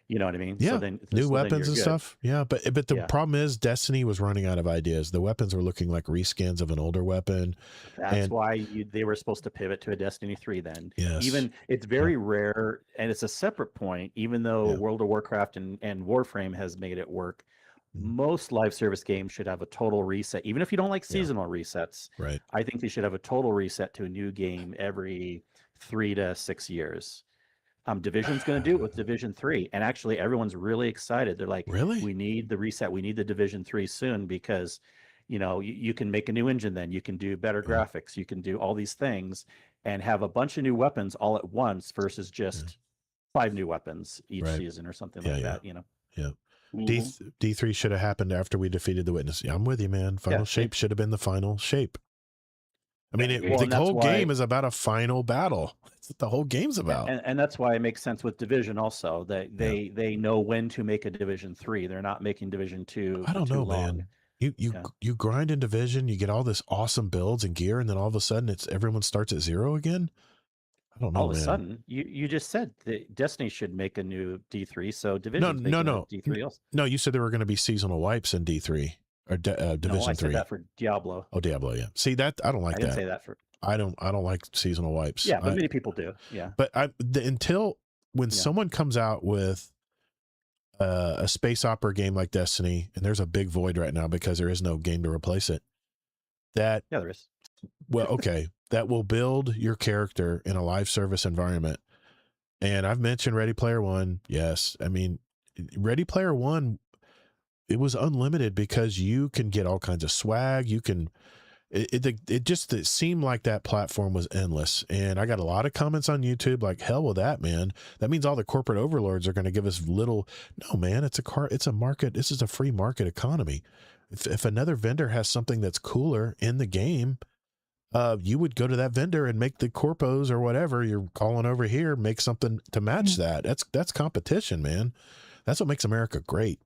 you know what I mean? Yeah, so then, new weapons and stuff. Yeah, but the problem is Destiny was running out of ideas. The weapons were looking like reskins of an older weapon. That's why they were supposed to pivot to a Destiny 3 then. Yes. Even it's very rare, and it's a separate point, even though World of Warcraft and Warframe has made it work. Most live service games should have a total reset, even if you don't like seasonal resets. Right. I think they should have a total reset to a new game every 3 to 6 years. Division's going to do it with Division 3, and actually everyone's really excited. They're like, really? We need the reset. We need the Division 3 soon, because you can make a new engine, then you can do better graphics, you can do all these things and have a bunch of new weapons all at once versus just 5 new weapons each season or something like that. Yeah. D3 should have happened after we defeated the Witness. Yeah, I'm with you, man. Final shape should have been the final shape. I mean, the whole game is about a final battle. That's what the whole game's about. And that's why it makes sense with Division also. That they know when to make a Division 3. They're not making Division 2. I don't know, man. You grind in Division, you get all this awesome builds and gear, and then all of a sudden everyone starts at 0 again. I don't know. All of a sudden, you just said that Destiny should make a new D3, so Division no. D3 also. No, you said there were going to be seasonal wipes in D3 or Division 3. I said that for Diablo. Oh, Diablo, yeah. See that? I don't like that. I didn't say that for. I don't like seasonal wipes. Yeah, but many people do. Yeah. But until when someone comes out with a space opera game like Destiny, and there's a big void right now because there is no game to replace it. There is. Well, okay. That will build your character in a live service environment. And I've mentioned Ready Player One. Yes. I mean, Ready Player One, it was unlimited because you can get all kinds of swag. You can, it seemed like that platform was endless. And I got a lot of comments on YouTube like, hell with that, man. That means all the corporate overlords are going to give us no, man, it's a market. This is a free market economy. If another vendor has something that's cooler in the game, you would go to that vendor and make the corpos or whatever you're calling over here, make something to match that. That's competition, man. That's what makes America great.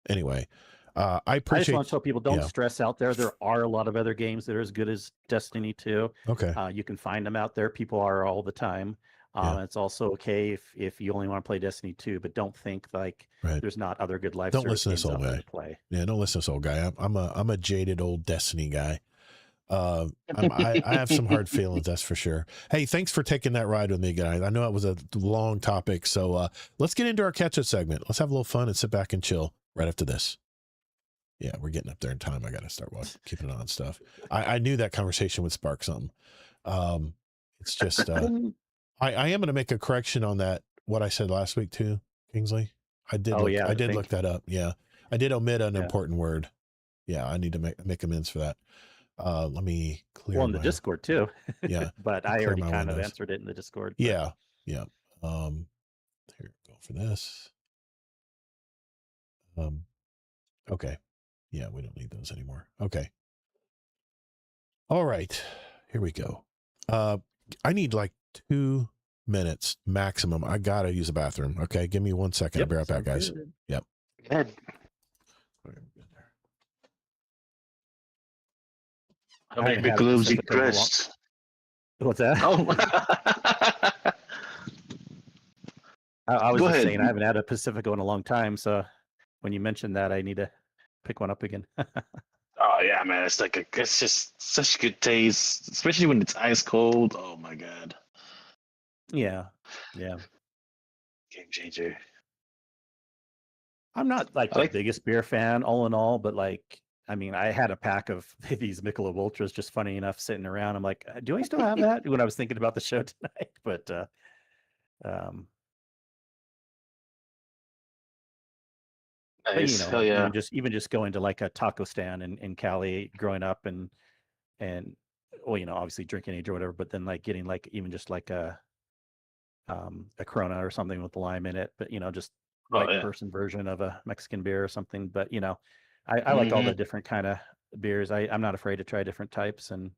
Anyway, I appreciate. I just want to tell people, don't stress out there. There are a lot of other games that are as good as Destiny 2. Okay. You can find them out there. People are all the time. It's also okay if you only want to play Destiny 2, but don't think like there's not other good live service games out there to play. Yeah, don't listen to this old guy. I'm a jaded old Destiny guy. I have some hard feelings, that's for sure. Hey, thanks for taking that ride with me, guys. I know it was a long topic, so let's get into our catch-up segment. Let's have a little fun and sit back and chill right after this. Yeah, we're getting up there in time. I got to start keeping an eye on stuff. I knew that conversation would spark something. It's just I am going to make a correction on that. What I said last week too, Kingsley. I did look that up. Yeah, I did omit an important word. Yeah, I need to make amends for that. Let me clear. Well, in the Discord too. Yeah, but I already kind of answered it in the Discord. But. Yeah. Here, go for this. Okay. Yeah, we don't need those anymore. Okay. All right, here we go. I need like 2 minutes maximum. I gotta use a bathroom. Okay, give me 1 second. I'll be right back, guys. Good. Yep. Go ahead. How many big globes you crushed? What's that? Oh. I was just saying I haven't had a Pacifico in a long time, so when you mentioned that, I need to pick one up again. Oh yeah, man! It's just such good taste, especially when it's ice cold. Oh my god! Yeah. Game changer. I'm not like the biggest beer fan, all in all, but like, I mean, I had a pack of these Michelob Ultras, just funny enough, sitting around. I'm like, do I still have that? When I was thinking about the show tonight, but nice. But, yeah. even just going to like a taco stand in Cali growing up and well, obviously drinking age or whatever, but then like getting like even just like a Corona or something with lime in it, but just person version of a Mexican beer or something. But I like all the different kind of beers. I'm not afraid to try different types, and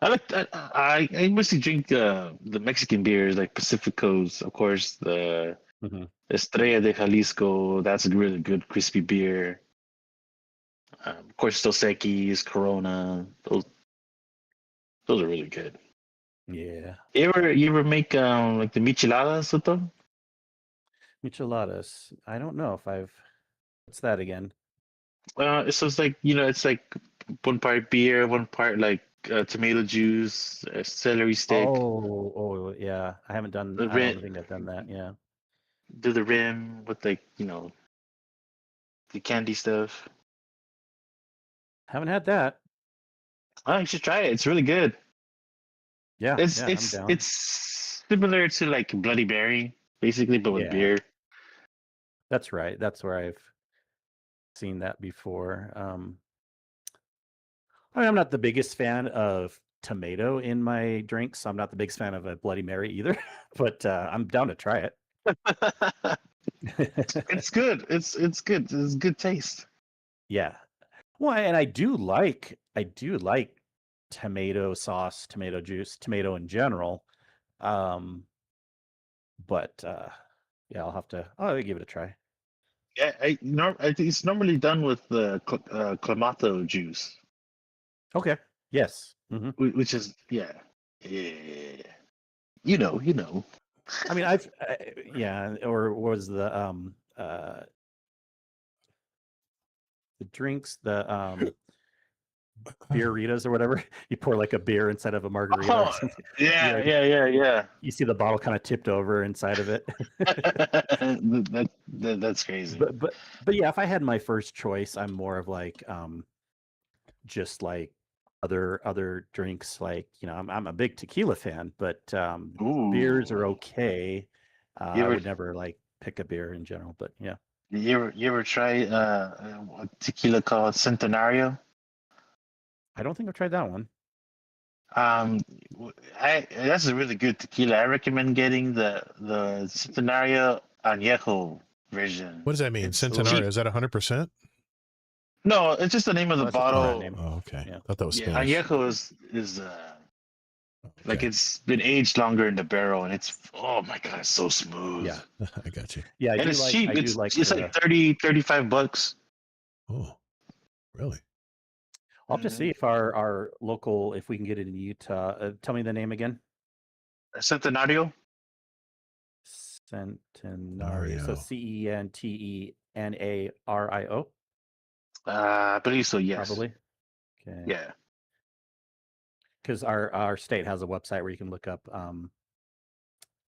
I like that. I mostly drink the Mexican beers like Pacificos, of course, the Estrella de Jalisco. That's a really good crispy beer. Of course, Dos Equis, Corona. Those are really good. Yeah. You ever make like the micheladas with them? Micheladas. I don't know if I've. What's that again? So it's like it's like 1 part beer, 1 part like tomato juice, a celery stick. Oh yeah. I haven't done. I don't think I've done that. Yeah. Do the rim with like the candy stuff. Haven't had that. Oh, you should try it. It's really good. Yeah, it's similar to like Bloody Mary, basically, but with beer. That's right. That's where I've seen that before. I mean, I'm not the biggest fan of tomato in my drinks. So I'm not the biggest fan of a Bloody Mary either, but I'm down to try it. It's good. It's good. It's good taste. Yeah. Well, and I do like tomato sauce, tomato juice, tomato in general. But I'll give it a try. Yeah, I think it's normally done with the clamato juice. Okay. Yes. Which is yeah. You know. I mean, or was the drinks, the beer-ritas or whatever. You pour like a beer inside of a margarita or something. Yeah. You see the bottle kind of tipped over inside of it. That's crazy. But yeah, if I had my first choice, I'm more of like just like other drinks. Like I'm a big tequila fan, but beers are okay. I would never like pick a beer in general, but yeah. You ever try a tequila called Centenario? I don't think I've tried that one. That's a really good tequila. I recommend getting the Centenario Añejo version. What does that mean? Centenario, is that 100%? No, it's just the name of the bottle. Oh, okay. Yeah. I thought that was Spanish. Añejo is like it's been aged longer in the barrel, and it's oh my god, it's so smooth. Yeah, I got you. Yeah, and it's cheap. It's like $30-$35. Oh, really? I'll have to see if our local, if we can get it in Utah. Tell me the name again. Centenario. Centenario. So CENTENARIO. I believe so. Yes. Probably. Okay. Yeah. because our state has a website where you can look up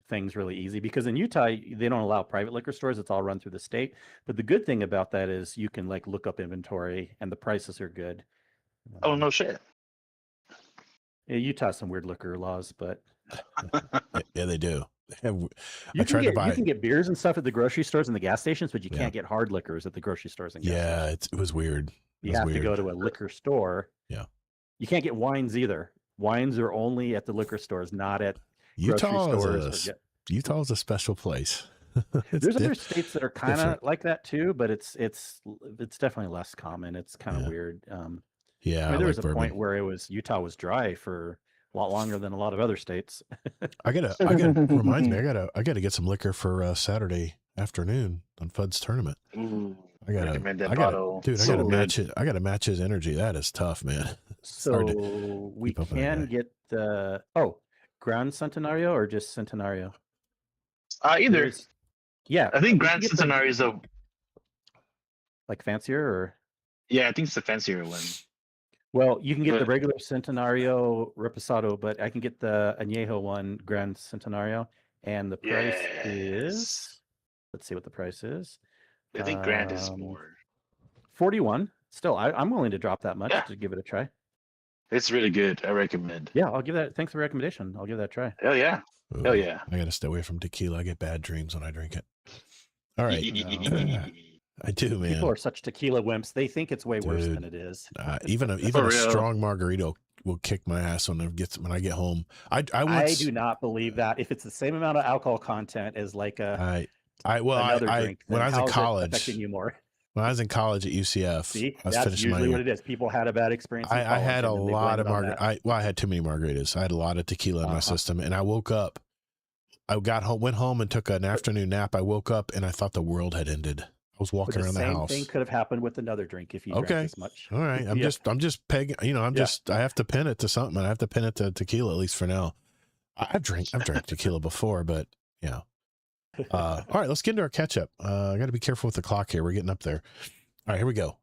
things really easy. Because in Utah, they don't allow private liquor stores. It's all run through the state. But the good thing about that is you can like look up inventory and the prices are good. Oh, no shit. Yeah, Utah has some weird liquor laws, but Yeah, they do. you can get beers and stuff at the grocery stores and the gas stations, but you can't get hard liquors at the grocery stores and gas stations. It was weird. You have to go to a liquor store. Yeah. You can't get wines either. Wines are only at the liquor stores, not at grocery stores. Utah is a special place. There's other states that are kind of like that too, but it's definitely less common. It's kind of weird. Yeah, I mean, there was a point where Utah was dry for a lot longer than a lot of other states. Reminds me, I gotta get some liquor for Saturday afternoon on Fudd's tournament. Ooh, I gotta match his energy. That is tough, man. So we can get the Grand Centenario or just Centenario? Either. Yeah, I think Grand Centenario is like fancier, or yeah, I think it's the fancier one. Well, you can get the regular Centenario Reposado, but I can get the Añejo one, Grand Centenario, and the price is. Let's see what the price is. I think Grand is more. 41. Still, I'm willing to drop that much to give it a try. It's really good. I recommend. Yeah, I'll give that. Thanks for the recommendation. I'll give that a try. Hell yeah. Ooh, hell yeah. I gotta stay away from tequila. I get bad dreams when I drink it. All right. I do, man. People are such tequila wimps. They think it's way worse than it is. Even a strong margarita will kick my ass when I get home. I do not believe that. If it's the same amount of alcohol content as like another drink, when I was in college, affecting you more. When I was in college at UCF, that's usually what it is. People had a bad experience. I had a lot of I had too many margaritas. I had a lot of tequila in my system, and I woke up. I went home and took an afternoon nap. I woke up and I thought the world had ended. I was walking around the house. Same thing could have happened with another drink if you drank as much. All right. I'm just pegging, I have to pin it to something. I have to pin it to tequila, at least for now. I've drank tequila before, but yeah. All right, let's get into our catch up. I got to be careful with the clock here. We're getting up there. All right, here we go.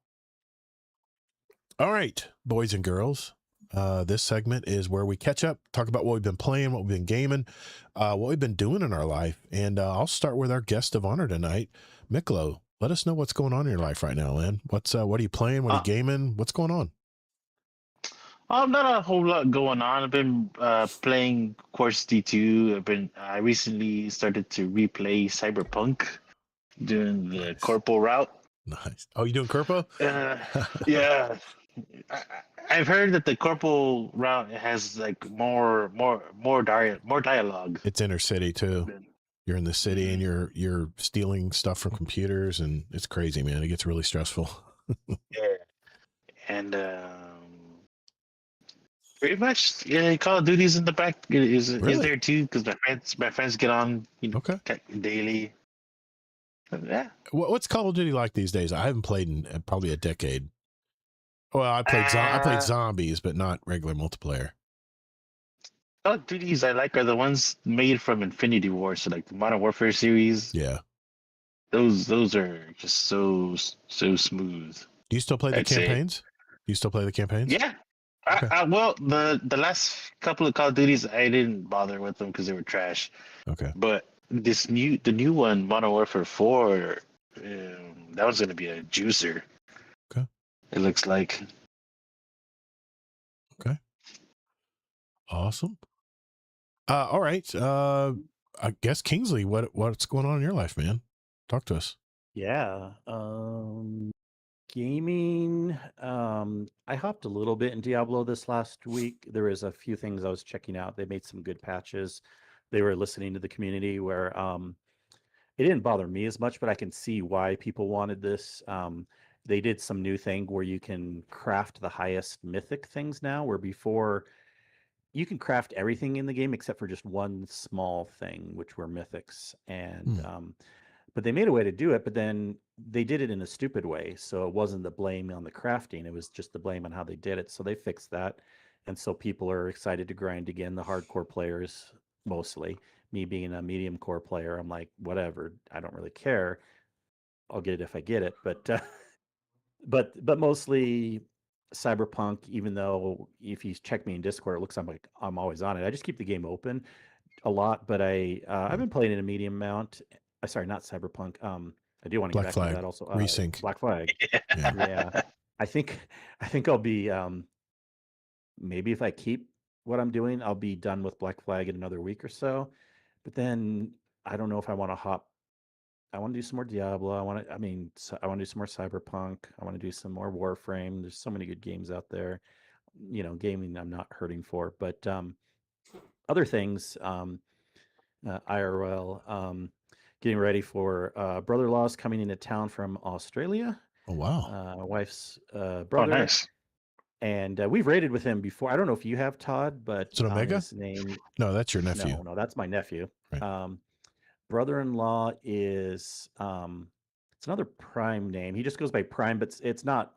All right, boys and girls. This segment is where we catch up, talk about what we've been playing, what we've been gaming, what we've been doing in our life. And I'll start with our guest of honor tonight, Miklo. Let us know what's going on in your life right now, man. What are you playing? What are you gaming? What's going on? Not a whole lot going on. I've been playing Quartz D2. I recently started to replay Cyberpunk, doing the corpo route. Nice. Oh, you doing corpo? Yeah. I've heard that the corpo route has like more dialogue. It's inner city too. You're in the city and you're stealing stuff from computers, and it's crazy, man. It gets really stressful. Yeah, and pretty much, Call of Duty's in the back is there too, because my friends get on, daily. But, yeah. What's Call of Duty like these days? I haven't played in probably a decade. Well, I played zombies, but not regular multiplayer. Call of Duties I like are the ones made from Infinity War, so like the Modern Warfare series. Yeah, those are just so smooth. Do you still play the campaigns? Do you still play the campaigns? Yeah. Okay. Well, the last couple of Call of Duties I didn't bother with them because they were trash. Okay. But the new one, Modern Warfare 4, that one's gonna be a juicer. Okay. It looks like. Okay. Awesome. All right. I guess Kingsley, what's going on in your life, man? Talk to us. Yeah. Gaming. I hopped a little bit in Diablo this last week. There was a few things I was checking out. They made some good patches. They were listening to the community where it didn't bother me as much, but I can see why people wanted this. They did some new thing where you can craft the highest mythic things now, where before you can craft everything in the game except for just one small thing, which were mythics. And but they made a way to do it, but then they did it in a stupid way. So it wasn't the blame on the crafting. It was just the blame on how they did it. So they fixed that. And so people are excited to grind again. The hardcore players, mostly. Me being a medium core player, I'm like, whatever. I don't really care. I'll get it if I get it. But but mostly Cyberpunk, even though if you check me in Discord, it looks like I'm always on it. I just keep the game open a lot, but I've been playing in a medium amount. Sorry, not Cyberpunk. I do want to get Black back Flag. into that also. Resync. Black Flag. Yeah. Yeah. I think I'll be maybe if I keep what I'm doing, I'll be done with Black Flag in another week or so. But then I don't know if I want to hop. I want to do some more Diablo. I want to do some more Cyberpunk. I want to do some more Warframe. There's so many good games out there. Gaming I'm not hurting for, but other things, IRL, getting ready for brother-in-law's coming into town from Australia. Oh wow. My wife's Oh, brother. nice. And we've raided with him before. I don't know if you have, Todd, but Is it Omega? his name. No, that's your nephew. No, that's my nephew. Right. Brother-in-law is it's another Prime name. He just goes by Prime, but it's not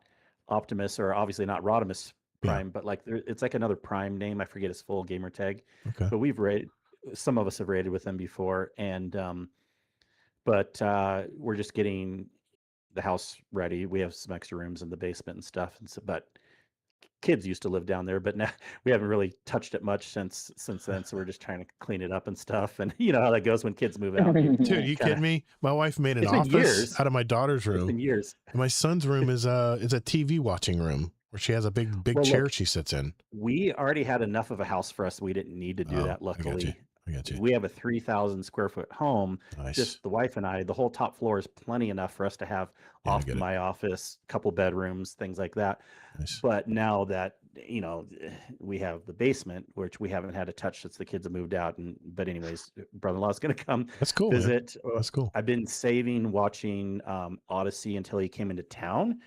Optimus or obviously not Rodimus Prime, but like it's like another Prime name. I forget his full gamer tag. Okay. But we've raided. Some of us have raided with him before, and but we're just getting the house ready. We have some extra rooms in the basement and stuff, and so, but kids used to live down there, but now we haven't really touched it much since then. So we're just trying to clean it up and stuff. And you know how that goes when kids move out. Dude, you kidding me? My wife made an office out of my daughter's room. It's been years. And my son's room is a TV watching room where she has a big chair she sits in. We already had enough of a house for us. We didn't need to do that. Luckily, I got you. We have a 3,000 square foot home. Nice. Just the wife and I. The whole top floor is plenty enough for us to have off my office, couple bedrooms, things like that. Nice. But now that we have the basement, which we haven't had to touch since the kids have moved out. But anyways, brother-in-law's going to come. That's cool. Visit. Man. That's cool. I've been saving watching Odyssey until he came into town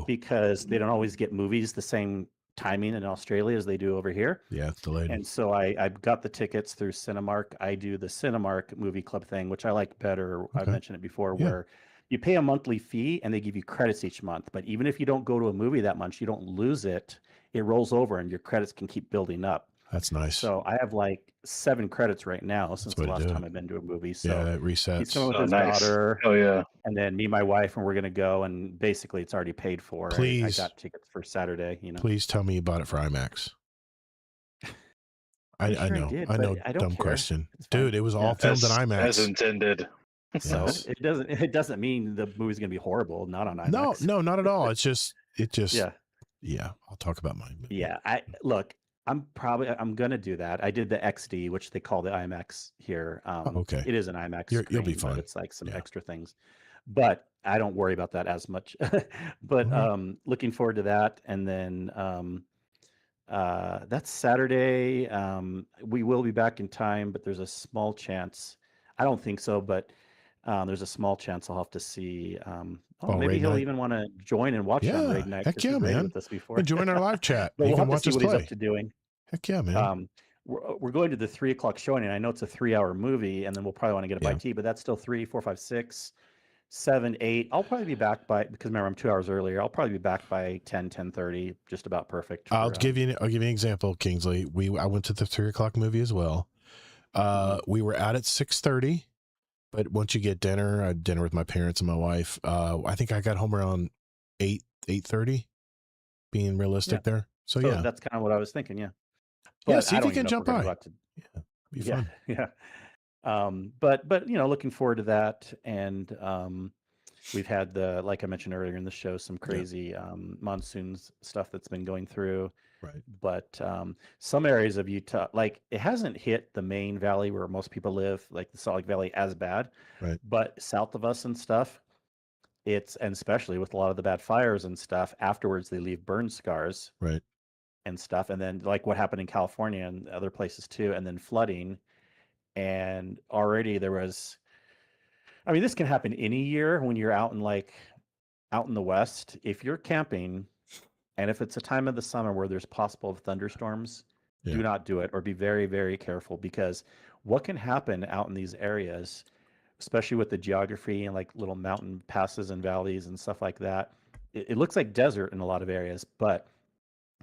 because they don't always get movies the same timing in Australia as they do over here. Yeah, it's delayed. And so I got the tickets through Cinemark. I do the Cinemark movie club thing, which I like better. I've mentioned it before, where you pay a monthly fee and they give you credits each month. But even if you don't go to a movie that month, you don't lose it. It rolls over and your credits can keep building up. That's nice. So I have like 7 credits right now since the last time I've been to a movie. So yeah, it resets. He's coming with his daughter. Oh yeah. And then me and my wife, and we're gonna go, and basically it's already paid for. Please, I got tickets for Saturday. Please tell me you bought it for IMAX. I know. I know. Dumb question, dude. It was all filmed in IMAX as intended. So it doesn't mean the movie's gonna be horrible. Not on IMAX. No, not at all. It just yeah. I'll talk about mine. Yeah. I'm gonna do that. I did the XD, which they call the IMAX here. Okay. It is an IMAX. You'll be fine. It's like some extra things, but I don't worry about that as much. But looking forward to that, and then that's Saturday. We will be back in time, but there's a small chance. I don't think so, but there's a small chance I'll have to see. Maybe he'll even want to join and watch on Raid Night. Heck yeah, man! With us before. Join our live chat. But you we'll can have to see watch what us play. He's up to doing. Heck yeah, man! We're going to the 3:00 showing, and I know it's a 3-hour movie, and then we'll probably want to get a bite to eat. But that's still 3, 4, 5, 6, 7, 8. I'll probably be back because remember I'm 2 hours earlier. I'll probably be back by 10:30, just about perfect. I'll give you an example, Kingsley. I went to the 3:00 movie as well. We were out at 6:30. But once you get dinner, I had dinner with my parents and my wife. I think I got home around 8:30, being realistic there. So yeah, that's kind of what I was thinking. Yeah. But see if you can jump by. Be fun. Yeah. But looking forward to that. And we've had like I mentioned earlier in the show, some crazy monsoons stuff that's been going through. Right. But some areas of Utah, like it hasn't hit the main valley where most people live, like the Salt Lake Valley, as bad. Right. But south of us and stuff, and especially with a lot of the bad fires and stuff, afterwards they leave burn scars. Right. And stuff. And then like what happened in California and other places too, and then flooding. And already there was, this can happen any year when you're out in the West. If you're camping, and if it's a time of the summer where there's possible thunderstorms, do not do it, or be very, very careful, because what can happen out in these areas, especially with the geography and like little mountain passes and valleys and stuff like that, it looks like desert in a lot of areas, but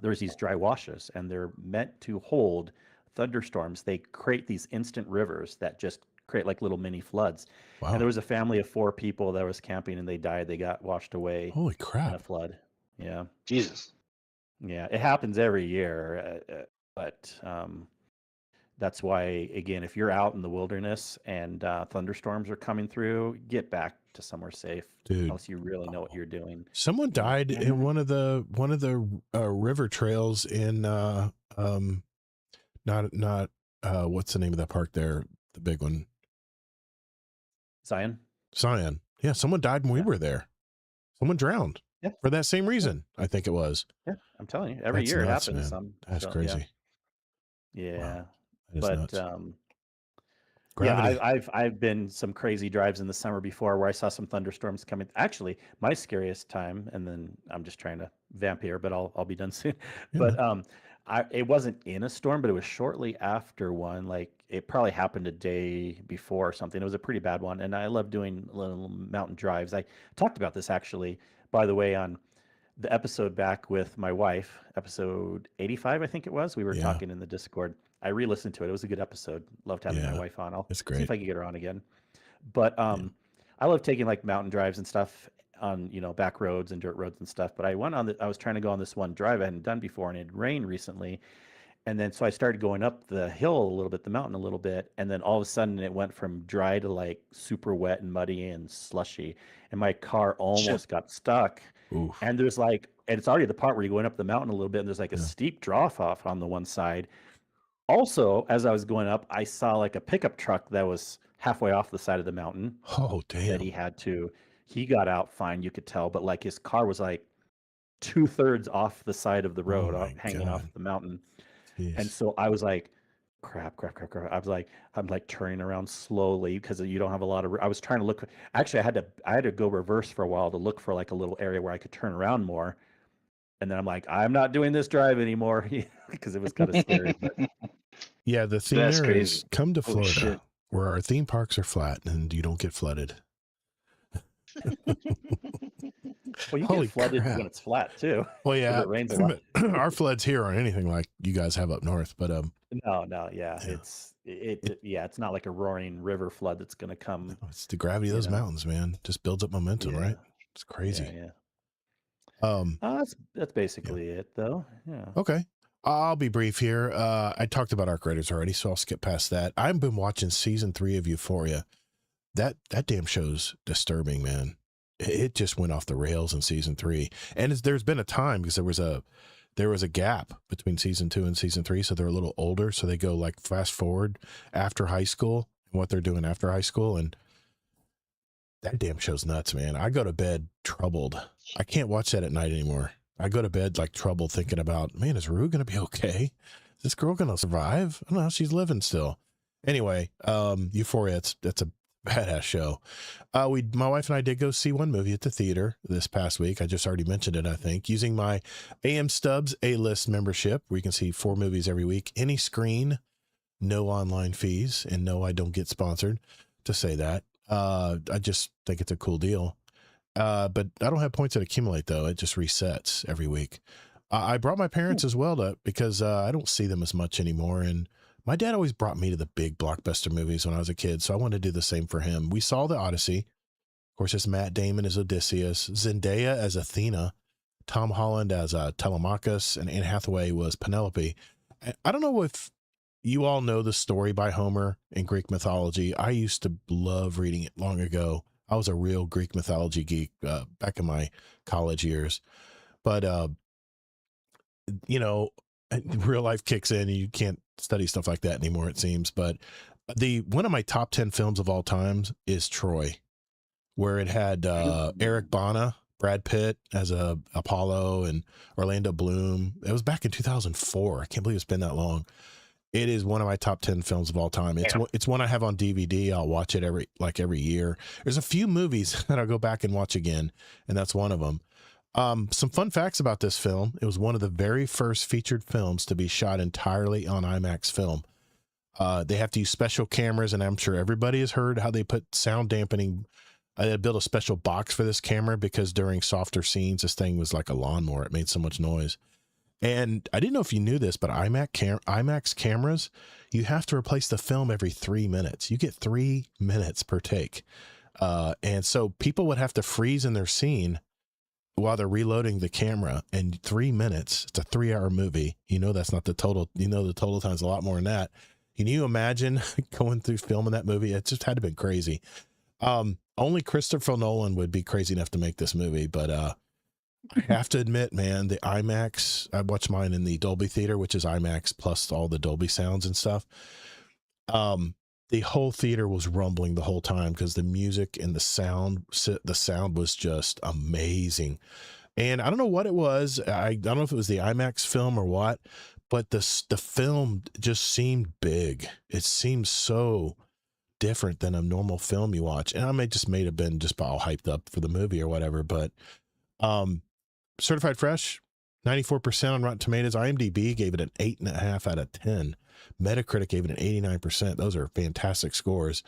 there's these dry washes, and they're meant to hold thunderstorms. They create these instant rivers that just create like little mini floods. Wow. And there was a family of 4 people that was camping, and they died. They got washed away. Holy crap. In a flood. Yeah. Jesus. Yeah, it happens every year, but that's why, again, if you're out in the wilderness and thunderstorms are coming through, get back to somewhere safe, dude. unless you really know what you're doing. Someone died in one of the river trails in not what's the name of that park there, the big one? Zion. Yeah, someone died when we were there. Someone drowned. Yeah. For that same reason, I think it was. Yeah, I'm telling you, every That's year nuts, it happens. man. That's crazy. Yeah. Wow. That is But nuts. yeah, Gravity. I've been some crazy drives in the summer before where I saw some thunderstorms coming. Actually, my scariest time, and then I'm just trying to vamp here, but I'll be done soon. Yeah, But man. it wasn't in a storm, but it was shortly after one. Like it probably happened a day before or something. It was a pretty bad one, and I love doing little mountain drives. I talked about this actually, by the way, on the episode back with my wife, episode 85, I think it was. We were Yeah. talking in the Discord. I re-listened to it. It was a good episode. Loved having my Yeah, wife on. I'll it's see great. if I can get her on again. But I love taking like mountain drives and stuff on, back roads and dirt roads and stuff. But I was trying to go on this one drive I hadn't done before, and it had rained recently. And then so I started going up the hill a little bit, the mountain a little bit, and then all of a sudden it went from dry to like super wet and muddy and slushy, and my car almost got stuck. Oof. And there's like, and it's already the part where you're going up the mountain a little bit, and there's like a steep drop off on the one side. Also, as I was going up, I saw like a pickup truck that was halfway off the side of the mountain. Oh, damn. That he got out fine, you could tell, but like his car was like 2/3 off the side of the road, hanging off the mountain. Jeez. And so I was like, crap. I'm like turning around slowly because you don't have a lot of, I was trying to look, actually I had to go reverse for a while to look for like a little area where I could turn around more. And then I'm like, I'm not doing this drive anymore because it was kind of scary. But yeah, the theme there is come to Florida where our theme parks are flat and you don't get flooded. Well, you get flooded when it's flat too. Well, yeah, it rains a lot. Our floods here aren't anything like you guys have up north, but no, yeah. It's not like a roaring river flood that's going to come. No, it's the gravity of those mountains, man. Just builds up momentum, right? It's crazy. That's basically it, though. Yeah. Okay. I'll be brief here. I talked about Arc Raiders already, so I'll skip past that. I've been watching season 3 of Euphoria. That damn show's disturbing, man. It just went off the rails in season 3, and there's been a time because there was a gap between season 2 and season 3, so they're a little older, so they go like fast forward after high school and what they're doing after high school, and that damn show's nuts, man. I go to bed troubled. I can't watch that at night anymore. I go to bed like troubled, thinking about, man, is Rue gonna be okay? Is this girl gonna survive? I don't know. She's living still. Anyway, Euphoria. That's a badass show. My wife and I did go see one movie at the theater this past week. I just already mentioned it, I think, using my AM Stubbs A-List membership, where you can see 4 movies every week, any screen, no online fees, and no, I don't get sponsored to say that. I just think it's a cool deal. But I don't have points that accumulate though. It just resets every week. I brought my parents as well because I don't see them as much anymore. And my dad always brought me to the big blockbuster movies when I was a kid. So I wanted to do the same for him. We saw The Odyssey. Of course, it's Matt Damon as Odysseus, Zendaya as Athena, Tom Holland as Telemachus, and Anne Hathaway was Penelope. I don't know if you all know the story by Homer in Greek mythology. I used to love reading it long ago. I was a real Greek mythology geek back in my college years. But, real life kicks in. And you can't study stuff like that anymore, it seems. But one of my top 10 films of all time is Troy, where it had Eric Bana, Brad Pitt as Apollo, and Orlando Bloom. It was back in 2004. I can't believe it's been that long. It is one of my top 10 films of all time. It's one I have on DVD. I'll watch it every year. There's a few movies that I'll go back and watch again, and that's one of them. Some fun facts about this film. It was one of the very first featured films to be shot entirely on IMAX film. They have to use special cameras, and I'm sure everybody has heard how they put sound dampening. They built a special box for this camera because during softer scenes, this thing was like a lawnmower. It made so much noise. And I didn't know if you knew this, but IMAX cameras, you have to replace the film every 3 minutes. You get 3 minutes per take. And so people would have to freeze in their scene while they're reloading the camera, and 3 minutes, it's a 3-hour movie. That's not the total, the total time's a lot more than that. Can you imagine going through filming that movie? It just had to have been crazy. Only Christopher Nolan would be crazy enough to make this movie, but I have to admit, man, the IMAX, I watched mine in the Dolby Theater, which is IMAX plus all the Dolby sounds and stuff. The whole theater was rumbling the whole time because the music and the sound was just amazing. And I don't know what it was. I don't know if it was the IMAX film or what, but the film just seemed big. It seemed so different than a normal film you watch. And I may have been just all hyped up for the movie or whatever, but certified fresh, 94% on Rotten Tomatoes. IMDb gave it an 8.5 out of 10. Metacritic gave it an 89%. Those are fantastic scores.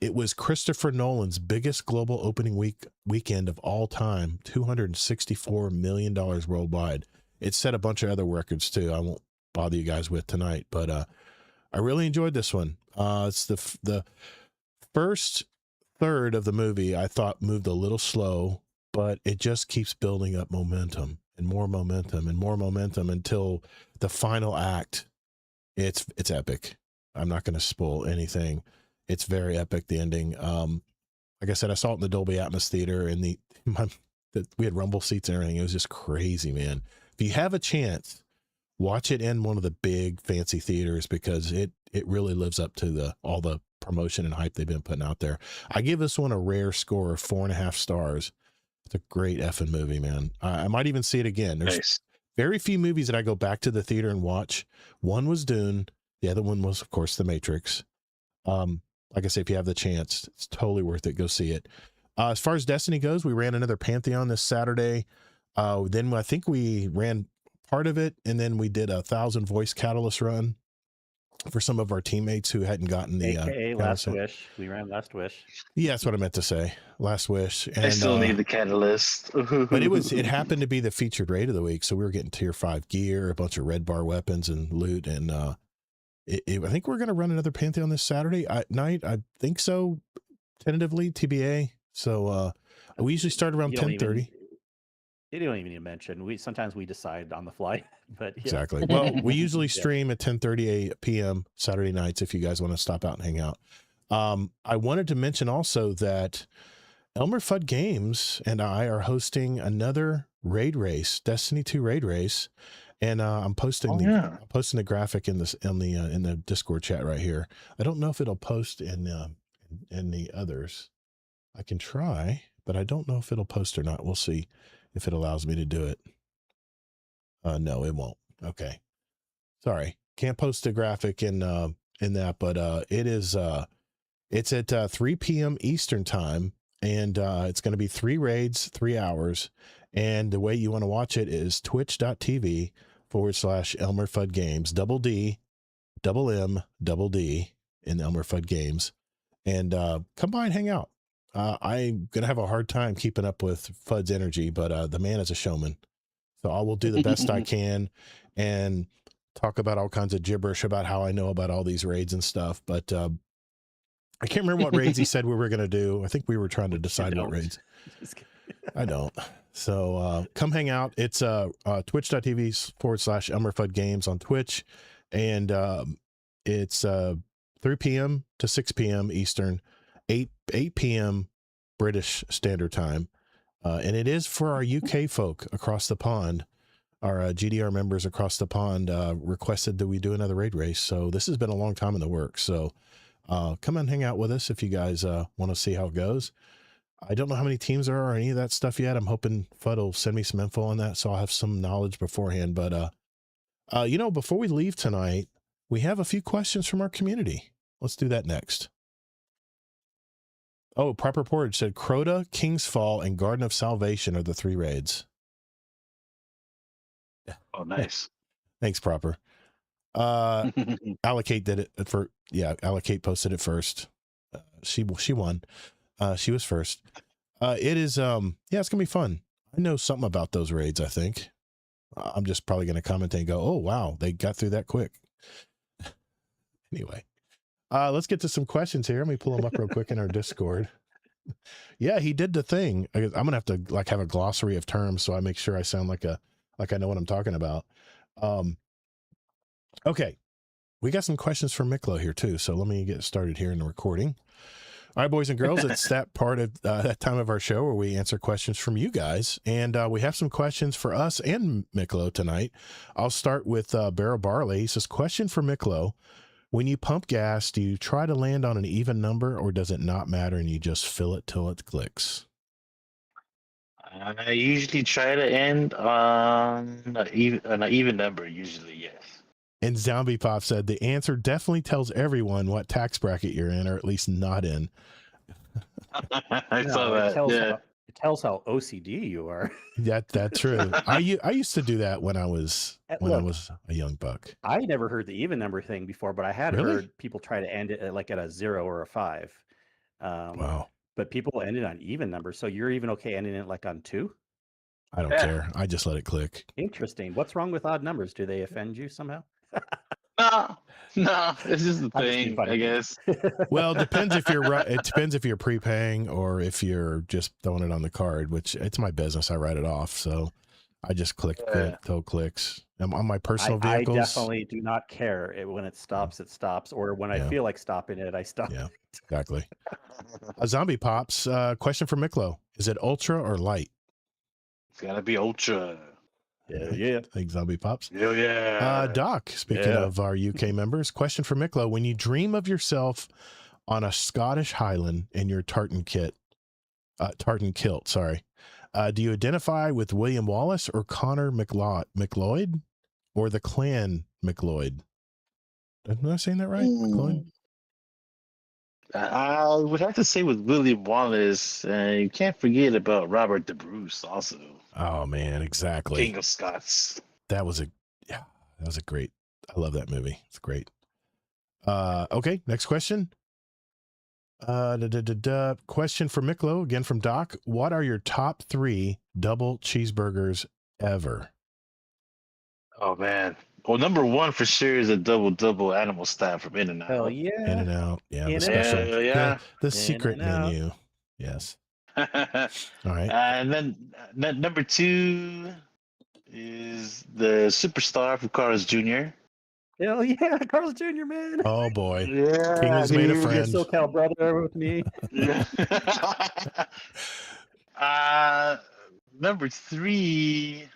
It was Christopher Nolan's biggest global opening weekend of all time, $264 million worldwide. It set a bunch of other records too. I won't bother you guys with tonight, but I really enjoyed this one. It's the first third of the movie I thought moved a little slow, but it just keeps building up momentum and more momentum and more momentum until the final act. It's epic. I'm not going to spoil anything. It's very epic, the ending. Like I said, I saw it in the Dolby Atmos Theater, and we had rumble seats and everything. It was just crazy, man. If you have a chance, watch it in one of the big fancy theaters, because it really lives up to all the promotion and hype they've been putting out there. I give this one a rare score of 4.5 stars. It's a great effing movie, man. I might even see it again. There's very few movies that I go back to the theater and watch. One was Dune. The other one was, of course, The Matrix. Like I say, if you have the chance, it's totally worth it. Go see it. As far as Destiny goes, we ran another Pantheon this Saturday. Then I think we ran part of it, and then we did a 1,000 voice Catalyst run for some of our teammates who hadn't gotten the AKA Last Wish. We ran Last Wish. Yeah, that's what I meant to say. Last Wish. And I still need the Catalyst. But it happened to be the featured raid of the week, so we were getting tier 5 gear, a bunch of red bar weapons and loot, and I think we're going to run another Pantheon this Saturday night. I think so, tentatively, TBA. So we usually start around 10:30. You don't even need to mention. Sometimes we decide on the fly, but yeah. Exactly. Well, we usually stream at 10:30 p.m. Saturday nights if you guys want to stop out and hang out. I wanted to mention also that Elmer Fudd Games and I are hosting another raid race, Destiny 2 raid race, and I'm posting the graphic in the Discord chat right here. I don't know if it'll post in the others. I can try, but I don't know if it'll post or not. We'll see if it allows me to do it. No, it won't. Okay. Sorry. Can't post a graphic in that, but it's at 3 p.m. Eastern time, and it's going to be 3 raids, 3 hours. And the way you want to watch it is twitch.tv/Elmer Fudd Games, DD in Elmer Fudd Games. And come by and hang out. I'm going to have a hard time keeping up with Fudd's energy, but the man is a showman. So I will do the best I can and talk about all kinds of gibberish about how I know about all these raids and stuff. But I can't remember what raids he said we were going to do. I think we were trying to decide what raids. I don't. So come hang out. It's twitch.tv/Elmer Fudd Games on Twitch. And it's 3 p.m. to 6 p.m. Eastern, 8 p.m. British Standard Time. And it is for our UK folk across the pond. Our GDR members across the pond requested that we do another raid race. So this has been a long time in the works. So come and hang out with us if you guys want to see how it goes. I don't know how many teams there are or any of that stuff yet. I'm hoping Fudd will send me some info on that, so I'll have some knowledge beforehand. But, before we leave tonight, we have a few questions from our community. Let's do that next. Oh, Proper Porridge said Crota, King's Fall, and Garden of Salvation are the 3 raids. Oh, nice. Thanks, Proper. Allocate did it for, Allocate posted it first. She won. She was first. It is, it's gonna be fun. I know something about those raids, I think. I'm just probably gonna comment and go, oh wow, they got through that quick. Anyway, let's get to some questions here. Let me pull them up real quick in our Discord. Yeah, he did the thing. I'm gonna have to like have a glossary of terms so I make sure I sound like I know what I'm talking about. Okay, we got some questions from Miklo here too, so let me get started here in the recording. All right, boys and girls, it's that part of that time of our show where we answer questions from you guys, and we have some questions for us and Miklo tonight. I'll start with Barrel Barley. He says, question for Miklo. When you pump gas, do you try to land on an even number, or does it not matter and you just fill it till it clicks? I usually try to end on an even number, usually, yes. And Zombie Pop said, the answer definitely tells everyone what tax bracket you're in, or at least not in. I saw that. It tells how OCD you are. That's true. I used to do that when I was I was a young buck. I never heard the even number thing before, but I had heard people try to end it at a 0 or a 5. Wow. But people ended on even numbers, so you're even okay ending it like on 2? I don't care. I just let it click. Interesting. What's wrong with odd numbers? Do they offend you somehow? No, it's just the thing, I guess. Well, it depends if you're it depends if you're prepaying or if you're just throwing it on the card, which it's my business. I write it off, so I just click till clicks. On my personal vehicles, I definitely do not care. When it stops, or when I feel like stopping it, I stop. Yeah, exactly. A Zombie Pops question for Miklo: is it ultra or light? It's gotta be ultra. Yeah. Thanks, Zombie Pops. Yeah. Doc, speaking of our UK members, question for Miklo: when you dream of yourself on a Scottish Highland in your tartan kilt, do you identify with William Wallace or Connor MacLeod, or the Clan MacLeod? Am I saying that right? MacLeod? I would have to say with William Wallace. You can't forget about Robert the Bruce also. Oh man, exactly. King of Scots. That was a great. I love that movie. It's great. Okay, next question. Question for Miklo, again from Doc. What are your top 3 double cheeseburgers ever? Oh man. Well, number 1 for sure is a double animal style from In-N-Out. Hell yeah. In-N-Out. Yeah, the special. The secret menu. Yes. All right. And then number 2 is the Superstar from Carl's Jr. Hell yeah, Carl's Jr., man. Oh boy. Yeah. King has made a friend. Your SoCal brother with me. Number 3,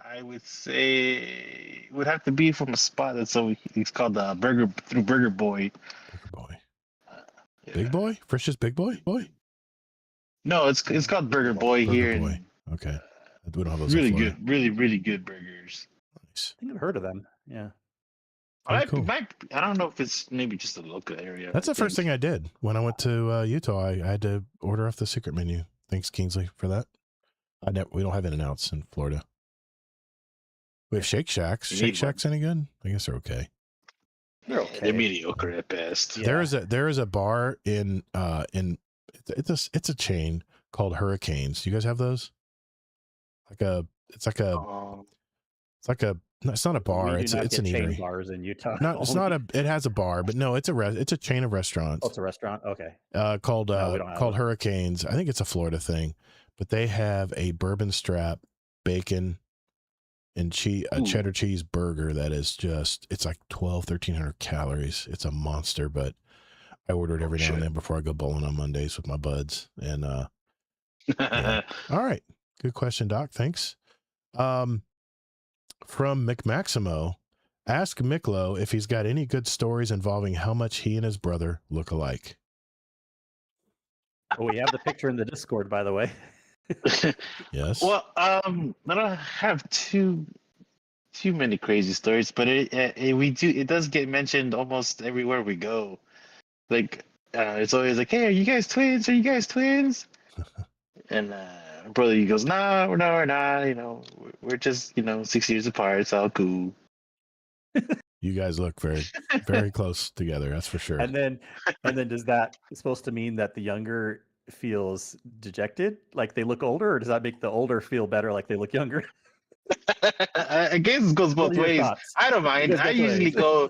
I would say, would have to be from a spot that's it's called the Burger Boy. Burger Boy. Big Boy? Frisch's Big Boy? No, it's called Burger Boy here. Boy. Okay. We don't have those. Really good, really good burgers. Nice. I think I've heard of them. Yeah. Cool. I don't know if it's maybe just a local area. That's the first thing I did when I went to Utah. I had to order off the secret menu. Thanks, Kingsley, for that. We don't have In-N-Outs in Florida. We have Shake Shacks. Shake Shacks any good? I guess they're okay. They're okay. They're mediocre at best. Yeah. There is a bar in it's a chain called Hurricanes. Do you guys have those? It's not a bar. It's an eatery. Bars in Utah. No, it's not it has a bar, but no, it's a chain of restaurants. Oh, it's a restaurant. Okay. Called Hurricanes. I think it's a Florida thing, but they have a bourbon strap, bacon, and cheddar cheese burger that is it's like 1,300 calories. It's a monster, but I order it every now and then before I go bowling on Mondays with my buds. And yeah. All right. Good question, Doc. Thanks. From McMaximo, ask Miklo if he's got any good stories involving how much he and his brother look alike. Oh, we have the picture in the Discord, by the way. Yes. Well, I don't have too many crazy stories, but it does get mentioned almost everywhere we go. Like it's always like, "Hey, are you guys twins? Are you guys twins?" And my brother, he goes, "No, we're not. You know, we're just 6 years apart. It's all cool." You guys look very, very close together. That's for sure. And then does that supposed to mean that the younger feels dejected, like they look older, or does that make the older feel better, like they look younger? I guess it goes both ways. Thoughts? I don't mind. I usually go,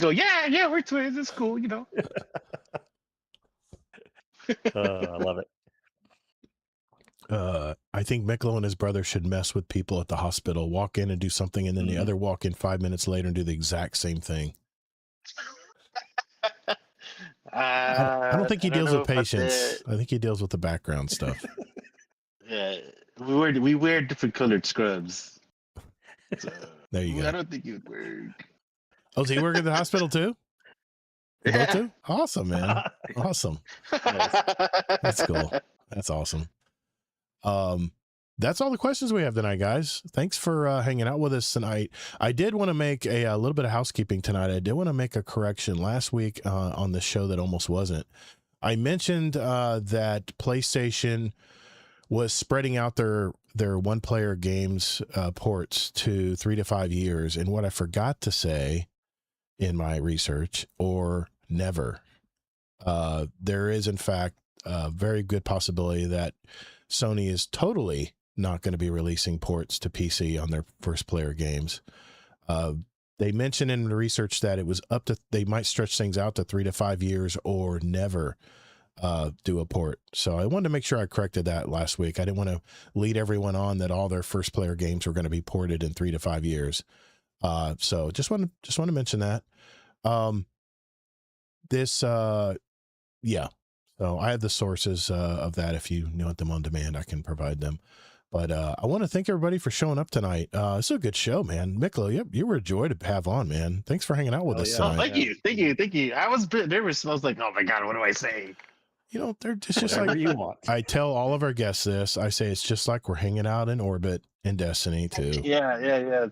yeah, we're twins. It's cool, I love it. I think Miklo and his brother should mess with people at the hospital, walk in and do something, and then the other walk in 5 minutes later and do the exact same thing. I don't think he deals with patients. I think he deals with the background stuff. Yeah, we wear different colored scrubs. So, there you go. I don't think it would work. Oh, does he work at the hospital too? You both do? Awesome, man. Awesome. That's cool. That's awesome. That's all the questions we have tonight, guys. Thanks for hanging out with us tonight. I did want to make a little bit of housekeeping tonight. I did want to make a correction last week on the show that almost wasn't. I mentioned that PlayStation was spreading out their one-player games ports to 3 to 5 years, and what I forgot to say in my research, or never. There is, in fact, a very good possibility that Sony is totally not going to be releasing ports to PC on their first-player games. They mentioned in the research that it was they might stretch things out to 3 to 5 years or never do a port. So I wanted to make sure I corrected that last week. I didn't want to lead everyone on that all their first-player games were going to be ported in 3 to 5 years. So just want to mention that. Yeah. So I have the sources of that. If you want them on demand, I can provide them. But I want to thank everybody for showing up tonight. It's a good show, man. Miklo, you were a joy to have on, man. Thanks for hanging out with us tonight. Oh, thank you. I was a bit nervous. I was like, oh my God, what do I say? It's just like you want. I tell all of our guests this. I say it's just like we're hanging out in orbit in Destiny too. Yeah.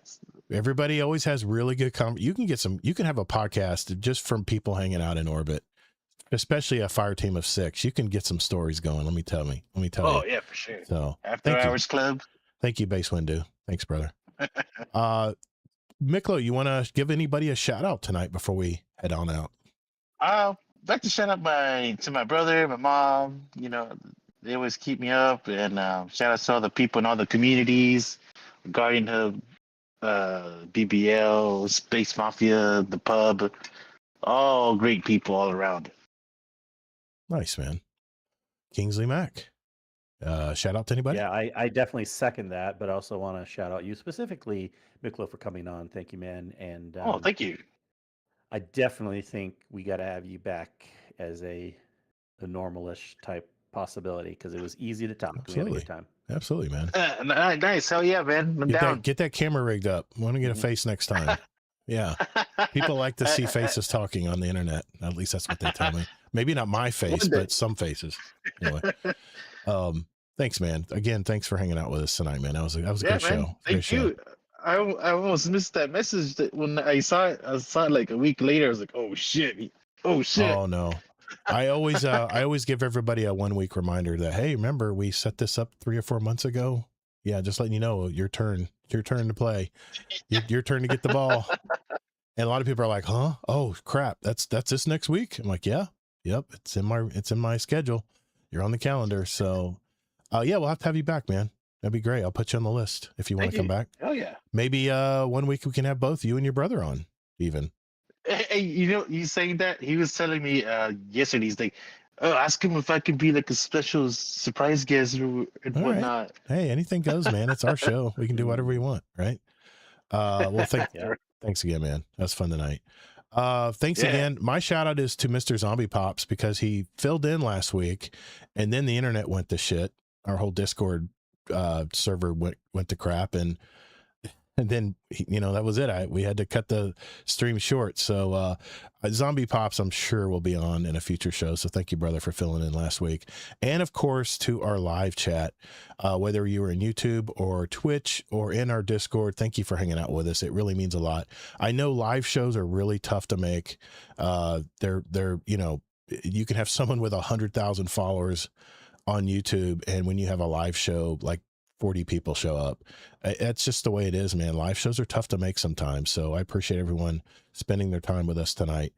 Everybody always has really good you can have a podcast just from people hanging out in orbit, especially a fire team of 6. You can get some stories going. Let me tell you. Oh yeah, for sure. So After Hours Club. Thank you, Base Windu. Thanks, brother. Miklo, you want to give anybody a shout out tonight before we head on out? I'd like to shout out to my brother, my mom. They always keep me up, and shout out to all the people in all the communities regarding the BBL, Space Mafia, the pub. All great people all around. Nice, man. Kingsley Mac. Shout out to anybody? Yeah, I definitely second that, but I also want to shout out you specifically, Miklo, for coming on. Thank you, man. And thank you. I definitely think we got to have you back as a normalish type possibility, because it was easy to talk. Absolutely. We had a good time. Absolutely, man. Nice. Hell yeah, man. I'm down. Get that camera rigged up. I want to get a face next time. Yeah. People like to see faces talking on the internet. At least that's what they tell me. Maybe not my face, but some faces. Anyway. Thanks, man. Again, thanks for hanging out with us tonight, man. That was a good show. Thank you. I almost missed that message that when I saw it like a week later. I was like, oh shit. Oh no. I always give everybody a 1 week reminder that, hey, remember we set this up 3 or 4 months ago. Yeah, just letting you know, your turn to play. Your turn to get the ball. And a lot of people are like, huh? Oh crap, that's this next week. I'm like, yeah, yep, it's in my schedule. You're on the calendar. So yeah, we'll have to have you back, man. That'd be great. I'll put you on the list if you want to come back. Oh yeah. Maybe 1 week we can have both you and your brother on even. Hey, you saying that? He was telling me yesterday, he's like, oh, ask him if I could be like a special surprise guest and whatnot. Right. Hey, anything goes, man. It's our show. We can do whatever we want, right? Well, thanks again, man. That was fun tonight. Thanks again. My shout out is to Mr. Zombie Pops, because he filled in last week and then the internet went to shit. Our whole Discord server went to crap, and then that was it. We had to cut the stream short. So Zombie Pops, I'm sure, will be on in a future show. So thank you, brother, for filling in last week. And of course, to our live chat, whether you were in YouTube or Twitch or in our Discord, thank you for hanging out with us. It really means a lot. I know live shows are really tough to make. They're you can have someone with 100,000 followers on YouTube, and when you have a live show, like 40 people show up. It's just the way it is, man. Live shows are tough to make sometimes. So I appreciate everyone spending their time with us tonight,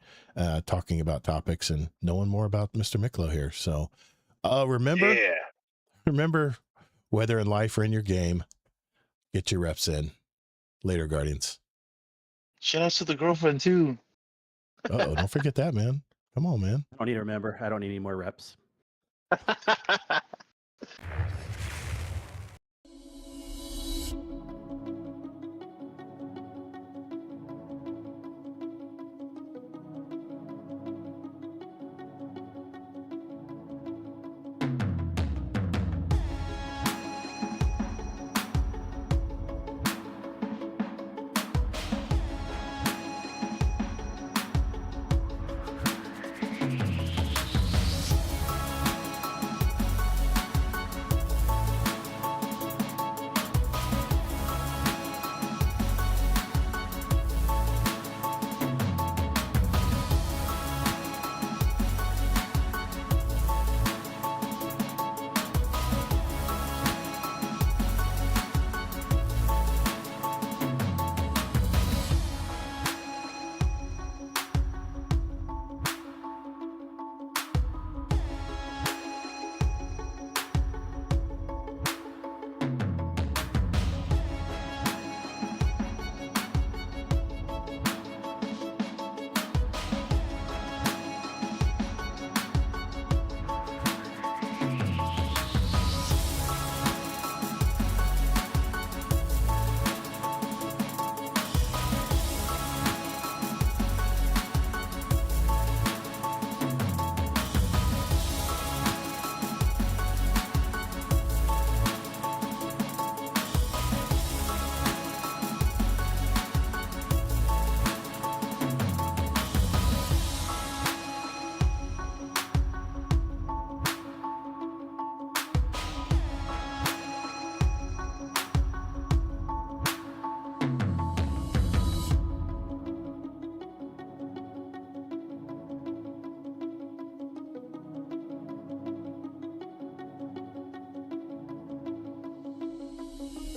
talking about topics and knowing more about Mr. Miklo here. So remember, whether in life or in your game, get your reps in. Later, Guardians. Shout out to the girlfriend too. Don't forget that, man. Come on, man. I don't need to remember. I don't need any more reps.